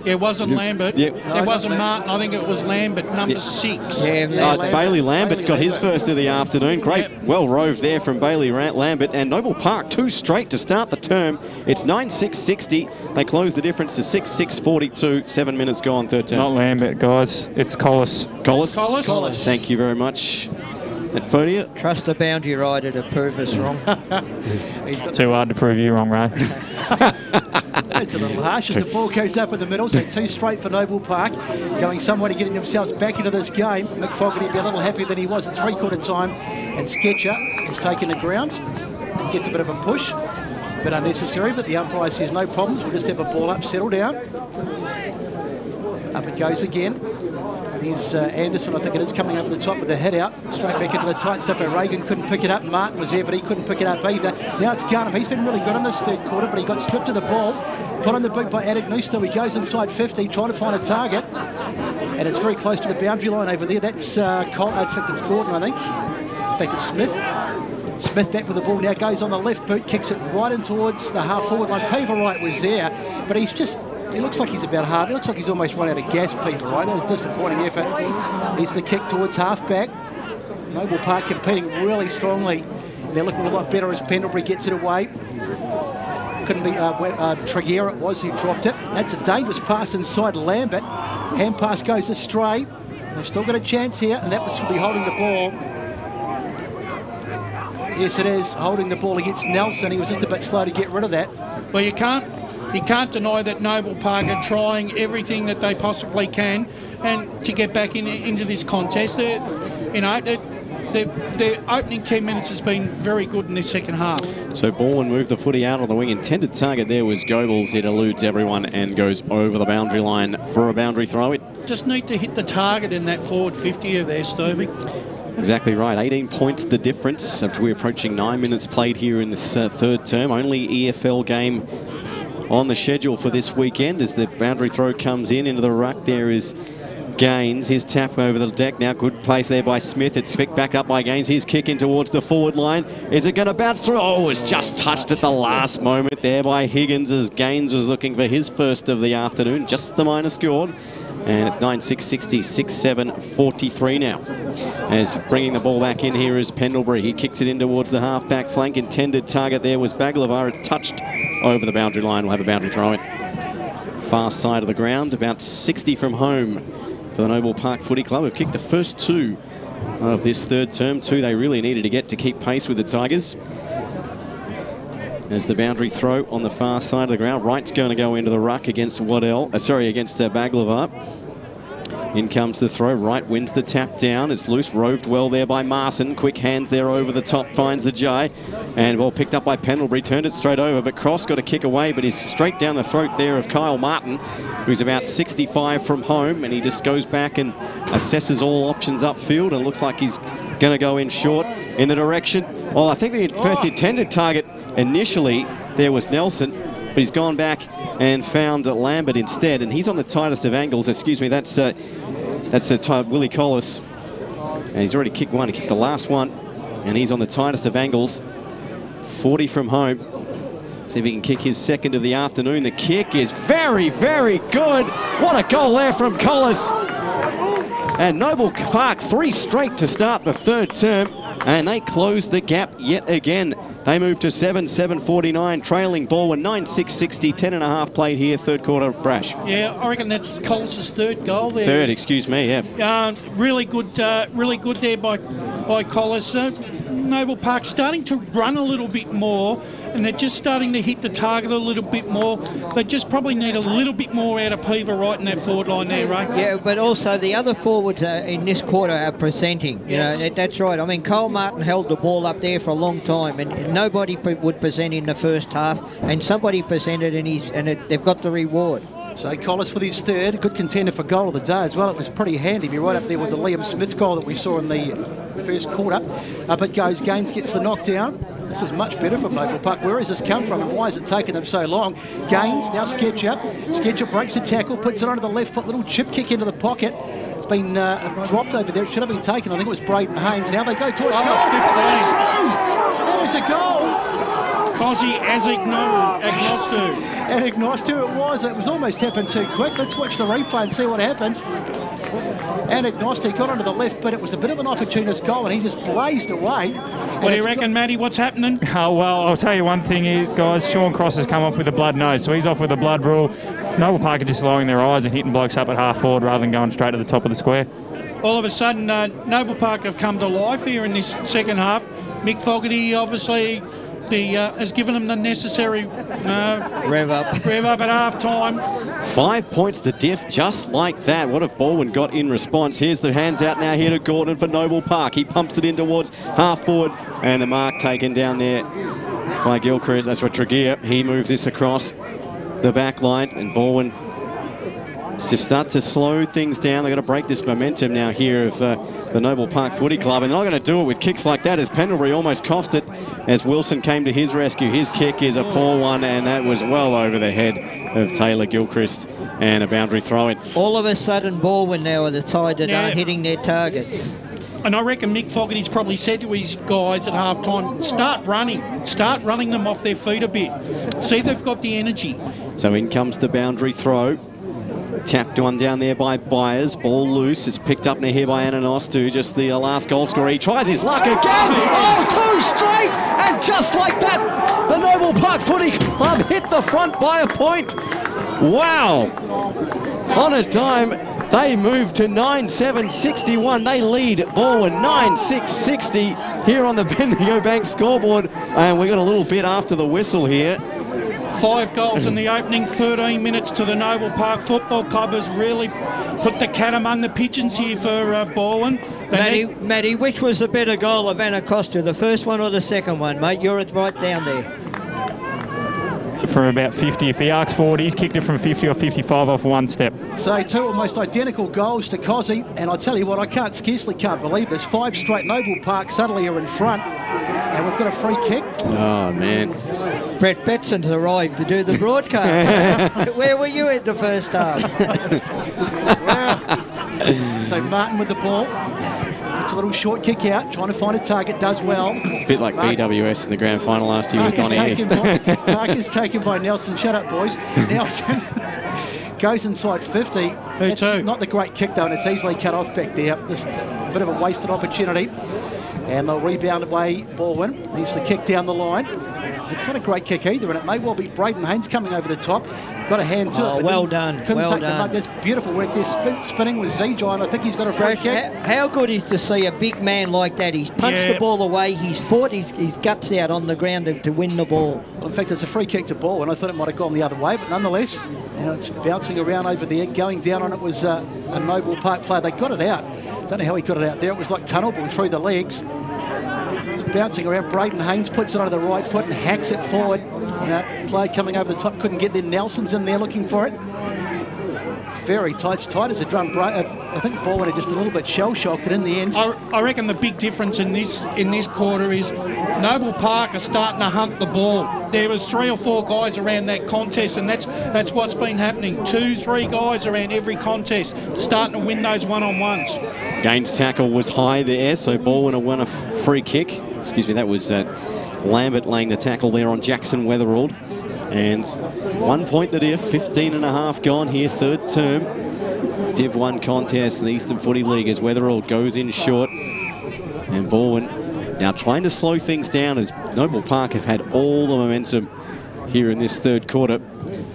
It wasn't Lambert. Yeah. It wasn't Martin. I think it was Lambert, number 6. Bailey Lambert's got his first of the afternoon. Great, well roved there from Bailey Lambert. And Noble Park, 2 straight to start the term. It's 9-6-60. They close the difference to 6-6-42. 7 minutes gone, third term. Not Lambert, guys. It's Collis. Collis? Collis. Thank you very much. At Fodia. Trust the boundary rider to prove us wrong. Too hard to prove you wrong, Ray. It's a little harsh as the ball goes up in the middle, so 2 straight for Noble Park, going somewhere to getting themselves back into this game. Mick Fogarty be a little happier than he was at 3/4 time, and Sketcher has taken the ground, gets a bit of a push, a bit unnecessary, but the umpire says no problems, we'll just have a ball up, settle down. Up it goes again. Here's Anderson, I think it is, coming over the top with the head out. Straight back into the tight stuff. Reagan couldn't pick it up. Martin was there, but he couldn't pick it up either. Now it's Garnham. He's been really good in this 3rd quarter, but he got stripped of the ball. Put on the boot by Adegnusto. He goes inside 50, trying to find a target. And it's very close to the boundary line over there. That's it's Gordon, I think. Back to Smith. Smith back with the ball now, goes on the left boot, kicks it right in towards the half-forward line. Paverwright was there, but he's just... He looks like he's about half. It looks like he's almost run out of gas, Peter, right? That was a disappointing effort. Here's the kick towards half-back. Noble Park competing really strongly. They're looking a lot better as Pendlebury gets it away. Couldn't be Tregear, it was who dropped it. That's a dangerous pass inside Lambert. Hand pass goes astray. They've still got a chance here, and that was to be holding the ball. Yes, it is, holding the ball against Nelson. He was just a bit slow to get rid of that. Well, you can't deny that Noble Park are trying everything that they possibly can, and to get back into this contest. Their opening 10 minutes has been very good in this second half. So Baldwin moved the footy out on the wing. Intended target there was Goebbels. It eludes everyone and goes over the boundary line for a boundary throw. It just need to hit the target in that forward 50 of there, Stevie. Exactly right. 18 points the difference. We're approaching 9 minutes played here in this third term. Only EFL game on the schedule for this weekend as the boundary throw comes into the ruck. There is Gaines. His tap over the deck now. Good place there by Smith. It's picked back up by Gaines. His kick in towards the forward line. Is it going to bounce through? Oh, it's just touched at the last moment there by Higgins as Gaines was looking for his first of the afternoon. Just the minor scored. And it's 9-6-60, 6-7-43 now. As bringing the ball back in here is Pendlebury. He kicks it in towards the half-back flank. Intended target there was Baglivar. It's touched over the boundary line. We'll have a boundary throw it. Far side of the ground, about 60 from home for the Noble Park Footy Club. Have kicked the first 2 of this third term. 2 they really needed to get to keep pace with the Tigers. As the boundary throw on the far side of the ground. Wright's going to go into the ruck against against Baglivar. In comes the throw. Wright wins the tap down. It's loose, roved well there by Marson. Quick hands there over the top, finds the Jai. And ball picked up by Pendlebury, turned it straight over, but Cross got a kick away, but he's straight down the throat there of Kyle Martin, who's about 65 from home, and he just goes back and assesses all options upfield, and looks like he's going to go in short in the direction. Well, I think the first intended target initially there was Nelson. but he's gone back and found Lambert instead, and he's on the tightest of angles. Excuse me, that's Willie Collis, and he's already kicked one. He kicked the last one, and he's on the tightest of angles. 40 from home. See if he can kick his second of the afternoon. The kick is very, very good. What a goal there from Collis. And Noble Park 3 straight to start the third term, and they close the gap yet again. They move to 7-7-49, trailing Baldwin 9-6-60, 10.5 played here, third quarter. Brash. Yeah, I reckon that's Collis' third goal there. Third, excuse me, yeah. Really good there by Collis. Noble Park starting to run a little bit more, and they're just starting to hit the target a little bit more. They just probably need a little bit more out of Peever right in that forward line there, Ray. Yeah, but also the other forwards in this quarter are presenting. Yes. You know, that's right. I mean, Cole Martin held the ball up there for a long time, and nobody would present in the first half, and somebody presented, and they've got the reward. So Collis with his third, good contender for goal of the day as well. It was pretty handy. Be right up there with the Liam Smith goal that we saw in the first quarter. But Gaines gets the knockdown. This is much better from Noble Park. Where has this come from, and why has it taken them so long? Gaines, now Sketcher breaks the tackle, puts it onto the left foot, little chip kick into the pocket. It's been dropped over there. It should have been taken. I think it was Braden Haynes. Now they go towards goal. That is a goal. Cosy Agnostu. It was almost happened too quick. Let's watch the replay and see what happened. And Agnosti got onto the left, but it was a bit of an opportunist goal, and he just blazed away. What do you reckon, Matty? What's happening? Oh, well, I'll tell you one thing is, guys, Sean Cross has come off with a blood nose, so he's off with a blood rule. Noble Park are just lowering their eyes and hitting blokes up at half forward rather than going straight to the top of the square. All of a sudden, Noble Park have come to life here in this second half. Mick Fogarty, obviously, has given them the necessary rev up at half time. 5 points to diff, just like that. What have Baldwin got in response? Here's the hands out now here to Gordon for Noble Park. He pumps it in towards half forward, and the mark taken down there by Gilchrist. That's for Tregear. He moves this across the back line, and Baldwin to start to slow things down. They've got to break this momentum now here of the Noble Park Footy Club, and they're not going to do it with kicks like that, as Pendlebury almost coughed it as Wilson came to his rescue. His kick is a poor one, and that was well over the head of Taylor Gilchrist, and a boundary throw-in. All of a sudden, Balwyn now are the side that aren't hitting their targets. And I reckon Mick Fogarty's probably said to his guys at half-time, start running them off their feet a bit. See if they've got the energy. So in comes the boundary throw. Tapped one down there by Byers. Ball loose. It's picked up now here by Ananostu, just the last goal scorer. He tries his luck again. Oh, 2 straight! And just like that, the Noble Park Footy Club hit the front by a point. Wow! On a dime, they move to 9-7-61. They lead Baldwin 9-6-60 here on the Bendigo Bank scoreboard. And we got a little bit after the whistle here. 5 goals in the opening 13 minutes to the Noble Park Football Club has really put the cat among the pigeons here for Baldwin. Matty, which was the better goal of Anacostia, the first one or the second one, mate? You're right down there. For about 50. If the arc's forward, he's kicked it from 50 or 55 off one step. So 2 almost identical goals to Cozzy, and I tell you what, I scarcely can't believe this. 5 straight. Noble Park suddenly are in front, and we've got a free kick. Oh, man. Brett Betson's arrived to do the broadcast. Where were you in the first half? So Martin with the ball. It's a little short kick out, trying to find a target, does well. It's a bit like BWS in the grand final last year with Donny East. Mark is taken by Nelson. Shut up, boys. Nelson goes inside 50. It's not the great kick, though, and it's easily cut off back there. Just a bit of a wasted opportunity. And they'll rebound away Baldwin. Leaves the kick down the line. It's not a great kick either, and it may well be Braden Haynes coming over the top. Got a hand to it. Well done. Couldn't take the mark. That's beautiful work there. Spinning with Zijai, and I think he's got a free kick. How good is to see a big man like that? He's punched the ball away. He's fought his guts out on the ground to win the ball. Well, in fact, it's a free kick to ball, and I thought it might have gone the other way, but nonetheless, it's bouncing around over there. Going down on it was a Noble Park player. They got it out. Don't know how he got it out there. It was like tunnel ball through the legs. It's bouncing around. Braden Haynes puts it onto the right foot and hacks it forward. Play coming over the top, couldn't get there. Nelson's in there looking for it. Very tight. It's tight as a drum. I think Baldwin had just a little bit shell-shocked it in the end. I reckon the big difference in this quarter is Noble Park are starting to hunt the ball. There was 3 or 4 guys around that contest, and that's what's been happening. 2, 3 guys around every contest, starting to win those one-on-ones. Gaines' tackle was high there, so Baldwin won a free kick. Excuse me, that was Lambert laying the tackle there on Jackson Weatherald. And 1 point that here, 15 and a half gone here, third term. Div 1 contest in the Eastern Footy League as Weatherald goes in short. And Baldwin now trying to slow things down as Noble Park have had all the momentum here in this third quarter.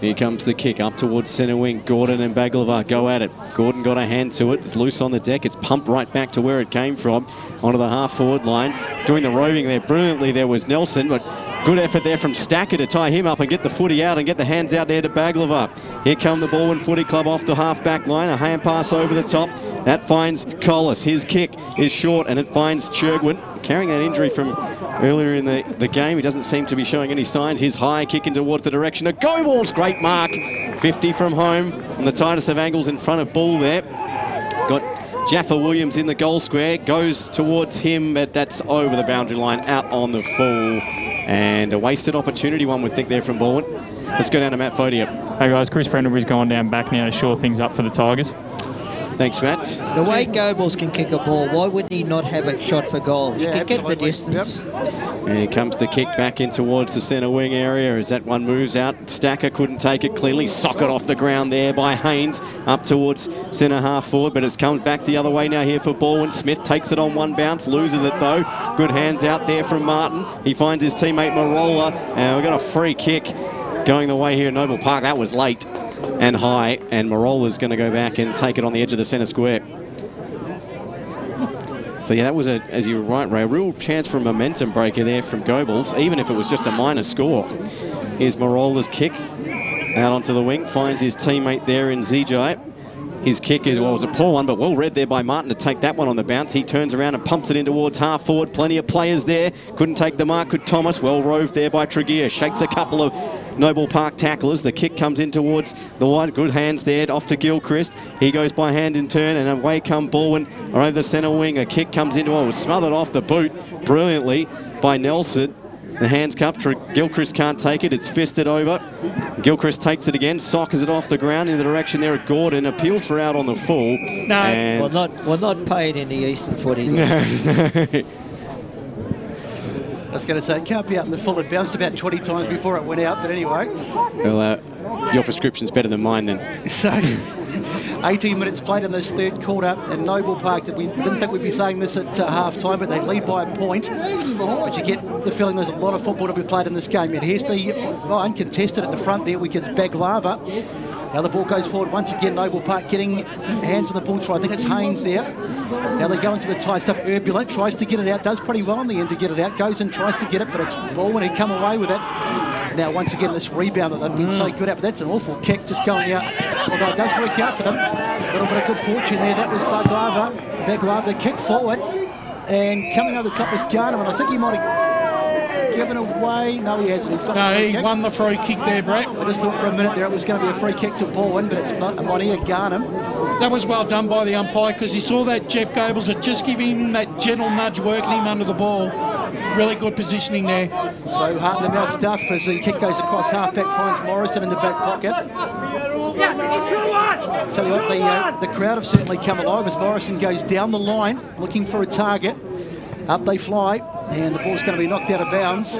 Here comes the kick up towards centre wing. Gordon and Baglava go at it. Gordon got a hand to it. It's loose on the deck. It's pumped right back to where it came from, onto the half-forward line. Doing the roving there brilliantly there was Nelson, but good effort there from Stacker to tie him up and get the footy out and get the hands out there to Baglava. Here come the Baldwin Footy Club off the half-back line. A hand pass over the top. That finds Collis. His kick is short and it finds Churgwin, carrying that injury from earlier in the game. He doesn't seem to be showing any signs. His high kick in towards the direction of Go Balls. Great mark. 50 from home on the tightest of angles in front of Bull there. Got Jaffa Williams in the goal square. Goes towards him, but that's over the boundary line, out on the full. And a wasted opportunity, one would think, there from Baldwin. Let's go down to Matt Fodia. Hey guys, Chris Prenderbury's gone down back now to shore things up for the Tigers. Thanks, Matt. The way Goebbels can kick a ball, why wouldn't he not have it shot for goal? He can get the distance. And here comes the kick back in towards the centre wing area as that one moves out. Stacker couldn't take it cleanly. Socket off the ground there by Haynes up towards centre half forward, but it's come back the other way now here for Baldwin. Smith takes it on one bounce, loses it though. Good hands out there from Martin. He finds his teammate Marola, and we've got a free kick going the way here at Noble Park. That was late and high, and Marola's going to go back and take it on the edge of the centre square. So yeah, that was, as you were right, Ray, a real chance for a momentum breaker there from Goebbels, even if it was just a minor score. Here's Marola's kick out onto the wing, finds his teammate there in Zijai. His kick is, well, it was a poor one, but well read there by Martin to take that one on the bounce. He turns around and pumps it in towards half forward. Plenty of players there. Couldn't take the mark, could Thomas. Well roved there by Tregear. Shakes a couple of Noble Park tacklers. The kick comes in towards the wide. Good hands there, off to Gilchrist. He goes by hand in turn, and away come Baldwin over the centre wing. A kick comes into, it was smothered off the boot brilliantly by Nelson. The hands cup, Gilchrist can't take it, it's fisted over. Gilchrist takes it again, sockers it off the ground in the direction there at Gordon, appeals for out on the full. No, and well, not paid in the Eastern Footy. I was going to say, it can't be out in the full. It bounced about 20 times before it went out, but anyway. Well, your prescription's better than mine then. So, 18 minutes played in this third quarter, and Noble Park, we didn't think we'd be saying this at half-time, but they lead by a point. But you get the feeling there's a lot of football to be played in this game. And here's the uncontested at the front there, we get Baglava. Now the ball goes forward once again. Noble Park getting hands on the ball through. I think it's Haynes there. Now they go into the tight stuff. Urbulent tries to get it out, does pretty well in the end to get it out, goes and tries to get it, but it's Baldwin who come away with it. Now once again this rebound that they've been so good at, but that's an awful kick just going out, although it does work out for them. A little bit of good fortune there. That was Baglava, the kick forward, and coming over the top was Garner, and I think he might have given away. No, he hasn't. He's got the free kick. Won the free kick there, Brett. I just thought for a minute there it was going to be a free kick to Baldwin, but it's Monia Garnham. That was well done by the umpire, because he saw that Jeff Goebbels had just given him that gentle nudge, working him under the ball. Really good positioning there. So heart in the mouth stuff as the kick goes across half-back, finds Morrison in the back pocket. Tell you what, the crowd have certainly come alive as Morrison goes down the line looking for a target. Up they fly, and the ball's going to be knocked out of bounds.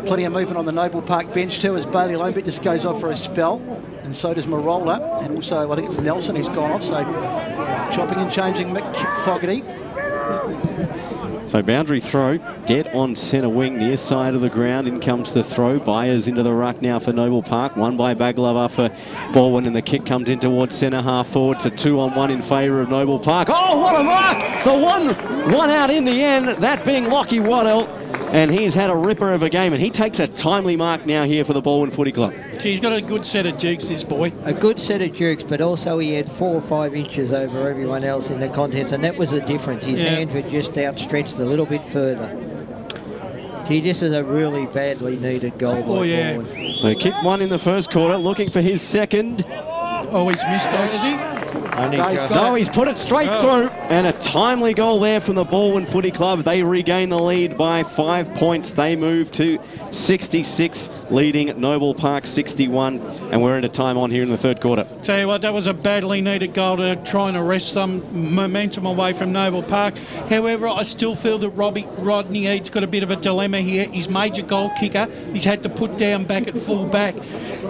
Plenty of movement on the Noble Park bench too as Bailey Lambert just goes off for a spell, and so does Marola, and also I think it's Nelson who's gone off, so chopping and changing Mick Fogarty. So boundary throw, dead on centre wing, near side of the ground. In comes the throw. Byers into the ruck now for Noble Park. One by Baglava for Baldwin, and the kick comes in towards centre half forward. It's a 2-on-1 in favour of Noble Park. Oh, what a mark! The one out in the end, that being Lockie Waddell. And he's had a ripper of a game, and he takes a timely mark now here for the Baldwin Footy Club. He's got a good set of jukes, this boy. A good set of jukes, but also he had 4 or 5 inches over everyone else in the contest, and that was the difference. His hands were just outstretched a little bit further. Gee, this is a really badly needed goal by Baldwin. So kick one in the first quarter, looking for his second. Oh, he's missed it, has he? No, he's put it straight through. And a timely goal there from the Baldwin Footy Club. They regain the lead by 5 points. They move to 66, leading Noble Park 61. And we're into time on here in the third quarter. Tell you what, that was a badly needed goal to try and arrest some momentum away from Noble Park. However, I still feel that Rodney Eade's got a bit of a dilemma here. He's major goal kicker. He's had to put down back at full back.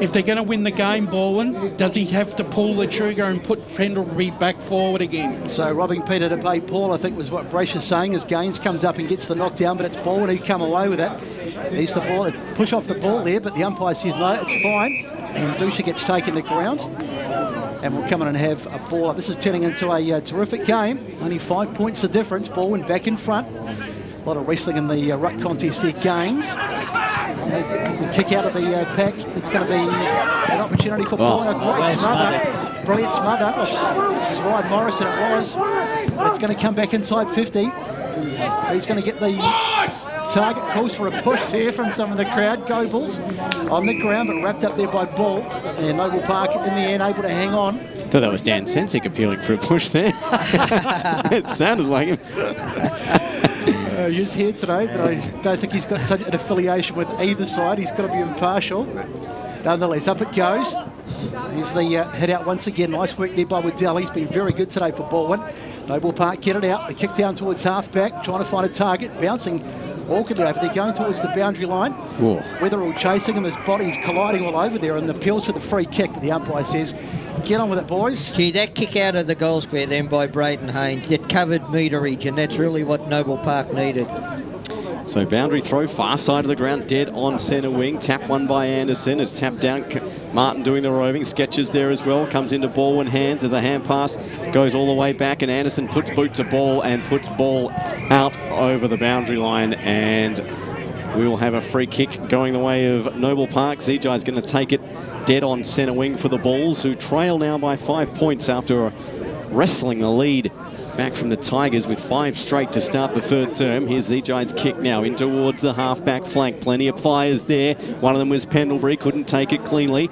If they're going to win the game, Baldwin, does he have to pull the trigger and put Pendlebury back forward again? So robbing Peter to pay Paul, I think was what Brace is saying, as Gaines comes up and gets the knockdown, but it's Baldwin who come away with it. He's the ball, push off the ball there, but the umpire says no, it's fine. And Dusha gets taken to ground. And we'll come in and have a ball up. This is turning into a terrific game. Only 5 points the difference. Baldwin back in front. A lot of wrestling in the ruck contest there. Gaines. The kick out of the pack. It's going to be an opportunity for Baldwin. A great smother. Brilliant smother. It's Ryan Morrison it was. But it's going to come back inside 50. He's going to get the target. Calls for a push there from some of the crowd. Goebbels on the ground, but wrapped up there by Ball. And Noble Park in the end able to hang on. I thought that was Dan Sensick appealing for a push there. It sounded like him. He's here today, but I don't think he's got such an affiliation with either side. He's got to be impartial. Nonetheless, up it goes. Here's the head out once again. Nice work there by Waddell. He's been very good today for Baldwin. Noble Park get it out. They kick down towards half-back, trying to find a target. Bouncing awkwardly over there, going towards the boundary line. Weatherall chasing him. His body's colliding all over there, and the appeals for the free kick. But the umpire says, get on with it, boys. Gee, that kick out of the goal square then by Braden Haynes, it covered meterage, and that's really what Noble Park needed. So boundary throw, far side of the ground, dead on centre wing. Tap one by Anderson. It's tapped down. Martin doing the roving. Sketches there as well. Comes into Baldwin hands as a hand pass. Goes all the way back, and Anderson puts boot to ball and puts ball out over the boundary line. And we will have a free kick going the way of Noble Park. Zijai's going to take it dead on centre wing for the Bulls, who trail now by 5 points after wrestling the lead back from the Tigers with 5 straight to start the third term. Here's Zijai's kick now in towards the half-back flank. Plenty of flyers there. One of them was Pendlebury, couldn't take it cleanly.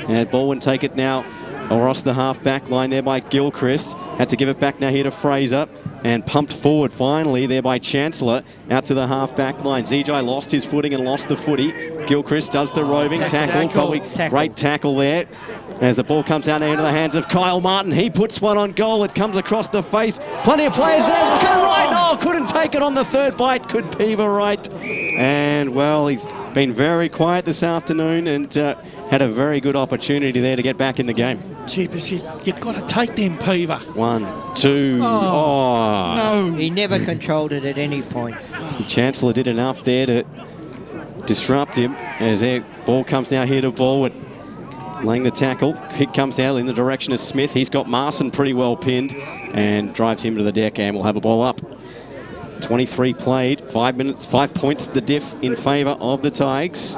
And Baldwin take it now across the half-back line there by Gilchrist. Had to give it back now here to Fraser. And pumped forward finally there by Chancellor out to the half-back line. Zijai lost his footing and lost the footy. Gilchrist does the roving tackle. Probably great tackle there. As the ball comes out into the hands of Kyle Martin. He puts one on goal. It comes across the face. Plenty of players there. Go right. Oh, couldn't take it on the third bite. Could Peaver right. And, well, he's been very quiet this afternoon and had a very good opportunity there to get back in the game. Jeepers, you've got to take them, Peaver. 1, 2. No. He never controlled it at any point. Chancellor did enough there to disrupt him as their ball comes now here to Baldwin. Laying the tackle. Kick comes down in the direction of Smith. He's got Marson pretty well pinned and drives him to the deck, and we'll have a ball up. 23 played, 5 minutes, 5 points the diff in favour of the Tigers.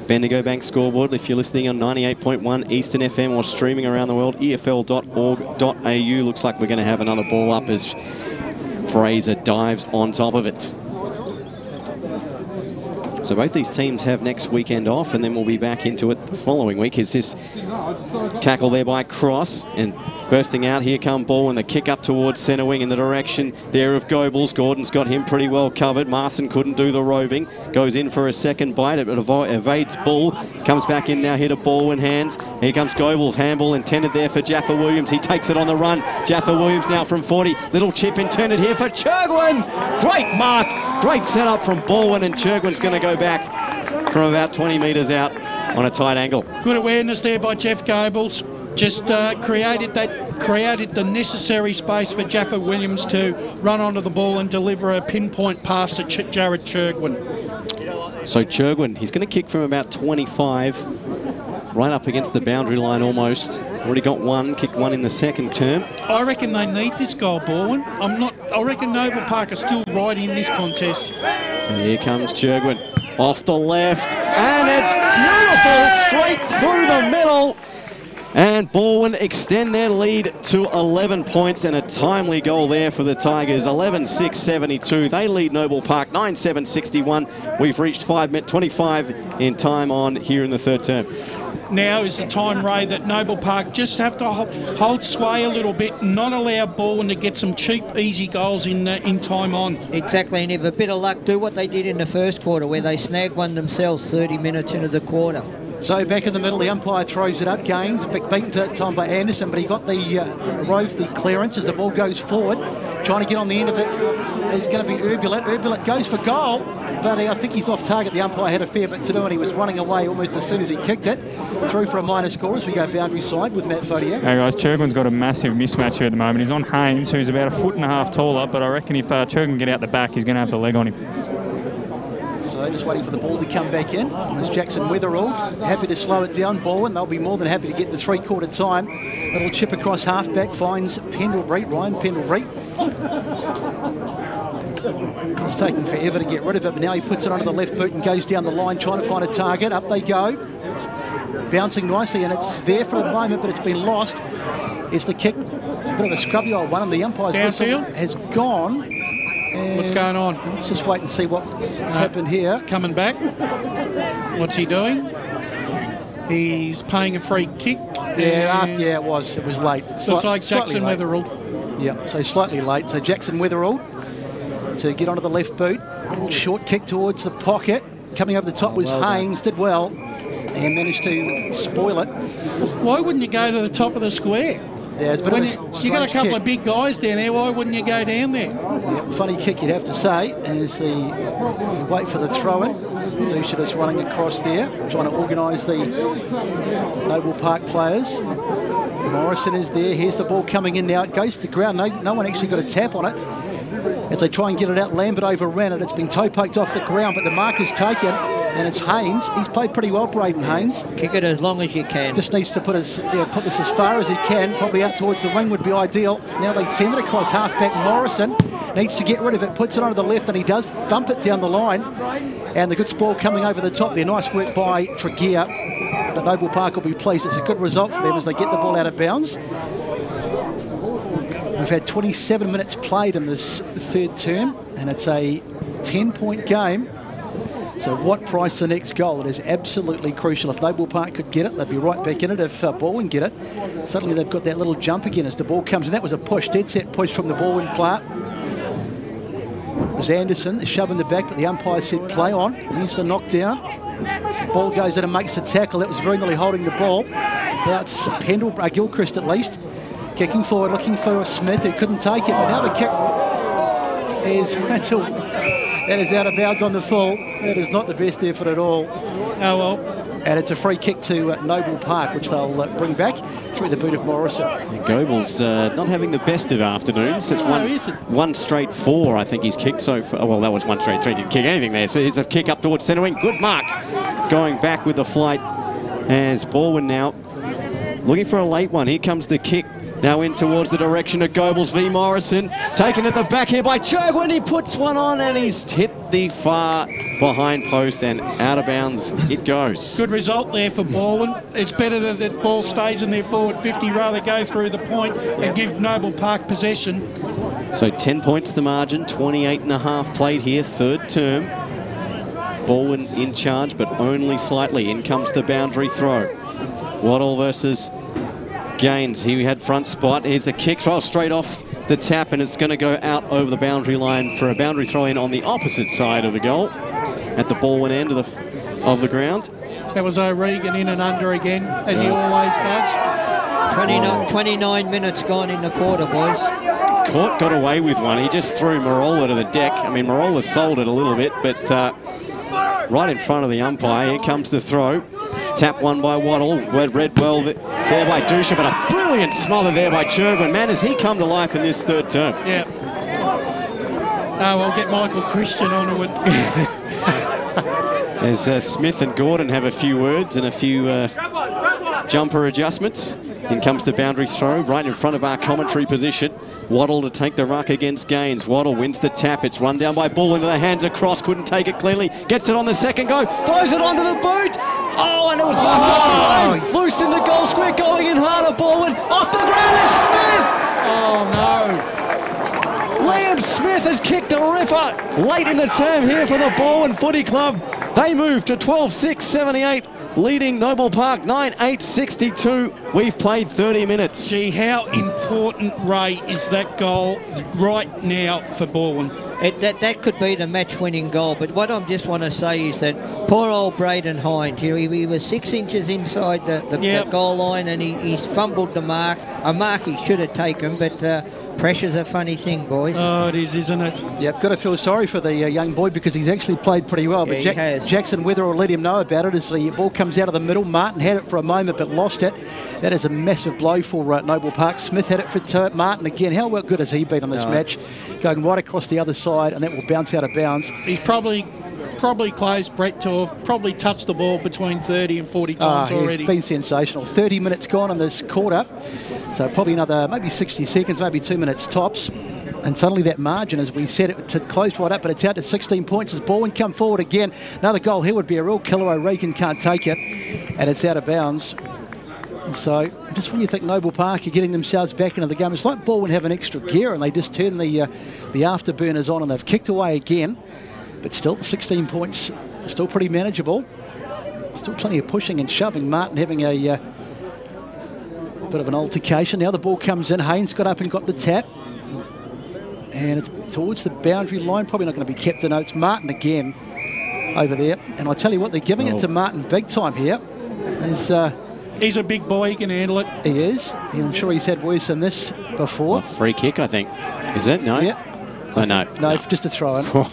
Bendigo Bank scoreboard, if you're listening on 98.1 Eastern FM or streaming around the world, efl.org.au. Looks like we're going to have another ball up as Fraser dives on top of it. So both these teams have next weekend off, and then we'll be back into it the following week. Is this tackle there by Cross, and bursting out, here come Baldwin, the kick up towards centre wing in the direction there of Goebbels. Gordon's got him pretty well covered. Marson couldn't do the roving. Goes in for a second bite. It evades Bull. Comes back in now here to Baldwin hands. Here comes Goebbels. Handball intended there for Jaffa Williams. He takes it on the run. Jaffa Williams now from 40. Little chip intended here for Churgwin. Great mark. Great setup from Baldwin, and Churgwin's going to go back from about 20 metres out on a tight angle. Good awareness there by Jeff Goebbels. Just created the necessary space for Jaffa Williams to run onto the ball and deliver a pinpoint pass to Jared Churgwin. So Churgwin, he's going to kick from about 25, right up against the boundary line almost. He's already got one, kicked one in the second term. I reckon they need this goal, Baldwin. I reckon Noble Park are still right in this contest. So here comes Churgwin off the left, and it's beautiful, straight through the middle. And Baldwin extend their lead to 11 points, and a timely goal there for the Tigers. 11-6-72. They lead Noble Park 9-7-61. We've reached 5 minutes 25 in time on here in the third term. now is the time, Ray, that Noble Park just have to hold sway a little bit and not allow Baldwin to get some cheap, easy goals in time on. Exactly, and if a bit of luck, do what they did in the first quarter where they snagged one themselves 30 minutes into the quarter. So back in the middle, the umpire throws it up. Gaines, beaten to that time by Anderson, but he got the rove the clearance as the ball goes forward. Trying to get on the end of it is going to be Urbulet. Urbulet goes for goal, but I think he's off target. The umpire had a fair bit to do, and he was running away almost as soon as he kicked it. Through for a minor score as we go boundary side with Matt Fodiak. Hey guys, Churgwin's got a massive mismatch here at the moment. He's on Haynes, who's about 1.5 foot taller, but I reckon if Churgwin can get out the back, he's going to have the leg on him. So just waiting for the ball to come back in. As Jackson Weatherald happy to slow it down. Baldwin, they'll be more than happy to get the three-quarter time. Little chip across half-back finds Pendlebury, Ryan Pendlebury. It's taken forever to get rid of it, but now he puts it onto the left boot and goes down the line trying to find a target. Up they go. Bouncing nicely, and it's there for the moment, but it's been lost. It's the kick. A bit of a scrubby old one, and the umpire's whistle has gone. What's going on? Let's just wait and see what's happened here. He's coming back. What's he doing? He's paying a free kick. Yeah, it was late. Looks like Jackson Weatherald. Yeah, so slightly late. So Jackson Weatherald to get onto the left boot. Short kick towards the pocket. Coming over the top was Haynes. Did well and managed to spoil it. Why wouldn't you go to the top of the square? Yeah, it's you got a couple of big guys down there, why wouldn't you go down there? Yeah, funny kick, you'd have to say, as you wait for the throw-in. Dusha just running across there, trying to organise the Noble Park players. Morrison is there. Here's the ball coming in now. It goes to the ground. No one actually got a tap on it. As they try and get it out, Lambert overran it. It's been toe-poked off the ground, but the mark is taken. And it's Haynes. He's played pretty well, Braden Haynes. Kick it as long as you can. Just needs to put this as far as he can. Probably out towards the wing would be ideal. Now they send it across half-back. Morrison needs to get rid of it. Puts it onto the left, and he does thump it down the line. And the good spoil coming over the top there. Nice work by Tregear. But Noble Park will be pleased. It's a good result for them as they get the ball out of bounds. We've had 27 minutes played in this third term, and it's a 10-point game. So what price the next goal? It is absolutely crucial. If Noble Park could get it, they'd be right back in it. If Baldwin get it, suddenly they've got that little jump again as the ball comes in. That was a push, dead set push from the Baldwin player. It was Anderson, the shove in the back, but the umpire said play on. Here's the knockdown. Ball goes in and makes the tackle. That was very nearly holding the ball. Now it's Gilchrist at least. Kicking forward, looking for Smith, who couldn't take it. But now the kick is that is out of bounds on the full. That is not the best effort at all. Oh well. And it's a free kick to Noble Park, which they'll bring back through the boot of Morrison. Goebel's not having the best of afternoons. It's one straight four, I think he's kicked so far. Well, that was one straight three. Didn't kick anything there. So here's a kick up towards centre wing. Good mark. Going back with the flight as Baldwin now looking for a late one. Here comes the kick. Now in towards the direction of Goebbels v Morrison. Taken at the back here by Churgwin. He puts one on and he's hit the far behind post and out of bounds it goes. Good result there for Baldwin. It's better that the ball stays in their forward 50 rather go through the point and give Noble Park possession. So 10 points the margin, 28.5 played here, third term. Baldwin in charge, but only slightly. In comes the boundary throw. Waddle versus Gaines. He had front spot. Here's the kick, throw straight off the tap, and it's going to go out over the boundary line for a boundary throw in on the opposite side of the goal at the Baldwin end of the ground. That was O'Regan in and under again, as he always does. 29 minutes gone in the quarter, boys. Court got away with one. He just threw Marola to the deck. I mean, Marola sold it a little bit, but right in front of the umpire. Here comes the throw. Tap one by Waddle, read well there by Dusha, but a brilliant smother there by Churgwin. Man, has he come to life in this third term? Yeah. Oh, we'll get Michael Christian onto it. As Smith and Gordon have a few words and a few jumper adjustments. In comes the boundary throw, right in front of our commentary position. Waddle to take the ruck against Gaines. Waddle wins the tap. It's run down by Bull into the hands across. Couldn't take it cleanly. Gets it on the second go. Throws it onto the boot. Oh, and it was loose in the goal square. Going in harder. Baldwin off the ground is Smith. Oh, no. Liam Smith has kicked a ripper late in the term here for the Baldwin Footy Club. They move to 12-6, 78. leading Noble Park 9-8-62. We've played 30 minutes. Gee, how important, Ray, is that goal right now for Baldwin? That could be the match-winning goal, but what I just want to say is that poor old Braden Hind, he was 6 inches inside the goal line, and he's fumbled the mark. A mark he should have taken, but pressure's a funny thing, boys. Oh, it is, isn't it? Yep, got to feel sorry for the young boy because he's actually played pretty well. But Jackson Weather will let him know about it as the ball comes out of the middle. Martin had it for a moment but lost it. That is a massive blow for Noble Park. Smith had it for Martin again. How good has he been on this match? Going right across the other side, and that will bounce out of bounds. He's probably close, Brett, to have probably touched the ball between 30 and 40 times already. He's been sensational. 30 minutes gone in this quarter, so probably another maybe 60 seconds, maybe 2 minutes tops. And suddenly that margin, as we said, it closed right up, but it's out to 16 points as Baldwin come forward again. Another goal here would be a real killer. O'Regan can't take it, and it's out of bounds. So just when you think Noble Park are getting themselves back into the game, it's like Baldwin have an extra gear and they just turn the afterburners on and they've kicked away again. But still, 16 points, still pretty manageable. Still plenty of pushing and shoving. Martin having a bit of an altercation. Now the ball comes in. Haynes got up and got the tap. And it's towards the boundary line. Probably not going to be kept in. It's Martin again over there. And I tell you what, they're giving it to Martin big time here. He's a big boy, he can handle it. He is. I'm sure he's had worse than this before. A free kick, I think. Is it? No? Yeah. Oh, no. No, just a throw-in. I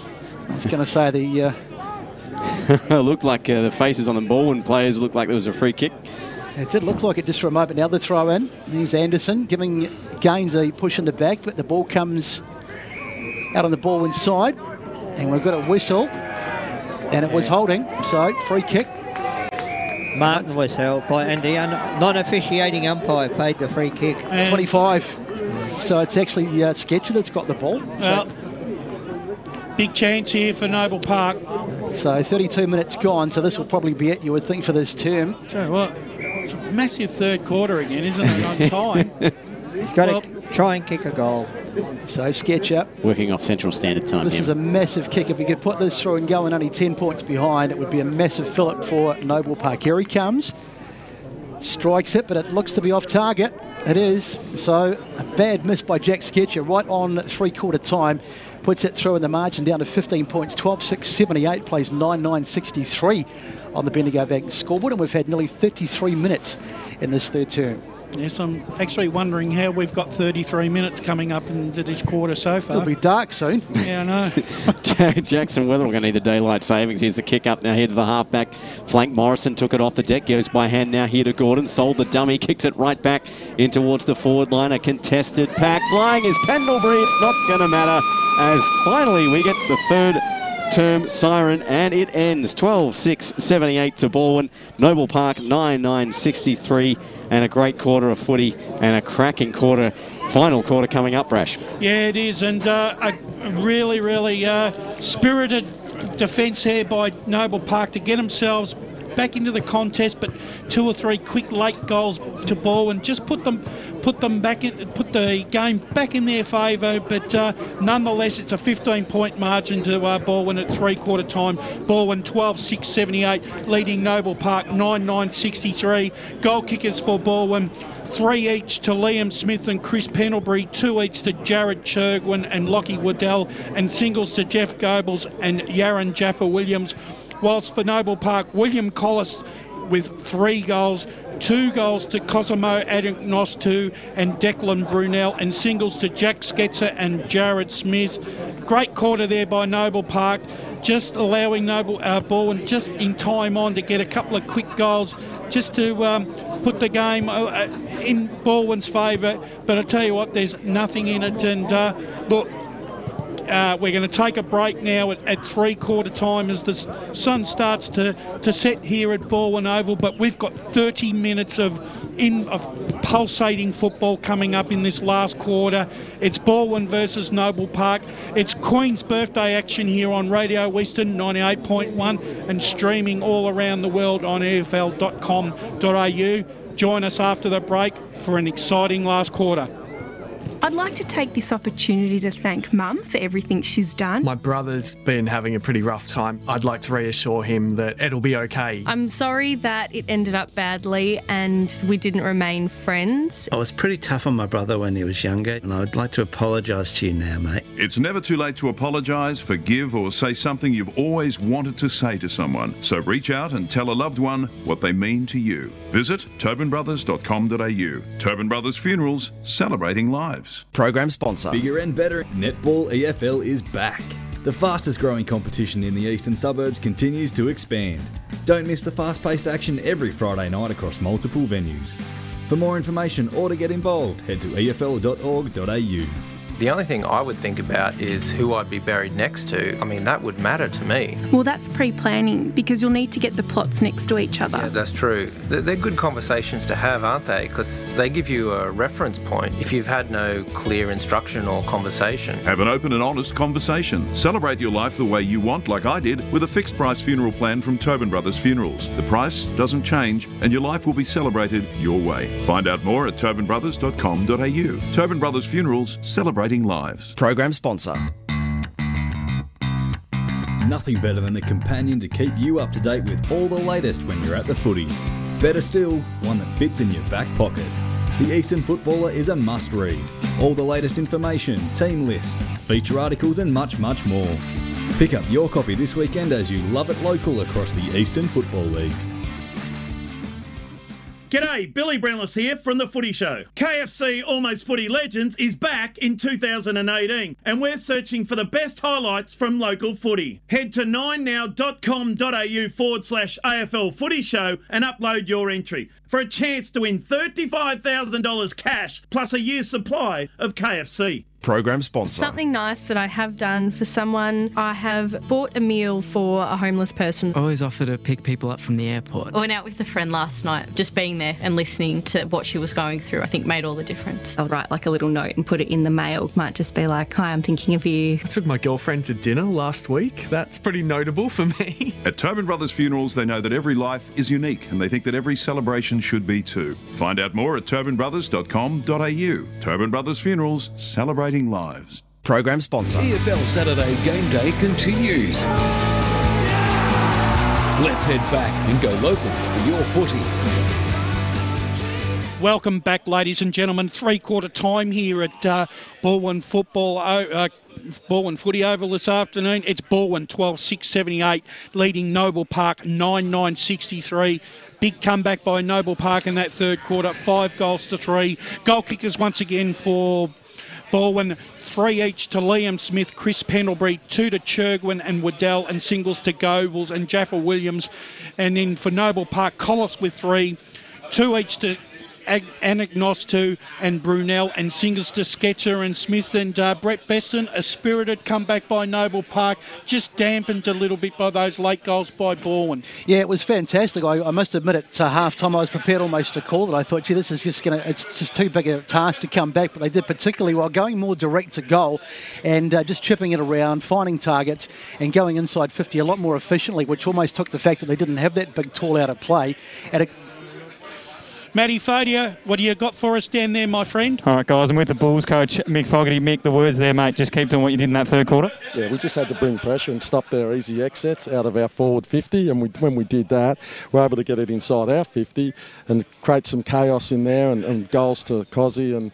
was going to say the... It looked like the faces on the ball and players looked like there was a free kick. It did look like it just for a moment. Now the throw-in. Here's Anderson giving Gaines a push in the back, but the ball comes out on the Baldwin side. And we've got a whistle. And it was holding, so free kick. Martin was held by, and the non-officiating umpire paid the free kick. And 25. So it's actually Sketcher that's got the ball. Big chance here for Noble Park. So 32 minutes gone, so this will probably be it, you would think, for this term. Tell you what, it's a massive third quarter again, isn't it, on time? He's got to try and kick a goal. So Sketcher. Working off Central Standard Time. This is a massive kick. If he could put this through and go and only 10 points behind, it would be a massive fillip for Noble Park. Here he comes. Strikes it, but it looks to be off target. It is. So a bad miss by Jack Sketcher right on three-quarter time. Puts it through in the margin down to 15 points. 12-6-78, plays 9-9-63 on the Bendigo Bank scoreboard. And we've had nearly 33 minutes in this third term. Yes, I'm actually wondering how we've got 33 minutes coming up into this quarter so far. It'll be dark soon. Yeah, I know. Jackson Weather are going to need the daylight savings. Here's the kick up now here to the halfback flank. Morrison took it off the deck. Goes by hand now here to Gordon. Sold the dummy. Kicks it right back in towards the forward line. A contested pack. Flying is Pendlebury. It's not going to matter as finally we get the third term siren and it ends 12-6-78 to Baldwin. Noble Park 9-9-63. And a great quarter of footy and a cracking quarter, final quarter coming up, Brash. Yeah, it is, and a really, really spirited defence here by Noble Park to get themselves back into the contest, but 2 or 3 quick late goals to Baldwin just put the game back in their favour. But nonetheless, it's a 15-point margin to Baldwin at three-quarter time. Baldwin 12-6-78, leading Noble Park 9-9-63. Goal kickers for Baldwin, 3 each to Liam Smith and Chris Pendlebury, 2 each to Jared Chergwin and Lockie Waddell, and singles to Jeff Goebbels and Yaron Jaffa-Williams. Whilst for Noble Park, William Collis with 3 goals, 2 goals to Cosimo Adeknos and Declan Brunel, and singles to Jack Sketzer and Jared Smith. Great quarter there by Noble Park, just allowing Baldwin just in time on to get a couple of quick goals just to put the game in Baldwin's favour. But I tell you what, there's nothing in it, and look, we're going to take a break now at three-quarter time as the sun starts to set here at Baldwin Oval, but we've got 30 minutes of pulsating football coming up in this last quarter. It's Baldwin versus Noble Park. It's Queen's birthday action here on Radio Western 98.1 and streaming all around the world on EFL.com.au. Join us after the break for an exciting last quarter. I'd like to take this opportunity to thank Mum for everything she's done. My brother's been having a pretty rough time. I'd like to reassure him that it'll be okay. I'm sorry that it ended up badly and we didn't remain friends. I was pretty tough on my brother when he was younger, and I'd like to apologise to you now, mate. It's never too late to apologise, forgive, or say something you've always wanted to say to someone. So reach out and tell a loved one what they mean to you. Visit tobinbrothers.com.au. Tobin Brothers Funerals, celebrating lives. Program sponsor. Bigger and better, Netball EFL is back. The fastest growing competition in the eastern suburbs continues to expand. Don't miss the fast-paced action every Friday night across multiple venues. For more information or to get involved, head to efl.org.au. The only thing I would think about is who I'd be buried next to. I mean, that would matter to me. Well, that's pre-planning because you'll need to get the plots next to each other. Yeah, that's true. They're good conversations to have, aren't they? Because they give you a reference point if you've had no clear instruction or conversation. Have an open and honest conversation. Celebrate your life the way you want, like I did, with a fixed price funeral plan from Tobin Brothers Funerals. The price doesn't change and your life will be celebrated your way. Find out more at tobinbrothers.com.au. Tobin Brothers Funerals, celebrating lives. Program sponsor. Nothing better than a companion to keep you up to date with all the latest when you're at the footy. Better still, one that fits in your back pocket. The Eastern Footballer is a must-read. All the latest information, team lists, feature articles and much, much more. Pick up your copy this weekend as you love it local across the Eastern Football League. G'day, Billy Brownless here from The Footy Show. KFC Almost Footy Legends is back in 2018 and we're searching for the best highlights from local footy. Head to 9now.com.au/AFL Footy Show and upload your entry for a chance to win $35,000 cash plus a year's supply of KFC. Program sponsor. Something nice that I have done for someone. I have bought a meal for a homeless person. I always offer to pick people up from the airport. I went out with a friend last night. Just being there and listening to what she was going through, I think made all the difference. I'll write like a little note and put it in the mail. Might just be like, hi, I'm thinking of you. I took my girlfriend to dinner last week. That's pretty notable for me. At Tobin Brothers Funerals, they know that every life is unique and they think that every celebration should be too. Find out more at tobinbrothers.com.au. Tobin Brothers Funerals, celebrating lives. Program sponsor. EFL Saturday Game Day continues. Let's head back and go local for your footy. Welcome back, ladies and gentlemen. Three-quarter time here at Baldwin Baldwin Footy Oval this afternoon. It's Baldwin 12-6-78 leading Noble Park 9-9-63. Big comeback by Noble Park in that third quarter, 5-3. Goal kickers once again for Balwyn, 3 each to Liam Smith, Chris Pendlebury, 2 to Churgwin and Waddell, and singles to Gobles and Jaffa Williams. And then for Noble Park, Collis with 3, 2 each to Anagnos and Brunel, and singles to Sketcher and Smith and Brett Besson. A spirited comeback by Noble Park, just dampened a little bit by those late goals by Balwyn. Yeah, it was fantastic. I must admit at half-time I was prepared almost to call it. I thought, gee, this is just it's just too big a task to come back, but they did particularly well, going more direct to goal and just chipping it around, finding targets and going inside 50 a lot more efficiently, which almost took the fact that they didn't have that big tall out of play. Matty Fodia, what do you got for us down there, my friend? All right, guys, I'm with the Bulls coach, Mick Fogarty. Mick, the words there, mate. Just keep doing what you did in that third quarter. Yeah, we just had to bring pressure and stop their easy exits out of our forward 50. And when we did that, we were able to get it inside our 50 and create some chaos in there and goals to Cozzy and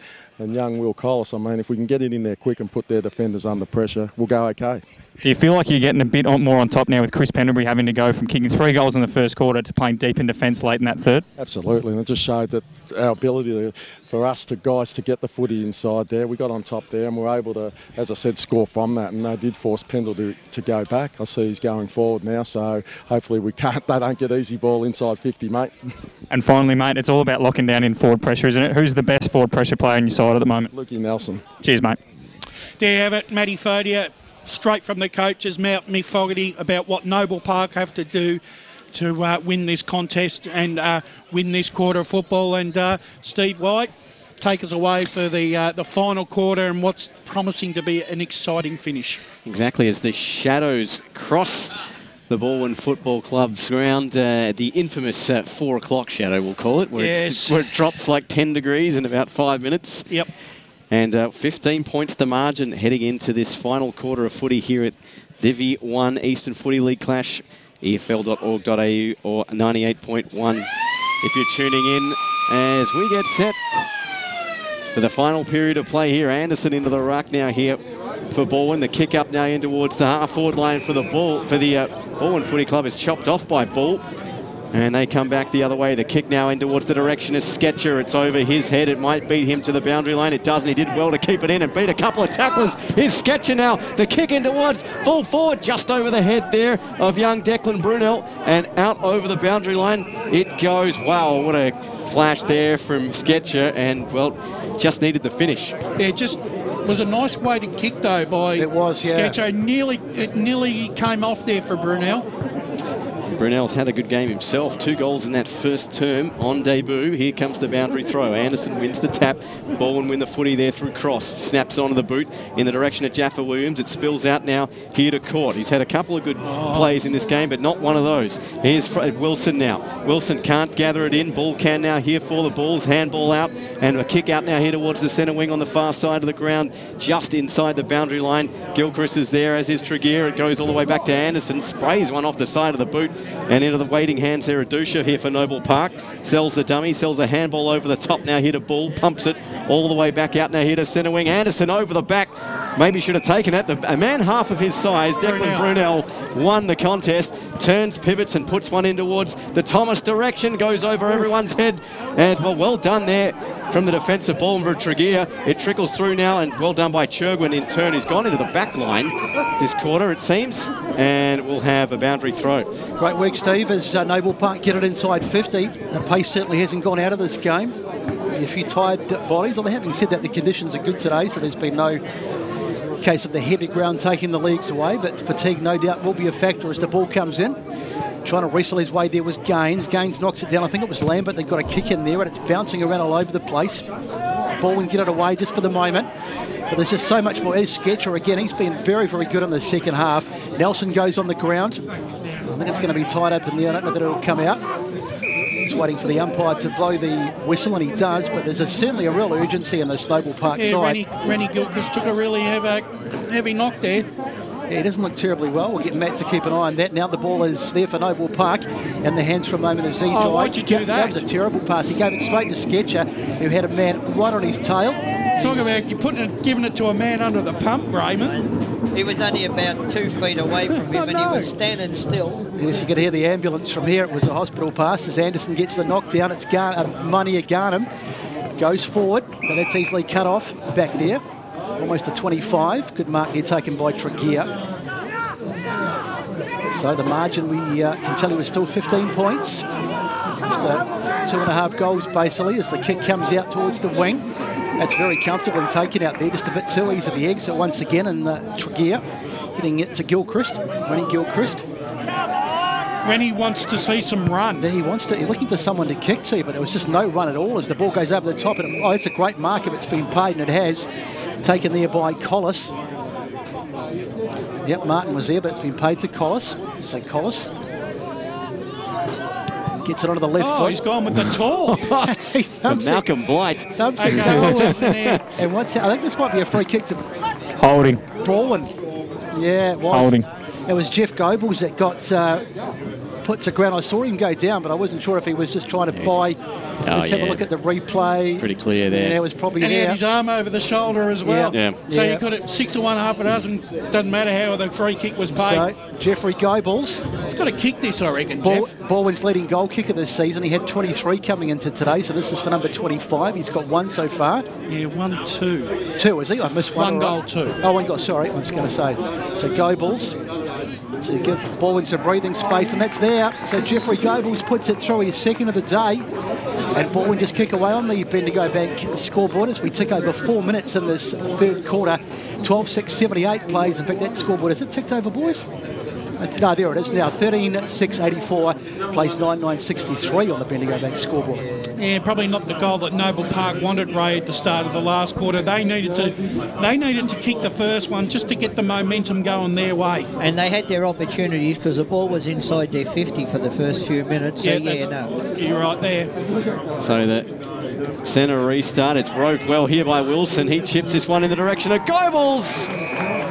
young Will Collis. I mean, if we can get it in there quick and put their defenders under pressure, we'll go okay. Do you feel like you're getting a bit more on top now with Chris Pendlebury having to go from kicking 3 goals in the first quarter to playing deep in defence late in that third? Absolutely, and it just showed that our ability for us guys to get the footy inside there. We got on top there and we were able to, as I said, score from that, and they did force Pendle to go back. I see he's going forward now, so hopefully they don't get easy ball inside 50, mate. And finally, mate, it's all about locking down in forward pressure, isn't it? Who's the best forward pressure player on your side at the moment? Lukey Nelson. Cheers, mate. There you have it, Matty Fodia. Straight from the coach's mouth, Mick Fogarty, about what Noble Park have to do to win this contest and win this quarter of football. And Steve White, take us away for the final quarter and what's promising to be an exciting finish. Exactly, as the shadows cross the Baldwin Football Club's ground, the infamous 4 o'clock shadow, we'll call it, where it drops like 10 degrees in about 5 minutes. Yep. And 15 points the margin heading into this final quarter of footy here at Divi 1 Eastern Footy League Clash, EFL.org.au or 98.1 if you're tuning in as we get set for the final period of play here. Anderson into the ruck now here for Baldwin. The kick up now in towards the half-forward line for the Baldwin Footy Club is chopped off by Ball. And they come back the other way. The kick now in towards the direction of Sketcher. It's over his head. It might beat him to the boundary line. It doesn't. He did well to keep it in and beat a couple of tacklers. Here's Sketcher now. The kick in towards full forward, just over the head there of young Declan Brunel. And out over the boundary line it goes. Wow, what a flash there from Sketcher. And, well, just needed the finish. Yeah, just was a nice way to kick, though, by Sketcher. It nearly came off there for Brunel. Brunel's had a good game himself. 2 goals in that first term on debut. Here comes the boundary throw. Anderson wins the tap. Baldwin win the footy there through cross. Snaps onto the boot in the direction of Jaffa Williams. It spills out now here to Court. He's had a couple of good plays in this game, but not one of those. Here's Wilson now. Wilson can't gather it in. Ball can now here for the Bulls. Handball out and a kick out now here towards the centre wing on the far side of the ground, just inside the boundary line. Gilchrist is there, as is Tregear. It goes all the way back to Anderson. Sprays one off the side of the boot. And into the waiting hands there, Adusha here for Noble Park. Sells the dummy, sells a handball over the top now here to Bull. Pumps it all the way back out now here to centre wing. Anderson over the back. Maybe should have taken it. A man half of his size, Declan Brunel, won the contest. Turns, pivots and puts one in towards the Thomas direction. Goes over everyone's head. And, well done there from the defensive ball for Tregear. It trickles through now, and well done by Churgwin in turn. He's gone into the back line this quarter, it seems, and we'll have a boundary throw. Great work, Steve, as Noble Park get it inside 50. The pace certainly hasn't gone out of this game. A few tired bodies, although having said that, the conditions are good today, so there's been no case of the heavy ground taking the leagues away, but fatigue no doubt will be a factor as the ball comes in. Trying to wrestle his way there was Gaines. Gaines knocks it down. I think it was Lambert. They've got a kick in there and it's bouncing around all over the place. Baldwin get it away just for the moment. But there's just so much more. There's Sketcher again. He's been very, very good in the second half. Nelson goes on the ground. I think it's going to be tied up in there. I don't know that it'll come out. He's waiting for the umpire to blow the whistle, and he does. But there's certainly a real urgency in this Noble Park side. Rennie Gilchrist took a really heavy knock there. Yeah, he doesn't look terribly well. We'll get Matt to keep an eye on that. Now the ball is there for Noble Park, and the hands for a moment of Zee. Oh, why'd you do that? That was a terrible pass. He gave it straight to Sketcher, who had a man right on his tail. Talk about giving it to a man under the pump, Raymond. He was only about 2 feet away from him, and he was standing still. Yes, you could hear the ambulance from here. It was a hospital pass as Anderson gets the knockdown. It's Munny Garnham goes forward, but that's easily cut off back there. Almost a 25. Good mark here taken by Tregear. So the margin, we can tell you, is still 15 points. Just 2.5 goals basically as the kick comes out towards the wing. That's very comfortably taken out there, just a bit too easy the exit once again, and Tregear getting it to Gilchrist. Rennie Gilchrist. Rennie wants to see some run. Yeah, he's looking for someone to kick to, but there was just no run at all as the ball goes over the top. And it's a great mark if it's been paid, and it has. Taken there by Collis. Yep, Martin was there, but it's been paid to Collis. So Collis gets it onto the left foot. He's gone with the tall. Malcolm Blight. Thumps it down. And I think this might be a free kick to Holding. Baldwin. Yeah, it was. Holding. It was Jeff Goebbels that got put to ground. I saw him go down, but I wasn't sure if he was just trying to buy. Let's have a look at the replay. Pretty clear there. Yeah, it was probably and there. he had his arm over the shoulder as well. Yeah. So you got it 6 to 1, half a dozen. Doesn't matter how the free kick was paid. So Jeffrey Goebbels. He's got to kick this, I reckon, Jeff. Baldwin's leading goal kicker this season. He had 23 coming into today, so this is for number 25. He's got 1 so far. Yeah, 1, 2. 2, is he? I missed one. 1 goal, 2. Oh, 1 goal, sorry. I was going to say. So Goebbels to give Baldwin some breathing space, and that's there. So Jeffrey Goebbels puts it through his second of the day, and Baldwin just kick away on the Bendigo Bank scoreboard as we tick over 4 minutes in this third quarter. 12-6-78 plays. In fact, that scoreboard, is it ticked over, boys? No, there it is now. 13-6-84 plays 9-9-63 on the Bendigo Bank scoreboard. Yeah, probably not the goal that Noble Park wanted, Ray, at the start of the last quarter. They needed to kick the first one just to get the momentum going their way. And they had their opportunities because the ball was inside their 50 for the first few minutes. So You're right there. So the Centre restart. It's roved well here by Wilson. He chips this one in the direction of Goebbels.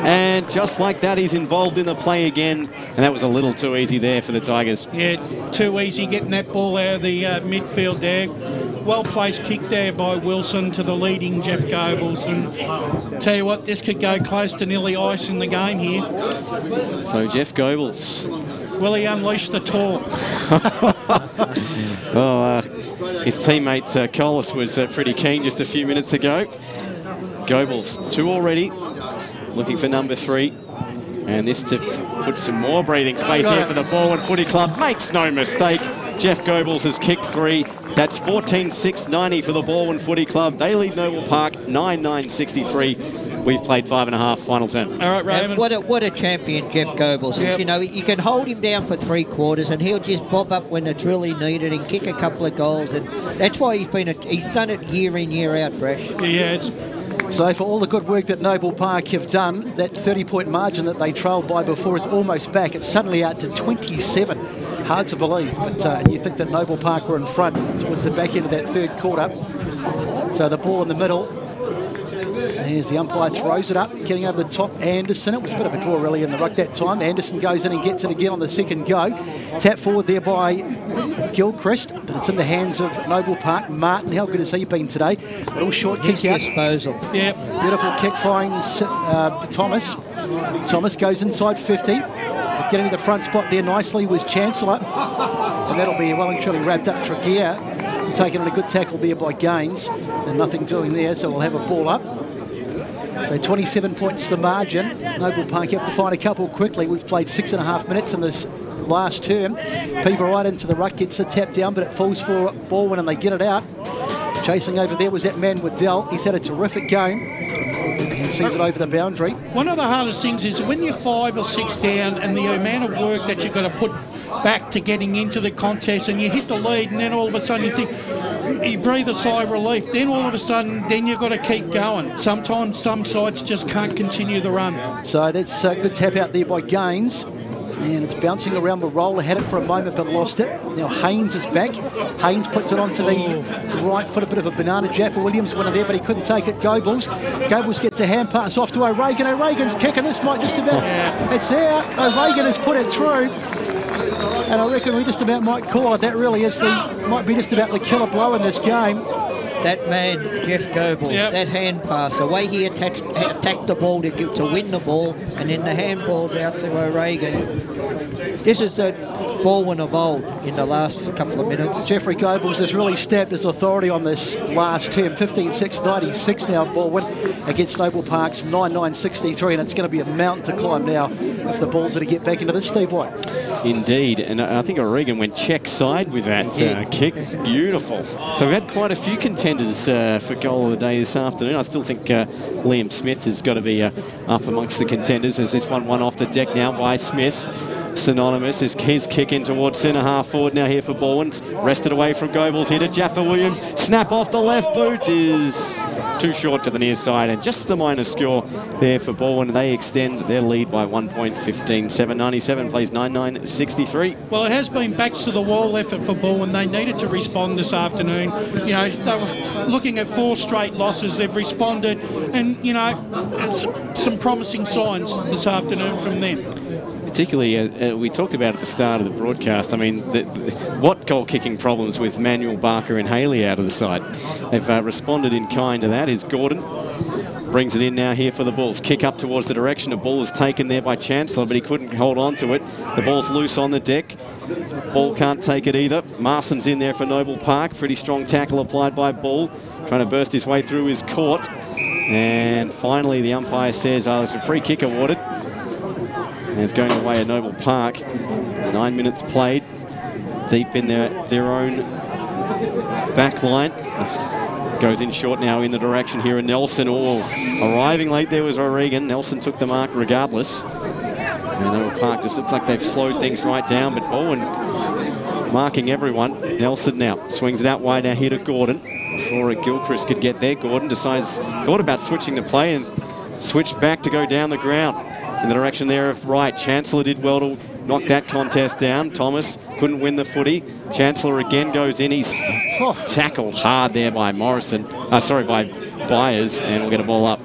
And just like that, he's involved in the play again. And that was a little too easy there for the Tigers. Yeah, too easy getting that ball out of the midfield there. Well-placed kick there by Wilson to the leading Jeff Goebbels. And tell you what, this could go close to nearly ice in the game here. So Jeff Goebbels. Will he unleash the torque? His teammate Collis was pretty keen just a few minutes ago. Goebbels, 2 already. Looking for number 3. And this to put some more breathing space here for the Baldwin Footy Club. Makes no mistake. Jeff Goebbels has kicked 3. That's 14-6-90 for the Baldwin Footy Club. They lead Noble Park 9-9-63. We've played 5.5 final term. All right, Raymond. What a champion Jeff Goebbels is. Yep. You know, you can hold him down for 3 quarters and he'll just bob up when it's really needed and kick a couple of goals. And that's why he's done it year in, year out, Brash. Yeah, it's... So for all the good work that Noble Park have done, that 30-point margin that they trailed by before is almost back. It's suddenly out to 27. Hard to believe, but you think that Noble Park were in front towards the back end of that 3rd quarter. So the ball in the middle. There's the umpire, throws it up, getting over the top. Anderson, it was a bit of a draw really in the ruck that time. Anderson goes in and gets it again on the 2nd go. Tap forward there by Gilchrist, but it's in the hands of Noble Park. Martin, how good has he been today? Little short kick out. Disposal. Yep. Beautiful kick finds Thomas. Thomas goes inside 50. Getting to the front spot there nicely was Chancellor. And that'll be well and truly wrapped up. Tregear taking on a good tackle there by Gaines. And nothing doing there, so we'll have a ball up. So 27 points the margin. Noble Park have to find a couple quickly. We've played 6.5 minutes in this last term. Peever right into the ruck, gets a tap down, but it falls for Baldwin and they get it out. Chasing over there was that man Waddell. He's had a terrific game and sees it over the boundary. One of the hardest things is when you're 5 or 6 down and the amount of work that you've got to put back to getting into the contest and you hit the lead and then all of a sudden you think, you breathe a sigh of relief, then all of a sudden then you've got to keep going. Sometimes some sides just can't continue the run. So that's a good tap out there by Gaines. And it's bouncing around the roller, had it for a moment but lost it. Now Haynes is back. Haynes puts it onto the right foot, a bit of a banana. Jaffa Williams went in there, but he couldn't take it. Goebbels gets a hand pass off to O'Regan. O'Regan's kicking, this might just about... It's there. O'Regan has put it through. And I reckon we just about might call it. That really is might be just about the killer blow in this game. That man, Jeff Goebbels, that hand pass, the way he attacked the ball to win the ball, and then the handball's out to O'Regan. This is the Baldwin of old in the last couple of minutes. Jeffrey Goebbels has really stamped his authority on this last term. 15-6-96 now, Baldwin against Noble Park's 9-9-63, and it's going to be a mountain to climb now if the Bulls are to get back into this, Steve White. Indeed, and I think O'Regan went check side with that kick. Beautiful. So we've had quite a few contenders for goal of the day this afternoon. I still think Liam Smith has got to be up amongst the contenders as this one off the deck now by Smith. Synonymous is his kick in towards centre half forward now here for Baldwin. Wrested away from Goebbels here to Jaffa Williams. Snap off the left boot is too short to the near side, and just the minor score there for Baldwin. They extend their lead by 1 point, 15-7-97, plays 9-9-63. Well, it has been backs to the wall effort for Baldwin. They needed to respond this afternoon. You know, they were looking at 4 straight losses. They've responded, and you know, it's some promising signs this afternoon from them. Particularly, we talked about at the start of the broadcast, I mean, what goal-kicking problems with Manuel, Barker and Haley out of the side. They've responded in kind to that. Is Gordon. Brings it in now here for the Bulls. Kick up towards the direction. The ball is taken there by Chancellor, but he couldn't hold on to it. The ball's loose on the deck. Ball can't take it either. Marston's in there for Noble Park. Pretty strong tackle applied by Ball. Trying to burst his way through his court. And finally, the umpire says, there's a free kick awarded. And it's going away at Noble Park. 9 minutes played. Deep in their own back line. Goes in short now in the direction here of Nelson. Arriving late there was O'Regan. Nelson took the mark regardless. And Noble Park just looks like they've slowed things right down, but Baldwin marking everyone. Nelson now swings it out wide now here to Gordon. Before Gilchrist could get there, Gordon thought about switching the play and switched back to go down the ground. In the direction there of right. Chancellor did well to knocked that contest down. Thomas couldn't win the footy. Chancellor again goes in. He's tackled hard there by by Byers, and we'll get a ball up.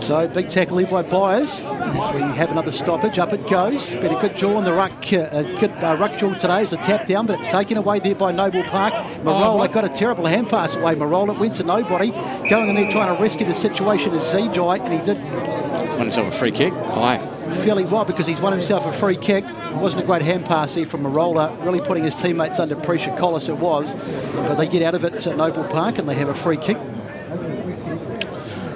So big tackle here by Byers. As we have another stoppage, up it goes. Been a good jaw on the ruck, good ruck jaw today as a tap down, but it's taken away there by Noble Park. Marola got a terrible hand pass away. Marola went to nobody, going in there trying to rescue the situation as Zijai, and he did. Won himself a free kick. High. Fairly well because he's won himself a free kick. It wasn't a great hand pass there from Marola, really putting his teammates under pressure. Collis it was, but they get out of it at Noble Park and they have a free kick.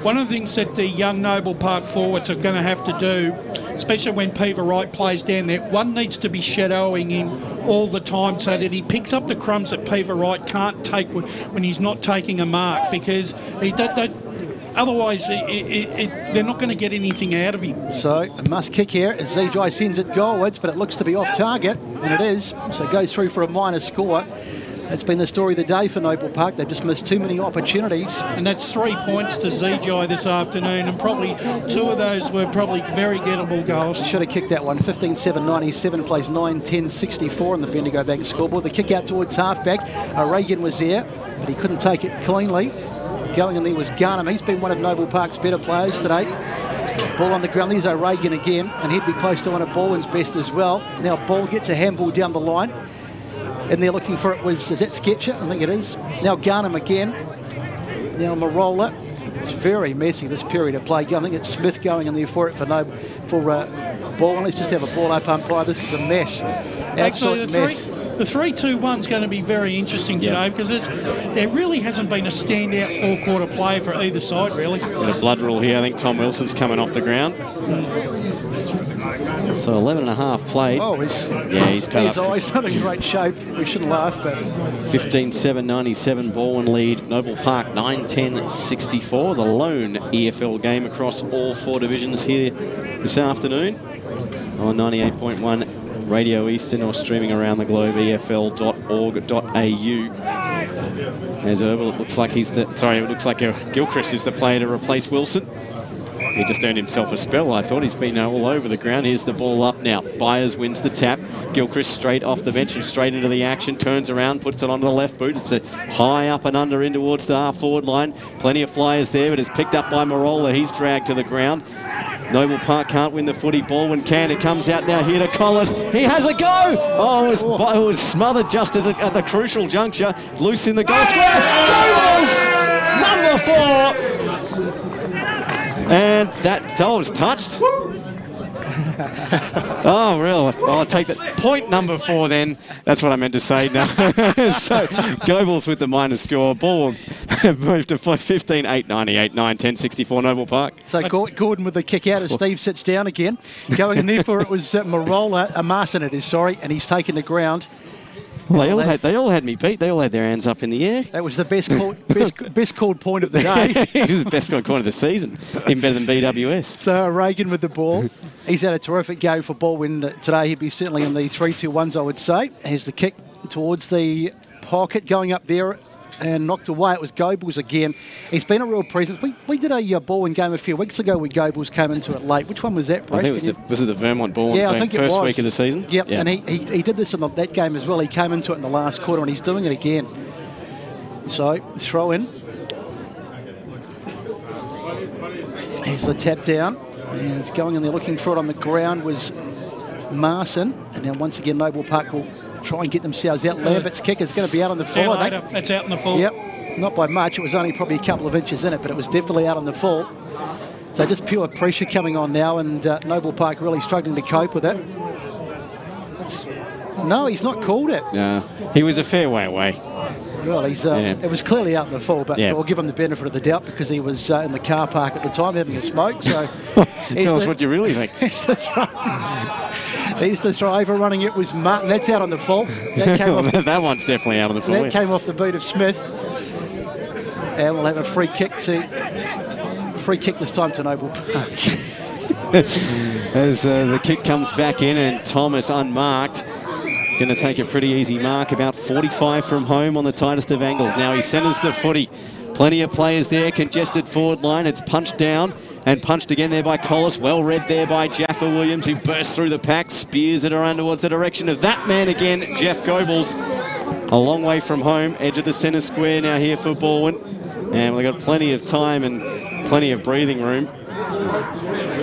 One of the things that the young Noble Park forwards are going to have to do, especially when Peter Wright plays down there, one needs to be shadowing him all the time so that he picks up the crumbs that Peter Wright can't take when he's not taking a mark, because otherwise they're not going to get anything out of him. So a must kick here as Zijai sends it goalwards, but it looks to be off target, and it is. So it goes through for a minor score. That's been the story of the day for Noble Park. They've just missed too many opportunities. And that's 3 points to Zijai this afternoon, and probably 2 of those were probably very gettable goals. Should have kicked that one. 15-7-97 plays 9-10-64 on the Bendigo Bank scoreboard. The kick out towards halfback. Reagan was there, but he couldn't take it cleanly. Going in there was Garnham. He's been one of Noble Park's better players today. Ball on the ground. There's O'Regan again, and he'd be close to one of Baldwin's best as well. Now ball gets a handball down the line. And they're looking for is that Sketcher? I think it is. Now Garnham again. Now Marola. It's very messy, this period of play. I think it's Smith going in there for Baldwin. Let's just have a ball up umpire. This is a mess. Absolute mess. The 3-2-1's going to be very interesting today because there really hasn't been a standout four-quarter player for either side, really. Got a blood rule here. I think Tom Wilson's coming off the ground. So 11.5 played. Oh, he's cut up. He's not in great shape. We shouldn't laugh, but 15-7-97 Baldwin lead. Noble Park 9-10-64. The lone EFL game across all 4 divisions here this afternoon on 98.1 Radio Eastern or streaming around the globe, efl.org.au. As Herbal, it looks like Gilchrist is the player to replace Wilson. He just earned himself a spell. I thought he's been all over the ground. Here's the ball up now. Byers wins the tap. Gilchrist straight off the bench and straight into the action. Turns around, puts it onto the left boot. It's a high up and under in towards the half-forward line. Plenty of flyers there, but it's picked up by Marola. He's dragged to the ground. Noble Park can't win the footy. Baldwin can. It comes out now here to Collis. He has a go! Oh, it was smothered just at the crucial juncture. Loose in the goal square. Goals! Number 4! And that was touched. Oh, really? Well, I'll take that. Point number 4 then. That's what I meant to say now. So, Goebbels with the minor score. Ball moved to 15-8-98, 9-10-64 Noble Park. So Gordon with the kick out as Steve sits down again. Going in there for it was Marola, Marson it is, sorry, and he's taken the ground. Well, they all had me beat. They all had their hands up in the air. That was the best called point of the day. It was the best called point of the season, even better than BWS. So Reagan with the ball. He's had a terrific game for Baldwin today. He'd be certainly in the 3-2-1s, I would say. Here's the kick towards the pocket, going up there and knocked away. It was Goebbels again. He's been a real presence. We did a Baldwin game a few weeks ago where Goebbels came into it late. Which one was that, Brad? I think was it the Vermont Baldwin I think first week of the season? Yep, yeah. And he did this in that game as well. He came into it in the last quarter and he's doing it again. So, throw in. Here's the tap down. He's going in there looking for it on the ground was Marson. And now once again Noble Park will try and get themselves out. Lambert's kick is going to be out on the full, I think. That's out on the full. Yep, not by much. It was only probably a couple of inches in it, but it was definitely out on the full. So just pure pressure coming on now, and Noble Park really struggling to cope with it. No, he's not called it. No, he was a fair way away. Well, it was clearly out in the full, but we'll give him the benefit of the doubt because he was in the car park at the time having a smoke. So tell us what you really think. He's the driver running it was Martin. That's out on the full. That came off that one's definitely out on the full. That came off the boot of Smith. And we'll have a free kick this time to Noble Park. As the kick comes back in and Thomas unmarked. Going to take a pretty easy mark, about 45 from home on the tightest of angles. Now he centres the footy. Plenty of players there, congested forward line. It's punched down and punched again there by Collis. Well read there by Jaffa Williams, who bursts through the pack, spears it around towards the direction of that man again, Jeff Goebbels. A long way from home, edge of the centre square now here for Balwyn. And we've got plenty of time and plenty of breathing room.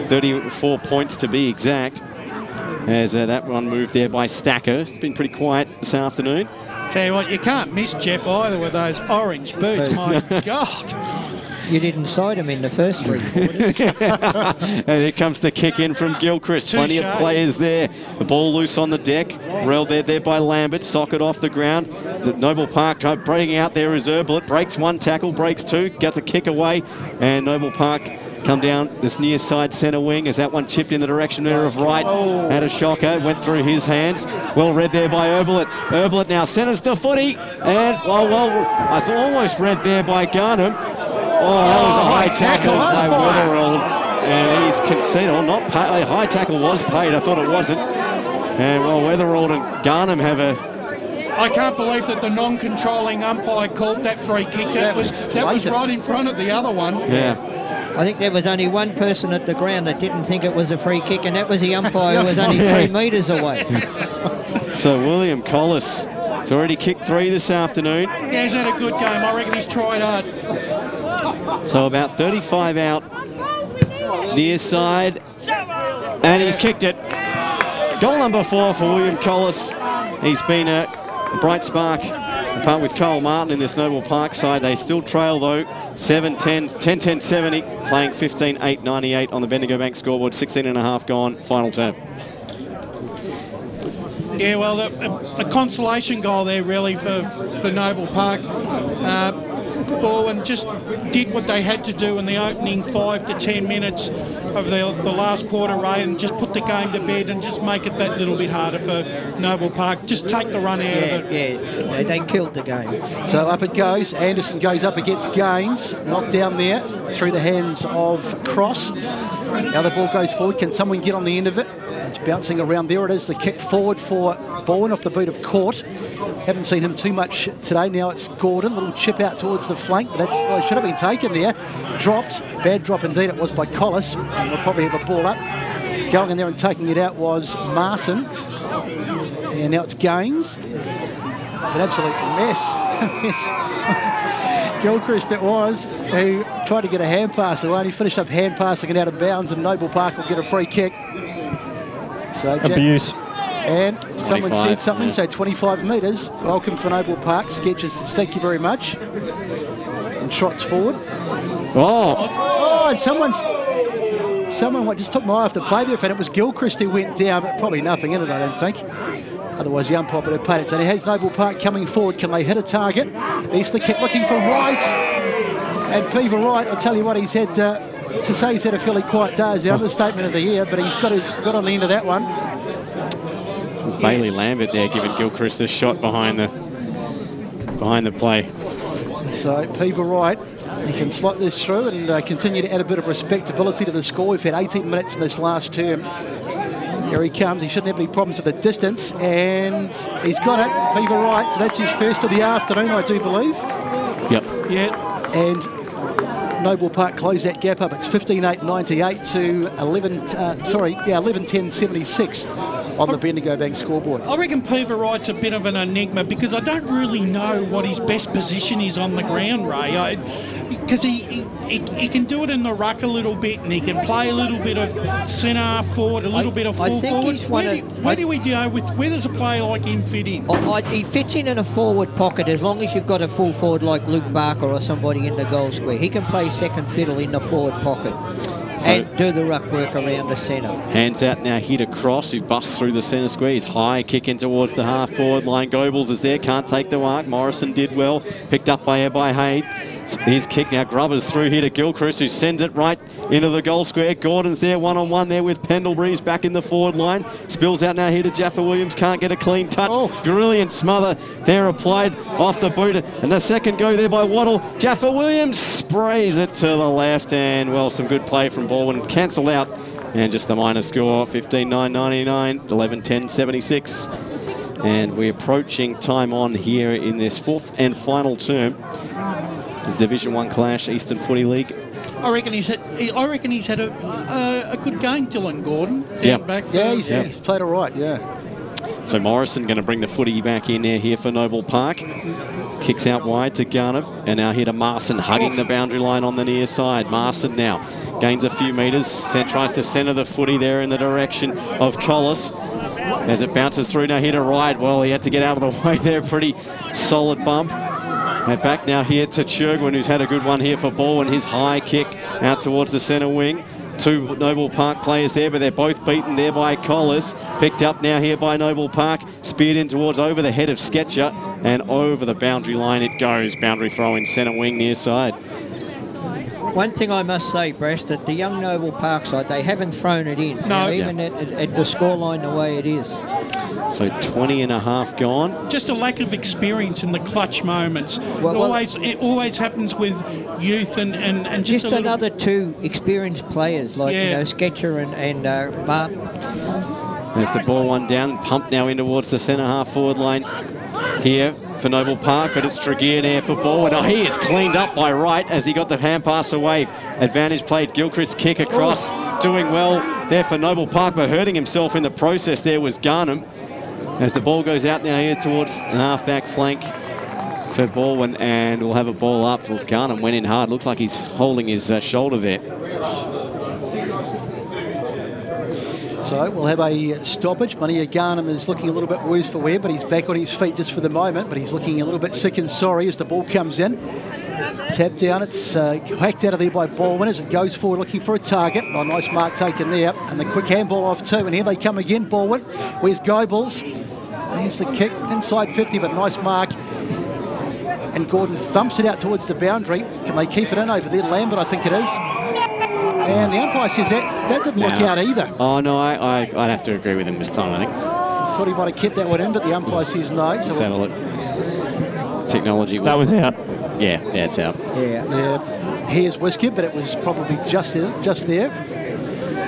34 points to be exact. As that one moved there by Stacker. It's been pretty quiet this afternoon. Tell you what, you can't miss Jeff either with those orange boots. My God. You didn't side him in the first 3 quarters. And here comes the kick in from Gilchrist. Plenty of players there. The ball loose on the deck. Railed there by Lambert. Socket off the ground. The Noble Park breaking out there is Erblet. Breaks one tackle, breaks two. Gets a kick away. And Noble Park come down this near side centre wing as that one chipped in the direction there of Wright. Had a shocker, went through his hands. Well read there by Erblet. Erblet now centres the footy. And, I thought almost read there by Garnham. Oh, that was a high tackle by Weatherald. And he's conceded, not paid. A high tackle was paid, I thought it wasn't. And, Weatherald and Garnham have a... I can't believe that the non-controlling umpire called that free kick. That was right in front of the other one. Yeah. I think there was only one person at the ground that didn't think it was a free kick, and that was the umpire who was only 3 metres away. So William Collis has already kicked 3 this afternoon. Yeah, he's had a good game. I reckon he's tried hard. So about 35 out near side, and he's kicked it. Goal number 4 for William Collis. He's been a bright spark apart with Cole Martin in this Noble Park side. They still trail though, 7-10, 10-10, 70, playing 15-8, 98 on the Bendigo Bank scoreboard, 16 and a half gone, final term. Yeah, well, a consolation goal there really for Noble Park. Baldwin just did what they had to do in the opening 5 to 10 minutes of the last quarter, Ray, and just put the game to bed and just make it that little bit harder for Noble Park. Just take the run out of it. Yeah, they killed the game. So up it goes. Anderson goes up against Gaines. Knocked down there through the hands of Cross. Now the ball goes forward. Can someone get on the end of it? It's bouncing around. There it is. The kick forward for Baldwin off the boot of Court. Haven't seen him too much today. Now it's Gordon. Little chip out towards the flank. But that should have been taken there. Dropped. Bad drop indeed it was by Collis. And we'll probably have a ball up. Going in there and taking it out was Marson. And now it's Gaines. It's an absolute mess. Gilchrist it was, who tried to get a hand pass away, and he finished up hand passing it out of bounds, and Noble Park will get a free kick. So abuse. And someone said something, so 25 metres. Welcome for Noble Park. Sketches, thank you very much. And trots forward. Oh, and someone just took my eye off the play there, and it was Gilchrist who went down, but probably nothing in it, I don't think. Otherwise, the umpire would have paid it. So he has Noble Park coming forward. Can they hit a target? There's the kick looking for Wright. And Peter Wright, I'll tell you what, he's had, to say he's had a fairly quiet day is the understatement of the year, but he's got on the end of that one. Bailey Lambert there giving Gilchrist a shot behind the play. So Peter Wright, he can slot this through and continue to add a bit of respectability to the score. We've had 18 minutes in this last term. Here he comes. He shouldn't have any problems with the distance, and he's got it. Peter Wright. So that's his first of the afternoon, I do believe. Yep. Yeah. And Noble Park closed that gap up. It's 15-8-98 to 11-10-76 on the Bendigo Bank scoreboard. I reckon Peter Wright's a bit of an enigma because I don't really know what his best position is on the ground, Ray. Because he can do it in the ruck a little bit, and he can play a little bit of centre forward, a little bit of full forward. Where do we go with? Where does a player like him fit in? He fits in a forward pocket as long as you've got a full forward like Luke Barker or somebody in the goal square. He can play second fiddle in the forward pocket. And do the ruck work around the centre. Hands out now, hit across, who busts through the centre square. He's high, kick in towards the half forward line. Goebbels is there, can't take the mark. Morrison did well, picked up by Hayde. His kick now, Grubbers through here to Gilchrist, who sends it right into the goal square. Gordon's there, one-on-one there with Pendlebury's back in the forward line. Spills out now here to Jaffa Williams, can't get a clean touch. Brilliant smother there applied off the boot. And the second go there by Waddle. Jaffa Williams sprays it to the left, and well, some good play from Baldwin. Cancelled out, and just the minor score, 15-9-99, 11-10-76. And we're approaching time on here in this fourth and final term. The Division 1 clash, Eastern Footy League. I reckon he's had a good game, Dylan Gordon. Yeah. Back He's played all right, yeah. So Morrison going to bring the footy back in there here for Noble Park. Kicks out wide to Garner, and now here to Marston, hugging the boundary line on the near side. Marston now gains a few metres, tries to centre the footy there in the direction of Collis. As it bounces through now here to Wright. Well, he had to get out of the way there, pretty solid bump. And back now here to Churgwin, who's had a good one here for Baldwin. His high kick out towards the centre wing. Two Noble Park players there, but they're both beaten there by Collis. Picked up now here by Noble Park. Speared in towards over the head of Sketcher. And over the boundary line it goes. Boundary throw in centre wing near side. One thing I must say, Breast, that the young Noble Park side, they haven't thrown it in. No. Even at the scoreline the way it is. So 20 and a half gone. Just a lack of experience in the clutch moments. It always happens with youth and just another two experienced players like Sketcher and Martin. There's the ball one down, pumped now in towards the centre half forward line here for Noble Park, but it's Tregear there for Baldwin. Oh, he is cleaned up by Wright as he got the hand pass away. Advantage played, Gilchrist kick across, doing well there for Noble Park, but hurting himself in the process there was Garnham. As the ball goes out now here towards the half-back flank for Baldwin, and we'll have a ball up. Well, Garnham went in hard. Looks like he's holding his shoulder there. So we'll have a stoppage. Mania Garnham is looking a little bit worse for wear, but he's back on his feet just for the moment. But he's looking a little bit sick and sorry as the ball comes in. Tap down, it's whacked out of there by Baldwin as it goes forward looking for a target. Oh, nice mark taken there. And the quick handball off too. And here they come again, Baldwin. Where's Goebbels? There's the kick inside 50, but nice mark. And Gordon thumps it out towards the boundary. Can they keep it in over there? Lambert, I think it is. And the umpire says that didn't look out either. Oh, no, I'd have to agree with him this time, I think. I thought he might have kept that one in, but the umpire says no. So let's have a look. Technology. That was out. Yeah, it's out. Yeah. Here's Whisker, but it was probably just there.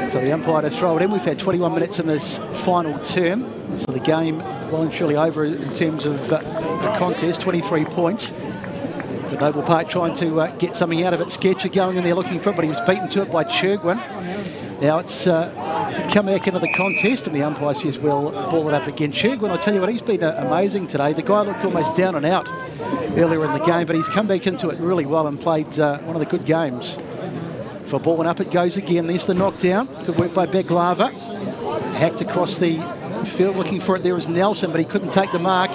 So the umpire to throw it in. We've had 21 minutes in this final term. So the game well and truly over in terms of the contest, 23 points. But Noble Park trying to get something out of it. Sketcher going in there looking for it, but he was beaten to it by Churgwin. Now it's come back into the contest, and the umpire says we'll ball it up again. Churgwin, I tell you what, he's been amazing today. The guy looked almost down and out earlier in the game, but he's come back into it really well and played one of the good games. For Baldwin up it goes again. There's the knockdown. Good work by Beglava. Hacked across the field looking for it. There is Nelson, but he couldn't take the mark.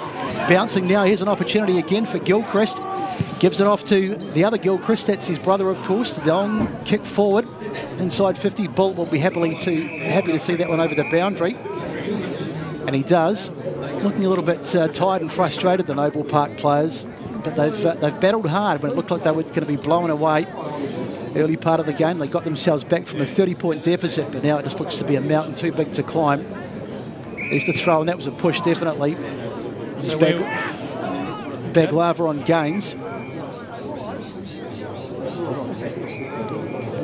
Bouncing now. Here's an opportunity again for Gilchrist. Gives it off to the other Gilchrist. That's his brother, of course. The long kick forward. Inside 50. Bolt will be happy to see that one over the boundary. And he does. Looking a little bit tired and frustrated, the Noble Park players. But they've battled hard when it looked like they were going to be blown away. Early part of the game, they got themselves back from a 30-point deficit, but now it just looks to be a mountain too big to climb. There's the throw, and that was a push, definitely. So Baglava on gains.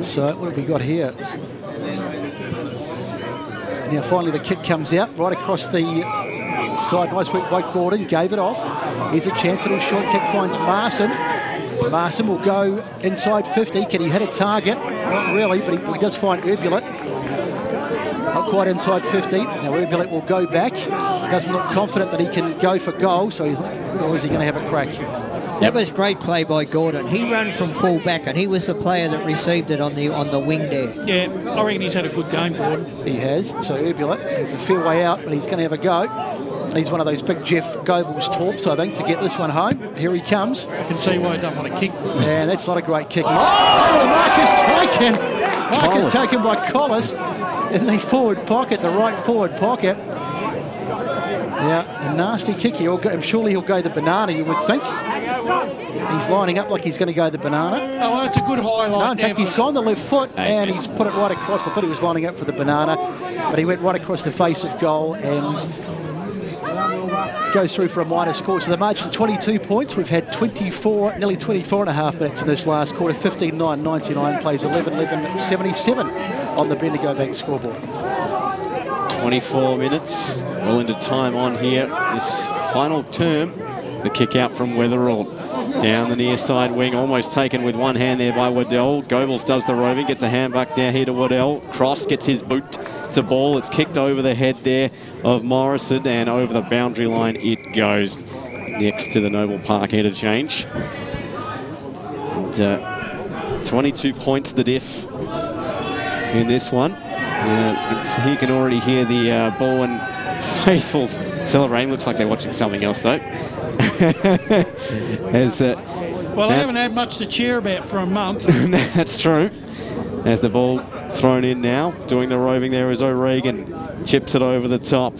So what have we got here? Now finally the kick comes out right across the side. Nice work by Gordon, gave it off. Here's a chance, a little short kick finds Marson. Marson will go inside 50. Can he hit a target? Not really, but he does find Urbulet. Not quite inside 50. Now Urbulet will go back. Doesn't look confident that he can go for goal, so or is he going to have a crack? That was great play by Gordon. He ran from full back, and he was the player that received it on the wing there. Yeah, I reckon he's had a good game, Gordon. He has. So Urbulet, he's a fair way out, but he's going to have a go. He's one of those big Jeff Goebbels torps, I think, to get this one home. Here he comes. I can see why he don't want to kick. Yeah, that's not a great kick. Oh, mark is taken. Mark is taken by Collis in the forward pocket, the right forward pocket. Yeah, a nasty kick here. Surely he'll go the banana, you would think. He's lining up like he's going to go the banana. Oh, well, it's a good highlight. No, in fact, he's gone the left foot and he's put it right across. I thought he was lining up for the banana, but he went right across the face of goal and goes through for a minor score. So the margin 22 points. We've had 24, nearly 24 and a half minutes in this last quarter. 15-9-99 plays 11-11-77 on the Bendigo Bank scoreboard. 24 minutes, well into time on here. This final term, the kick out from Weatherall. Down the near side wing, almost taken with one hand there by Waddell. Goebbels does the roving, gets a hand back down here to Waddell. Cross gets his boot to ball. It's kicked over the head there of Morrison, and over the boundary line it goes. Next to the Noble Park interchange. And 22 points the diff in this one. You can already hear the Baldwin faithful celebrating. Looks like they're watching something else though. As, well, they haven't had much to cheer about for a month. That's true. As the ball thrown in now, doing the roving there is O'Regan. Chips it over the top.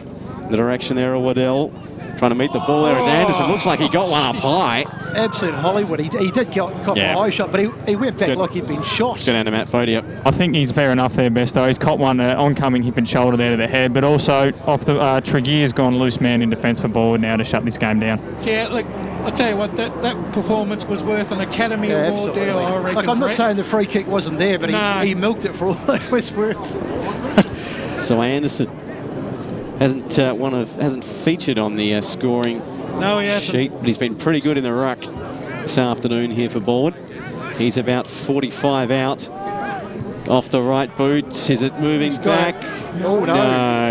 The direction there of Waddell. Trying to meet the ball there is Anderson. Looks like he got one up high. Absolute Hollywood. He did cop an eye shot, but he went back like he'd been shot. Good to Matt Fody. I think he's fair enough there, Besto. He's caught one oncoming hip and shoulder there to the head, but also off the Tregear's gone loose man in defence for Baldwin now to shut this game down. Yeah, look, I'll tell you what, that performance was worth an Academy Award deal, I reckon. Like, I'm not saying the free kick wasn't there, but he milked it for all it was worth. So Anderson hasn't featured on the scoring sheet, but he's been pretty good in the ruck this afternoon here for Baldwin. He's about 45 out. Off the right boot. Is it moving back? Oh, no.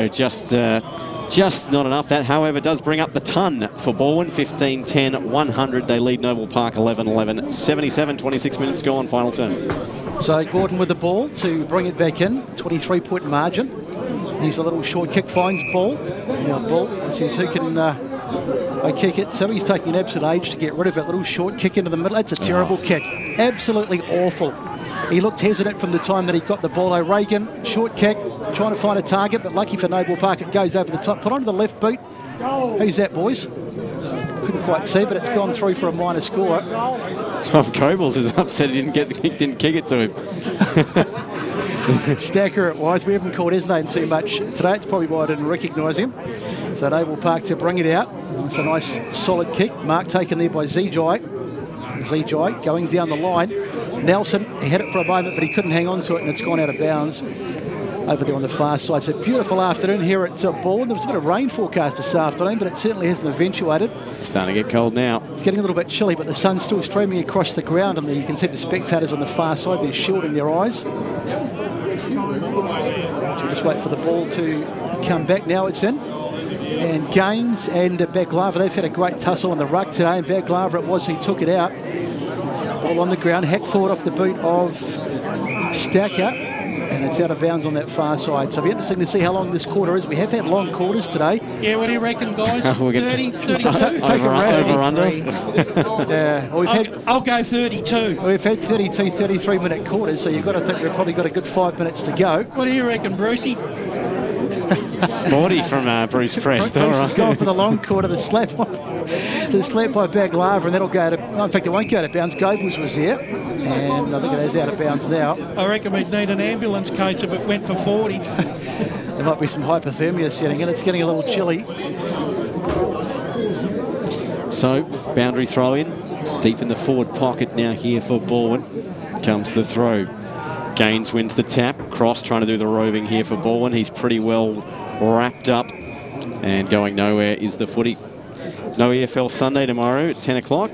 No, just not enough. That, however, does bring up the ton for Baldwin. 15-10, 100. They lead Noble Park 11-11. 77, 26 minutes gone, final turn. So Gordon with the ball to bring it back in. 23-point margin. He's a little short kick, finds ball. Now ball, says who can kick it. So he's taking an absolute age to get rid of it. Little short kick into the middle. That's a terrible kick. Absolutely awful. He looked hesitant from the time that he got the ball. O'Regan, short kick, trying to find a target, but lucky for Noble Park, it goes over the top. Put onto the left boot. Who's that, boys? Couldn't quite see, but it's gone through for a minor score. Tom Goebbels is upset he didn't kick it to him. Stacker it was. We haven't called his name too much today. It's probably why I didn't recognise him. So Noble Park to bring it out. It's a nice solid kick. Mark taken there by Zijai. Zijai going down the line. Nelson, he had it for a moment, but he couldn't hang on to it, and it's gone out of bounds over there on the far side. It's a beautiful afternoon here at Baldwin. There was a bit of rain forecast this afternoon, but it certainly hasn't eventuated. It's starting to get cold now. It's getting a little bit chilly, but the sun's still streaming across the ground, and you can see the spectators on the far side. They're shielding their eyes. So we'll just wait for the ball to come back. Now it's in. And Gaines and Baglava, they've had a great tussle on the ruck today, and Baglava it was, he took it out. Ball on the ground, hack forward off the boot of Stacker, and it's out of bounds on that far side. So it'll be interesting to see how long this quarter is. We have had long quarters today. Yeah, what do you reckon, guys? 30, 32? Take a round. Over under. Yeah, well, I'll go 32. We've had 32, 33-minute quarters, so you've got to think we've probably got a good 5 minutes to go. What do you reckon, Brucey? 40 from Bruce Prest. Bruce has gone for the long quarter, the slap by Baglava, and that'll go to, in fact, it won't go to bounds. Goebbels was there, and I think it is out of bounds now. I reckon we'd need an ambulance case if it went for 40. There might be some hypothermia setting in. It's getting a little chilly. So, boundary throw in, deep in the forward pocket now here for Baldwin. Comes the throw. Gaines wins the tap. Cross trying to do the roving here for Baldwin. He's pretty well wrapped up. And going nowhere is the footy. No EFL Sunday tomorrow at 10 o'clock.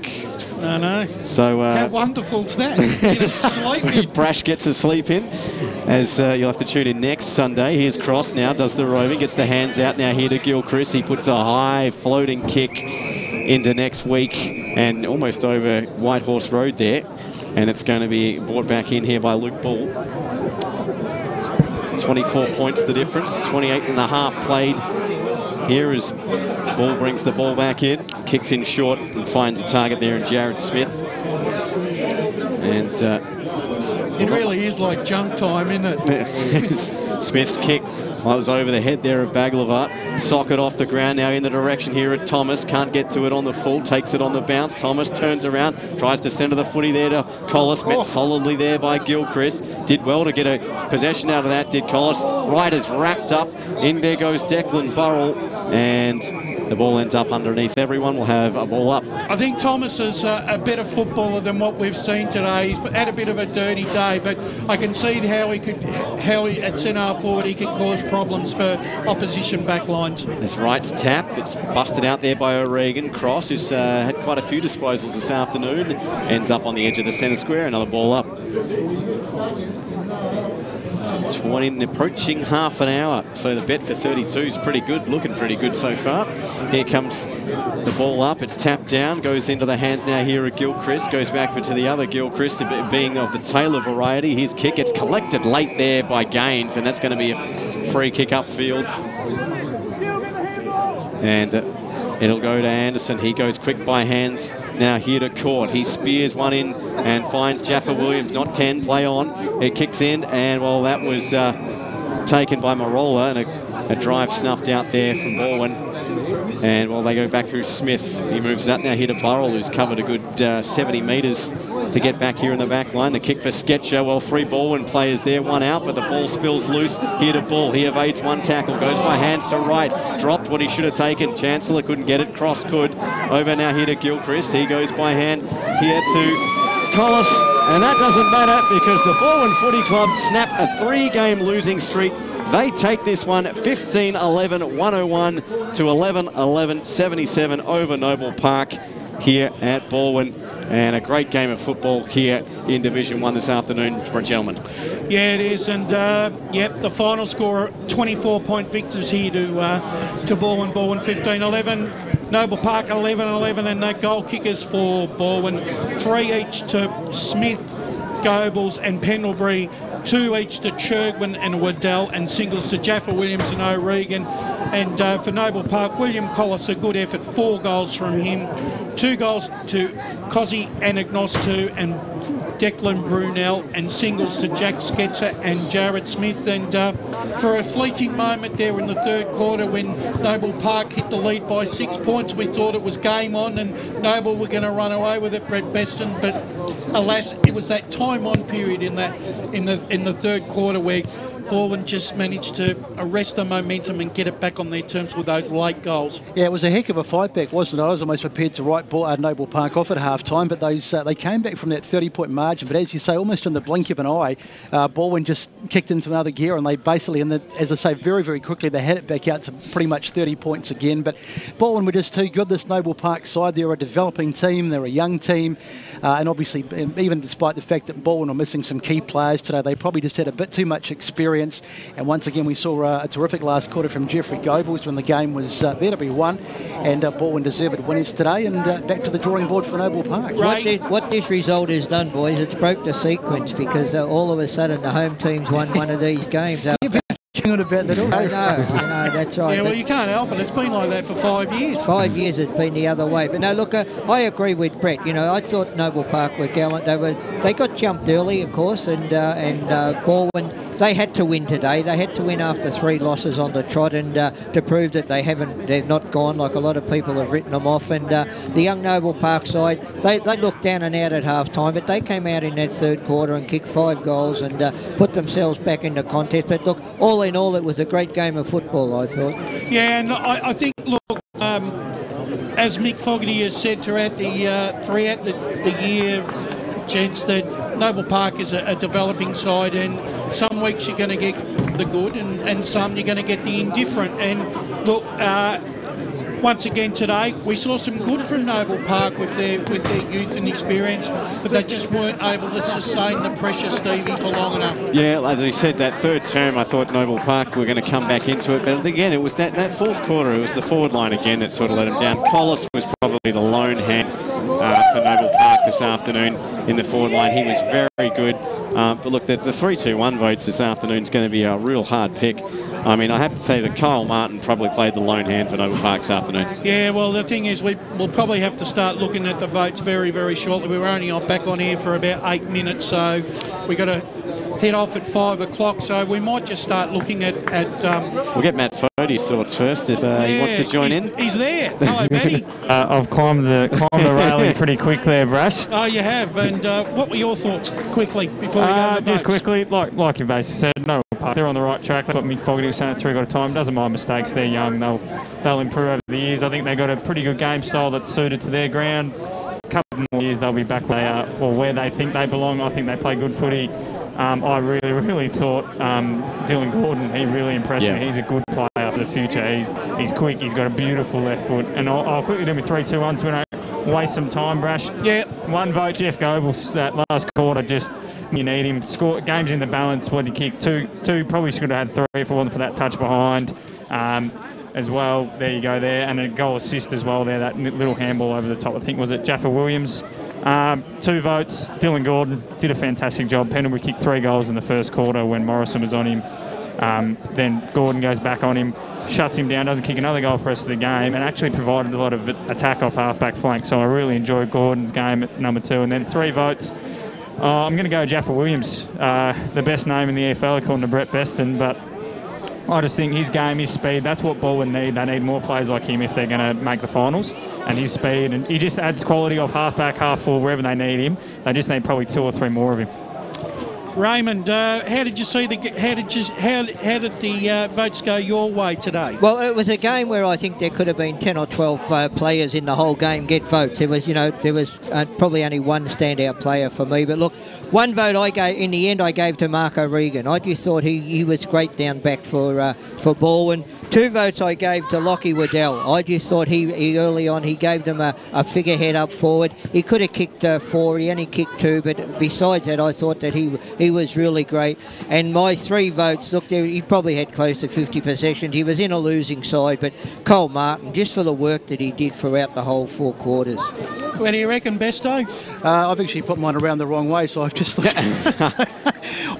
I know. So, how wonderful's that? Get a sleep in. Brash gets a sleep in. As you'll have to tune in next Sunday. Here's Cross now, does the roving, gets the hands out now here to Gilchrist. He puts a high floating kick into next week and almost over White Horse Road there. And it's going to be brought back in here by Luke Bull. 24 points the difference, 28 and a half played here as Bull brings the ball back in, kicks in short and finds a target there in Jared Smith. And it really is like junk time, isn't it? Smith's kick, well, it was over the head there of Baglava. Socket off the ground now in the direction here at Thomas. Can't get to it on the full, takes it on the bounce. Thomas turns around, tries to centre the footy there to Collis. Met solidly there by Gilchrist. Did well to get a possession out of that, did Collis. Right as wrapped tapped up. In there goes Declan Burrell, and the ball ends up underneath. Everyone will have a ball up. I think Thomas is a better footballer than what we've seen today. He's had a bit of a dirty day, but I can see how he at centre forward he could cause problems for opposition back lines. That's right, tap. It's busted out there by O'Regan. Cross, who's had quite a few disposals this afternoon, ends up on the edge of the centre square. Another ball up. 20, approaching half an hour. So the bet for 32 is pretty good, looking pretty good so far. Here comes the ball up. It's tapped down, goes into the hands now here of Gilchrist. Goes back to the other Gilchrist, being of the Taylor variety. His kick gets collected late there by Gaines, and that's going to be a free kick upfield. And it'll go to Anderson. He goes quick by hands. Now here to Court. He spears one in and finds Jaffa Williams. Not 10. Play on. It kicks in, and well, that was taken by Marola, and a drive snuffed out there from Baldwin. And well, they go back through Smith. He moves it up now here to Burrell, who's covered a good 70 metres to get back here in the back line. The kick for Sketcher. Well, 3 Baldwin players there, 1 out, but the ball spills loose. Here to Bull. He evades 1 tackle. Goes by hands to right. Dropped what he should have taken. Chancellor couldn't get it. Cross could. Over now here to Gilchrist. He goes by hand here to Collis. And that doesn't matter because the Baldwin Footy Club snap a 3-game losing streak. They take this one 15-11, 101 to 11-11, 77 over Noble Park here at Baldwin. And a great game of football here in Division 1 this afternoon, gentlemen. Yeah, it is. And, yep, the final score, 24-point victors here to Baldwin. Baldwin 15-11. Noble Park 11-11, and the goal kickers for Baldwin, 3 each to Smith, Goebbels and Pendlebury, 2 each to Churgwin and Waddell, and singles to Jaffa Williams and O'Regan. And for Noble Park, William Collis, a good effort, 4 goals from him, 2 goals to Cozzy and Agnostu and Declan Brunel, and singles to Jack Sketzer and Jared Smith. And for a fleeting moment there in the 3rd quarter when Noble Park hit the lead by 6 points, we thought it was game on and Noble were going to run away with it, Brett Beston, but alas, it was that time on period in the 3rd quarter where Baldwin just managed to arrest the momentum and get it back on their terms with those late goals. Yeah, it was a heck of a fight back, wasn't it? I was almost prepared to write Noble Park off at half-time, but they came back from that 30-point margin. But as you say, almost in the blink of an eye, Baldwin just kicked into another gear, and they basically, as I say, very, very quickly, they had it back out to pretty much 30 points again. But Baldwin were just too good, this Noble Park side. They're a developing team, they're a young team, and obviously, even despite the fact that Baldwin are missing some key players today, they probably just had a bit too much experience. And once again, we saw a terrific last quarter from Jeffrey Goebbels when the game was there to be won, and Baldwin deserved winners today, and back to the drawing board for Noble Park. What this result has done, boys, it's broke the sequence, because all of a sudden the home team's won one of these games. About that I know, that's right. Yeah, well, you can't help it. It's been like that for 5 years. 5 years it's been the other way. But no, look, I agree with Brett. You know, I thought Noble Park were gallant. They got jumped early, of course, and Baldwin, they had to win today. They had to win after 3 losses on the trot, and to prove that they've not gone like a lot of people have written them off. And the young Noble Park side, they looked down and out at half time, but they came out in that 3rd quarter and kicked 5 goals and put themselves back in the contest. But look, all in all, it was a great game of football, I thought. Yeah, and I think, look, as Mick Fogarty has said throughout the year, gents, that Noble Park is a developing side, and some weeks you're going to get the good, and some you're going to get the indifferent. And look, once again today, we saw some good from Noble Park with their youth and experience, but they just weren't able to sustain the pressure, Stevie, for long enough. Yeah, as you said, that 3rd term, I thought Noble Park were going to come back into it, but again, it was that 4th quarter, it was the forward line again that sort of let them down. Collis was probably the lone hand for Noble Park this afternoon in the forward line. He was very good. But look, the 3-2-1 votes this afternoon is going to be a real hard pick. I mean, I have to say that Kyle Martin probably played the lone hand for Noble Park this afternoon. Yeah, well, the thing is, we'll probably have to start looking at the votes very, very shortly. We were only back on here for about 8 minutes, so we got to head off at 5 o'clock, so we might just start looking at we'll get Matt Fody's thoughts first if he wants to join in. He's there. Hello, Matty. I've climbed the railing pretty quick there, Brash. Oh, you have. And what were your thoughts quickly before we go to the just votes? quickly, like you basically said, Noble Park. They're on the right track. That's what Mick Fogarty was saying at 3 quarter time. Doesn't mind mistakes. They're young. They'll improve over the years. I think they've got a pretty good game style that's suited to their ground. A couple more years they'll be back where they are, or where they think they belong. I think they play good footy. I really thought Dylan Gordon, he really impressed me. He's a good player for the future. He's quick. He's got a beautiful left foot. And I'll quickly do my 3-2-1 so we don't waste some time, Brash. Yeah. 1 vote, Jeff Goebbels. That last quarter, just you need him. Game's in the balance. What did he kick? Two. Probably should have had 3 if it wasn't for that touch behind. As well, there you go there, and a goal assist as well there, that little handball over the top, I think was it Jaffa Williams. 2 votes, Dylan Gordon did a fantastic job. Pendlebury kicked 3 goals in the first quarter when Morrison was on him. Then Gordon goes back on him, shuts him down, doesn't kick another goal for the rest of the game, and actually provided a lot of attack off half-back flank, so I really enjoyed Gordon's game at number 2. And then 3 votes, I'm going to go Jaffa Williams, the best name in the EFL according to Brett Beston, but I just think his game, his speed, that's what Baldwin need. They need more players like him if they're going to make the finals. And his speed, and he just adds quality of half-back, half-full, wherever they need him. They just need probably 2 or 3 more of him. Raymond, how did you see how did the votes go your way today? Well, it was a game where I think there could have been 10 or 12 players in the whole game get votes. There was probably only one standout player for me. But look, 1 vote I gave in the end. I gave to Marco Regan. I just thought he was great down back for Baldwin. 2 votes I gave to Lockie Waddell. I just thought he early on he gave them a figurehead up forward. He could have kicked 4. He only kicked 2. But besides that, I thought that he was really great. And my 3 votes, look, he probably had close to 50 possessions. He was in a losing side, but Cole Martin, just for the work that he did throughout the whole 4 quarters. What do you reckon, Besto? I've actually put mine around the wrong way, so I've just looked.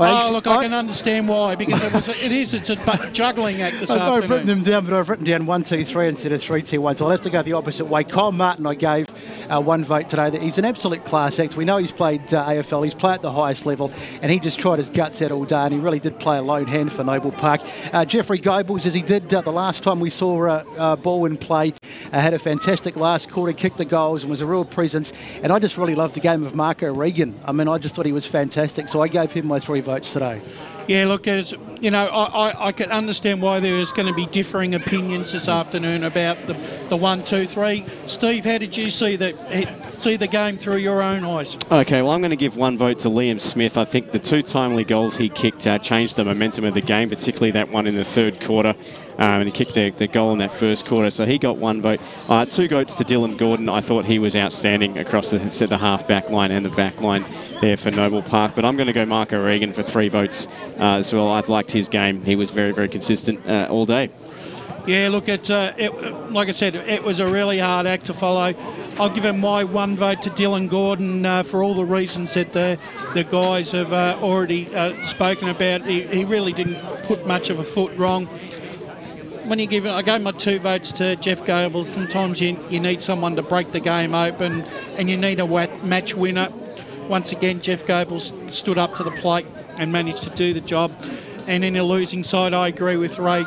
I can understand why, because it's a juggling act this afternoon. I've written them down, but I've written down 1, 2, 3 instead of 3, 2, 1. So I'll have to go the opposite way. Cole Martin, I gave 1 vote today. He's an absolute class act. We know he's played AFL. He's played at the highest level, and he just tried his guts out all day, and he really did play a lone hand for Noble Park. Jeffrey Goebbels, as he did the last time we saw Balwyn play, had a fantastic last quarter, kicked the goals, and was a real presence. And I just really loved the game of Marco Regan. I mean, I just thought he was fantastic, so I gave him my 3 votes today. Yeah, look, as you know, I can understand why there is going to be differing opinions this afternoon about the 1, 2, 3. Steve, how did you see the game through your own eyes? Okay, well, I'm going to give 1 vote to Liam Smith. I think the 2 timely goals he kicked changed the momentum of the game, particularly that one in the 3rd quarter. And he kicked the goal in that 1st quarter, so he got 1 vote. 2 votes to Dylan Gordon. I thought he was outstanding across the half-back line and the back line there for Noble Park. But I'm going to go Marco Regan for 3 votes as well. I've liked his game. He was very, very consistent all day. Yeah, look, like I said, it was a really hard act to follow. I'll give him my 1 vote to Dylan Gordon for all the reasons that the guys have already spoken about. He really didn't put much of a foot wrong. When you I gave my 2 votes to Jeff Goebbels. Sometimes you need someone to break the game open, and you need a match winner. Once again, Jeff Goebbels stood up to the plate and managed to do the job. And in a losing side, I agree with Ray.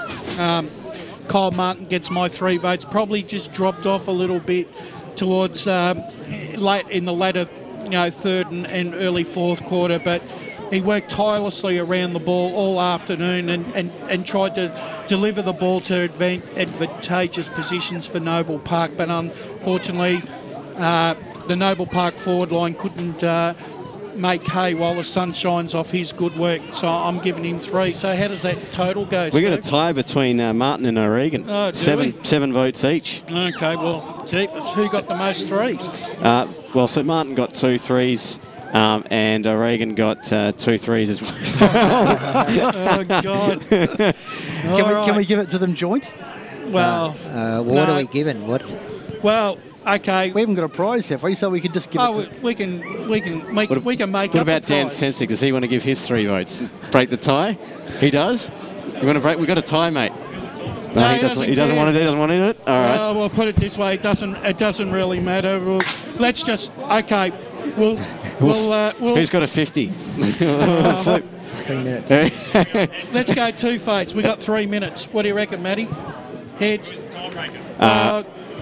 Cole Martin gets my 3 votes. Probably just dropped off a little bit towards late in the latter, 3rd and early 4th quarter, but he worked tirelessly around the ball all afternoon and tried to deliver the ball to advantageous positions for Noble Park. But unfortunately, the Noble Park forward line couldn't make hay while the sun shines off his good work. So I'm giving him 3. So how does that total go, We got a tie between Martin and O'Regan. Oh, 7 votes each. Okay, well, jeepers, who got the most 3s? Well, so Martin got 2 3s. And O'Regan got 2 3s as well. Oh, God. Can we give it to them joint? Well, what are we giving? What? Well, okay. We haven't got a prize, have we? So we could just give it to... we can make up a prize. What about Dan Sensick? Does he want to give his 3 votes? Break the tie? He does? You want to break? We've got a tie, mate. No, he doesn't want to do it. Doesn't want to do it. All right. Well, put it this way: it doesn't really matter. Let's just We'll Who's got a 50? 3 minutes. Let's go 2 votes. We got 3 minutes. What do you reckon, Matty? Heads.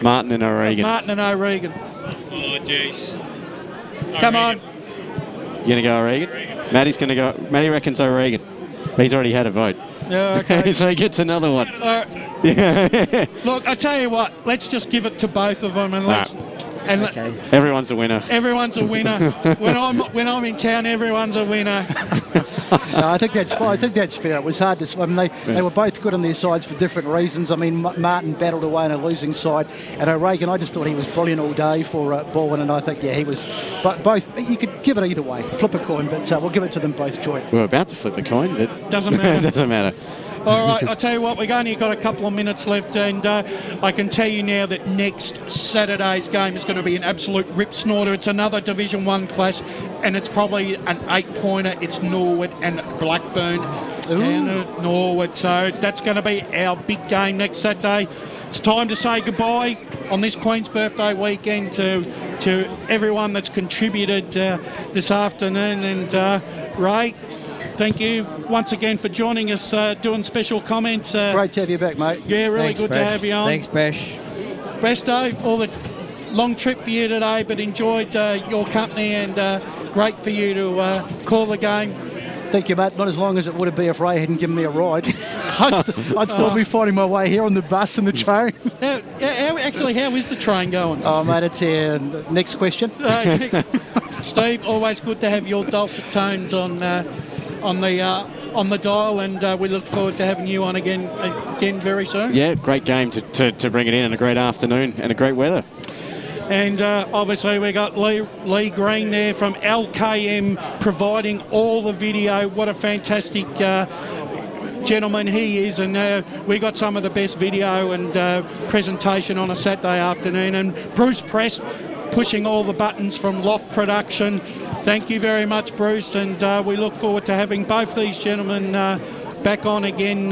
Martin and O'Regan. Martin and O'Regan. Oh, jeez. Come on. You gonna go O'Regan? Matty's gonna go. Matty reckons O'Regan. He's already had a vote. Yeah, okay. So he gets another one. Yeah. Look, I tell you what, let's just give it to both of them and let's. And Everyone's a winner. Everyone's a winner. when I'm in town, everyone's a winner. So I think that's fair. It was hard to. I mean, they were both good on their sides for different reasons. I mean, Martin battled away on a losing side, and O'Regan, I just thought he was brilliant all day for Baldwin, and I think he was. But both, you could give it either way, flip a coin, but we'll give it to them both joint. We're about to flip a coin, but doesn't matter. Doesn't matter. All right, I'll tell you what, we've only got a couple of minutes left, and I can tell you now that next Saturday's game is going to be an absolute rip snorter. It's another Division 1 clash, and it's probably an 8-pointer. It's Norwood and Blackburn down at Norwood, so that's going to be our big game next Saturday. It's time to say goodbye on this Queen's Birthday weekend to everyone that's contributed this afternoon, and Ray, thank you once again for joining us, doing special comments. Great to have you back, mate. Yeah, really Thanks, good Bash. to have you on. Thanks, Bash. Bresto, all the long trip for you today, but enjoyed your company, and great for you to call the game. Thank you, mate. Not as long as it would have been if Ray hadn't given me a ride. I'd still be finding my way here on the bus and the train. How is the train going? Oh, mate, it's here. Next question. Steve, always good to have your dulcet tones on the dial, and we look forward to having you on again very soon. Yeah, great game to bring it in, and a great afternoon and a great weather. And obviously we got Lee Green there from LKM providing all the video. What a fantastic gentleman he is, and we got some of the best video and presentation on a Saturday afternoon. And Bruce Press pushing all the buttons from Loft Production. Thank you very much, Bruce, and we look forward to having both these gentlemen back on again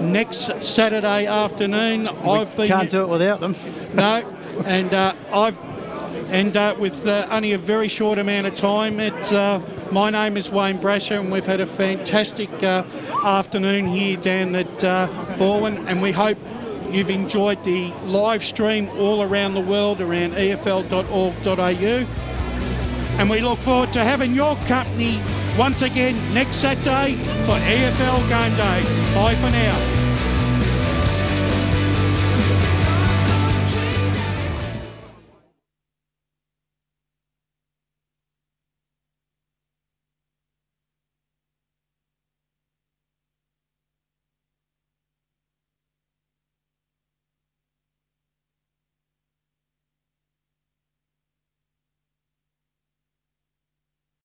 next Saturday afternoon. Can't do it without them. No, and with only a very short amount of time, it's my name is Wayne Brasher, and we've had a fantastic afternoon here down at Baldwin, and we hope you've enjoyed the live stream all around the world around efl.org.au. And we look forward to having your company once again next Saturday for EFL Game Day. Bye for now.